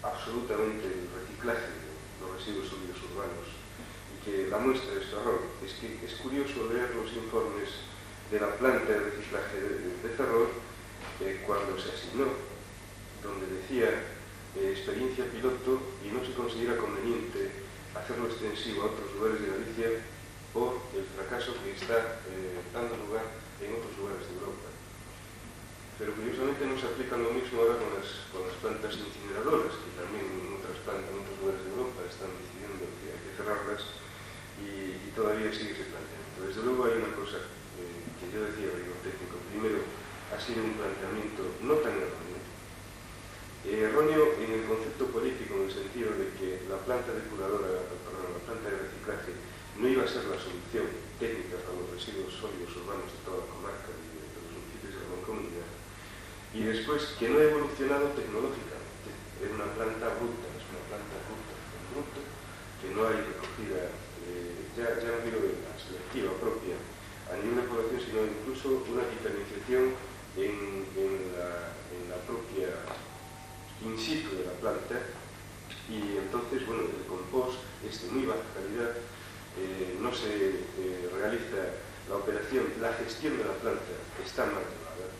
absolutamente el reciclaje de los residuos sólidos urbanos y que la muestra de este error es que es curioso leer los informes de la planta de reciclaje de Ferrol cuando se asignó, donde decía experiencia piloto y no se considera conveniente hacerlo extensivo a otros lugares de Galicia por el fracaso que está dando lugar en otros lugares de Europa. Pero curiosamente no se aplica lo mismo ahora con las plantas incineradoras, que también en otras plantas, en otros lugares de Europa están decidiendo que hay que cerrarlas y todavía sigue ese planteamiento. Desde luego hay una cosa que yo decía, digo, técnico. Primero, ha sido un planteamiento no tan erróneo. Erróneo en el concepto político, en el sentido de que la planta depuradora, la planta de reciclaje, no iba a ser la solución técnica para los residuos sólidos urbanos de toda la comarca y de los municipios de la Mancomunidad. Y después, que no ha evolucionado tecnológicamente. Es una planta bruta, que no hay recogida, ya no digo de la selectiva propia a nivel de población, sino incluso una diferenciación en la propia in situ de la planta, y entonces, bueno, el compost es de muy baja calidad, no se realiza la operación, la gestión de la planta está mal llevada,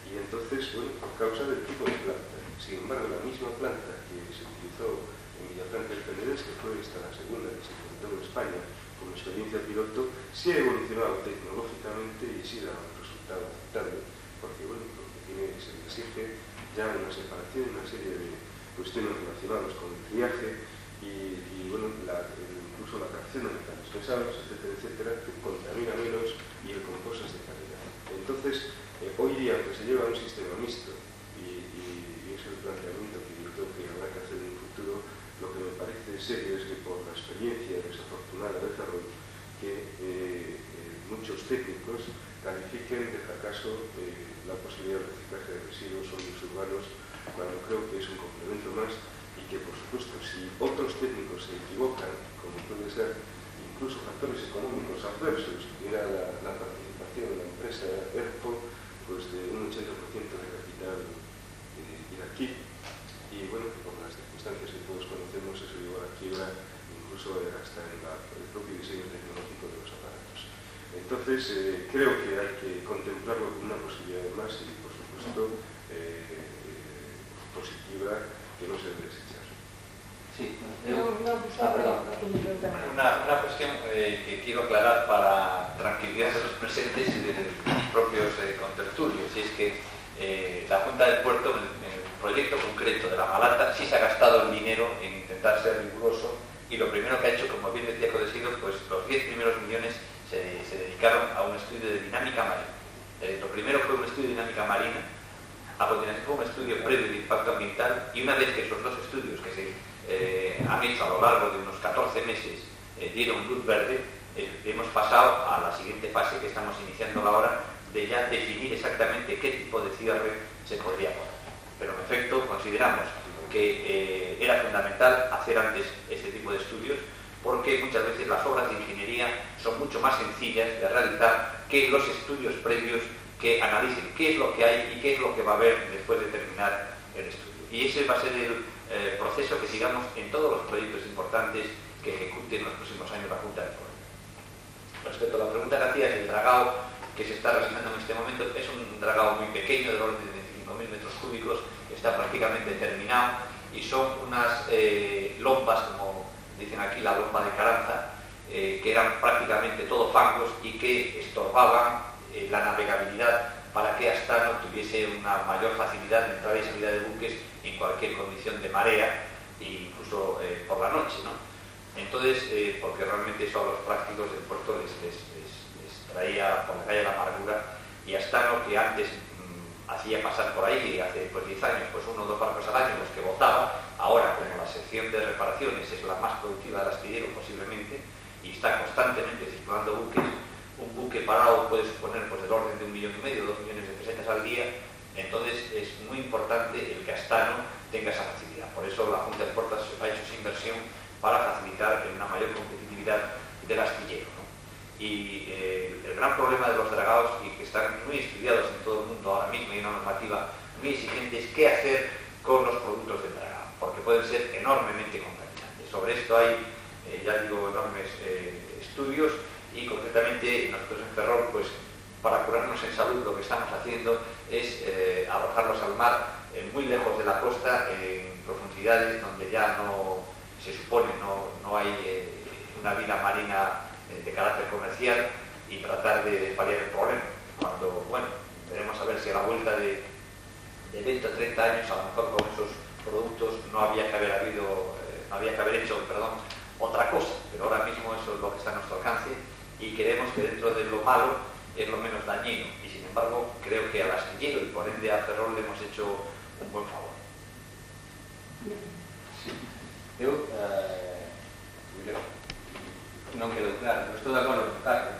y entonces, bueno, por causa del tipo de planta. Sin embargo, la misma planta que se utilizó en Villafranca del Penedés, que fue esta la segunda que se implementó en España como experiencia piloto, sí ha evolucionado tecnológicamente y sí da un resultado aceptable, porque, bueno, lo que se le exige ya una separación, una serie de cuestiones relacionadas con el triaje y bueno, incluso la fracción de metales pesados, etcétera, etcétera, que contamina menos y el compost es de calidad. Entonces, hoy día, aunque se lleva un sistema mixto y es el planteamiento que yo creo que habrá que hacer en el futuro, lo que me parece serio es que por la experiencia desafortunada de Ferrol, que muchos técnicos califiquen de fracaso la posibilidad de reciclaje de residuos sólidos urbanos, cuando creo que es un complemento más y que, por supuesto, si otros técnicos se equivocan, como puede ser incluso factores económicos adversos, que era la participación de la empresa ERPO, pues de un 80% de capital iraquí, y bueno, que por las circunstancias que todos conocemos eso llevó a la quiebra, incluso hasta en el propio diseño tecnológico de los aparatos. Entonces, creo que hay que contemplarlo como una posibilidad más y, por supuesto, positiva, que no se debe desechar. Sí, Una cuestión que quiero aclarar para tranquilidad de los presentes y de los propios contertulios, y es que la Junta del Puerto, en el proyecto concreto de la Malata, sí se ha gastado el dinero en intentar ser riguroso, y lo primero que ha hecho, como bien decía Codesido, pues los 10 primeros millones se dedicaron a un estudio de dinámica marina. Lo primero fue un estudio de dinámica marina, a continuación fue un estudio previo de impacto ambiental, y una vez que esos dos estudios que se han hecho a lo largo de unos 14 meses dieron luz verde, hemos pasado a la siguiente fase que estamos iniciando ahora, de ya definir exactamente qué tipo de cierre se podría poner. Pero en efecto consideramos que era fundamental hacer antes ese tipo de estudios, porque muchas veces las obras de ingeniería son mucho más sencillas de realizar que los estudios previos que analicen qué es lo que hay y qué es lo que va a haber después de terminar el estudio. Y ese va a ser el proceso que sigamos en todos los proyectos importantes que ejecuten en los próximos años la Junta de Porto. Respecto a la pregunta que hacías, el dragado que se está realizando en este momento es un dragado muy pequeño, del orden de 25.000 metros cúbicos, está prácticamente terminado y son unas lompas, como dicen aquí, la lompa de Caranza, que eran prácticamente todo fangos y que estorbaban la navegabilidad para que Astano tuviese una mayor facilidad de entrada y salida de buques en cualquier condición de marea, incluso por la noche, ¿no? Entonces, porque realmente eso a los prácticos del puerto les traía, por la calle la amargura, y Astano, que antes hacía pasar por ahí, hace 10 años, pues 1 o 2 barcos al año los que botaba, ahora como la sección de reparaciones es la más productiva del astillero posiblemente, y está constantemente circulando buques, un buque parado puede suponer pues del orden de 1,5 millones, 2 millones de pesetas al día. Entonces es muy importante el que Astano tenga esa facilidad. Por eso la Junta de Portas ha hecho esa inversión para facilitar una mayor competitividad del astillero, ¿no? Y el gran problema de los dragados, y que están muy estudiados en todo el mundo ahora mismo, y una normativa muy exigente, es qué hacer con los productos del dragado, porque pueden ser enormemente contaminantes. Sobre esto hay, ya digo, enormes estudios, y concretamente nosotros en Ferrol, pues para curarnos en salud, lo que estamos haciendo es arrojarlos al mar muy lejos de la costa, en profundidades donde ya no se supone no hay una vida marina de carácter comercial, y tratar de paliar el problema. Cuando, bueno, veremos a ver si a la vuelta de 20 o 30 años, a lo mejor con esos productos no había que haber hecho otra cosa, pero ahora mismo eso es lo que está a nuestro alcance, y creemos que dentro de lo malo es lo menos dañino, y sin embargo creo que al astillero y por ende a Ferrol le hemos hecho un buen favor. Sí. Eu non quedo claro, pero estou de acordo con Carlos,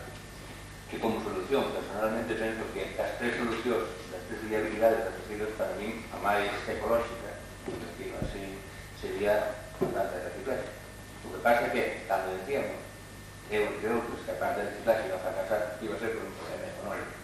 que como solución, personalmente penso que as 3 solucións, das 3 viabilidades das residuos, para mí a máis ecolóxica, decir, así, sería a planta de reciclaje. O que pasa é que, cando decíamos, eu creo pues, que a planta de reciclaje iba a fracasar, iba a ser por un problema económico.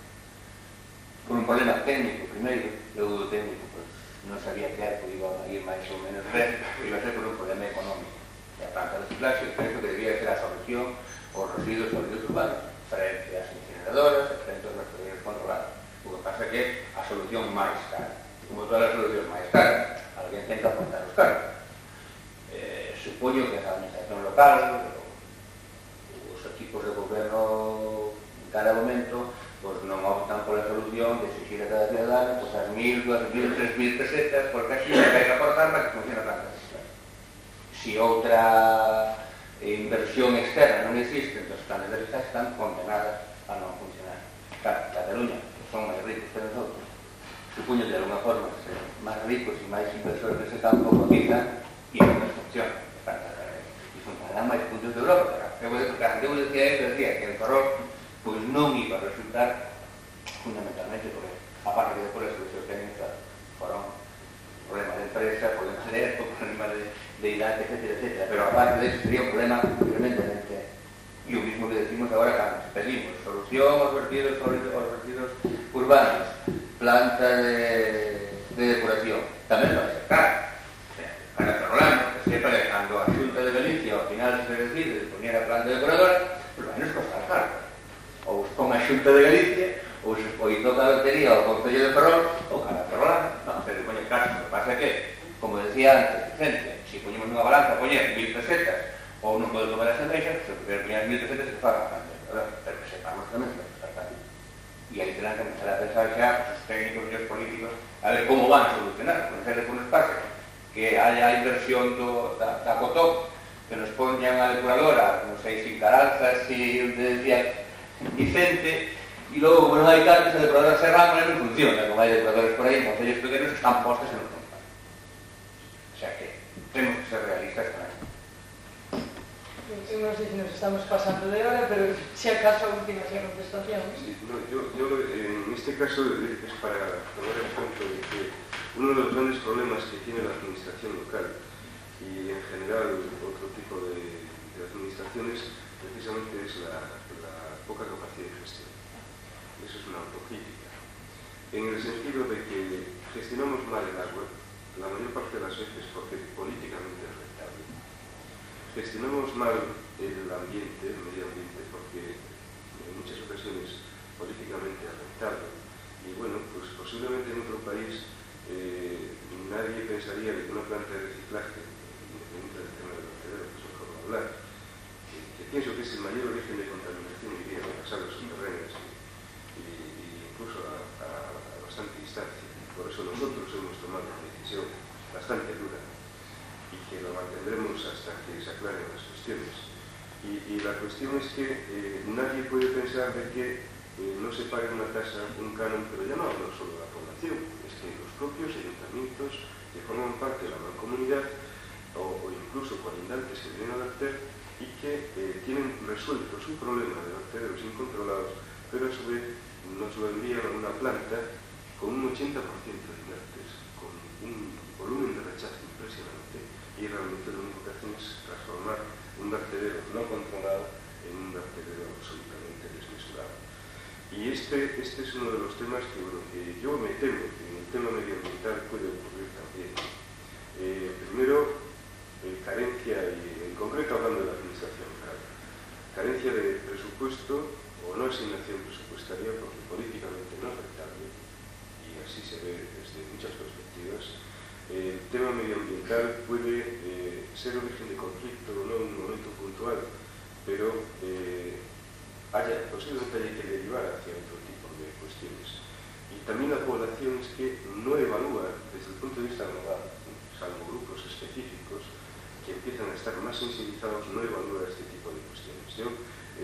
Por un problema técnico, primeiro, eu técnico, pues, non sabía que arco iba a ir máis ou menos ben, iba a ser por un problema económico. E a planta de reciclaje, creo que debía ser a solución aos residuos sólidos urbanos, frente ás incineradoras, frente aos vertederos controlados. O que pasa é que a solución máis cara. Como todas as solucións máis caras, alguén ten que aportar os cargos. Supoño que a administración local, os equipos de goberno en cada momento, pues non optan pola solución de exigir a cada ciudadano pues, as 1.000, 2.000, 3.000 pesetas, porque así non hai que aportar para que funcione a planta de reciclaje. Si outra inversión externa non existe, entonces as plantas de reciclaje están condenadas a non funcionar. Claro, Cataluña, que son máis ricos que nosotros, supoño que de alguna forma ser máis ricos e máis inversores nese campo cotizan e non les funciona. E funcionarán máis puntos de Europa. Cando eu decía que el Ferrol pues non iba a resultar fundamentalmente porque, aparte que despois as solucións técnicas foron problemas de empresa, problemas de época, problemas de idade, etc. Pero aparte de eso sería un problema tremendamente. Y lo mismo que decimos ahora cuando pedimos solución aos vertidos urbanos, planta de depuración, tamén va a ser caro. Para Ferrolano, que siempre cando a Xunta de Galicia ao final se decide de poner a planta depuradora, pues vai nos costar caro. Ou con a Xunta de Galicia, ou se toca a lotería ao Concello de Ferrol, ou cada Ferrolano. Non, se le pone caso. O que pasa é que, como decía antes, gente, si poñemos nunha balanza, poñer 1.000 pesetas, ou non pode tomar as empresas, se puder poñer 1.000 pesetas que fagan a planta, pero que sepamos tamén que vai costar caro. E aí terán que empezar a pensar xa, pues, os técnicos e os políticos, a ver como van a solucionar, con ser que nos pase, que haya inversión da COTOC, que nos poñan a depuradora, non sei, sin Caranzas, si onde decía Vicente, e logo, como non hai cartas, a depuradora Serrano non funciona, como hai depuradores por aí, en concellos pequenos que están postos e non funcionan. O sea que temos que ser realistas con esto. Non sei se nos estamos pasando de hora, pero se acaso a última contestación. Sí, no, yo en este caso es para tomar en cuenta de que uno de los grandes problemas que tiene la administración local y en general otro tipo de administraciones precisamente es la poca capacidad de gestión. Eso es una autocrítica. En el sentido de que gestionamos mal el agua, la mayor parte de las veces porque políticamente es rentable. Gestionamos mal el ambiente, el medio ambiente, porque en muchas ocasiones políticamente es rentable. Y bueno, pues posiblemente en otro país nadie pensaría que una planta de reciclaje, independiente del tema del vertedero, que es mejor no hablar, que pienso que es el mayor origen de contaminación hoy día de las aguas subterráneas y incluso a bastante distancia. Por eso nosotros hemos tomado una decisión bastante dura y que lo mantendremos hasta que se aclaren las cuestiones. Y la cuestión es que nadie puede pensar de que no se pague una tasa, un canon, pero ya no hablo solo de la población, es que los propios ayuntamientos que forman parte de la mancomunidad o incluso colindantes que vienen a verter y que tienen resuelto su problema de vertederos incontrolados, pero a su vez nos lo envían a una planta con un 80% de inertes, con un volumen de rechazo impresionante y realmente lo único que hacen es transformar un vertedero no controlado en un vertedero absolutamente desmesurado. Y este es uno de los temas que yo me temo que en el tema medioambiental puede ocurrir también. Primero, carencia, y en concreto hablando de la administración local, carencia de presupuesto o no asignación presupuestaria porque políticamente no es rentable, y así se ve desde muchas perspectivas. El tema medioambiental puede ser origen de conflicto no en un momento puntual, pero posiblemente haya que derivar hacia otro tipo de cuestiones. Y también la población es que no evalúa desde el punto de vista global, salvo grupos específicos que empiezan a estar más sensibilizados, no evalúa este tipo de cuestiones. Yo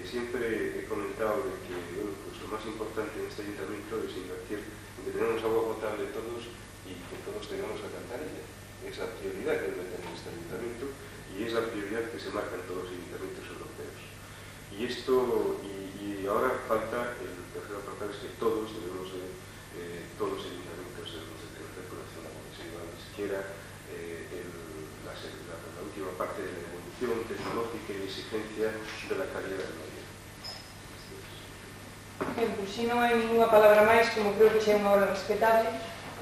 siempre he comentado de que pues lo más importante en este ayuntamiento es invertir en que tengamos agua potable todos y que todos tengamos alcantarilla. Es la prioridad que debe tener este ayuntamiento y es la prioridad que se marca en todos los ayuntamientos europeos. Y ahora falta, el tercer apartado es que todos los ayuntamientos debemos de tener depuración de aguas residuales, que era la última parte de la evolución tecnológica y exigencia de la calidad del medio. Ben, pois se non hai ninguna palabra máis, como creo que xa é unha hora respetable,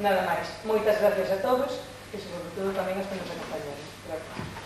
nada máis. Moitas gracias a todos e sobre todo tamén aos que nos acompañaron. Gracias.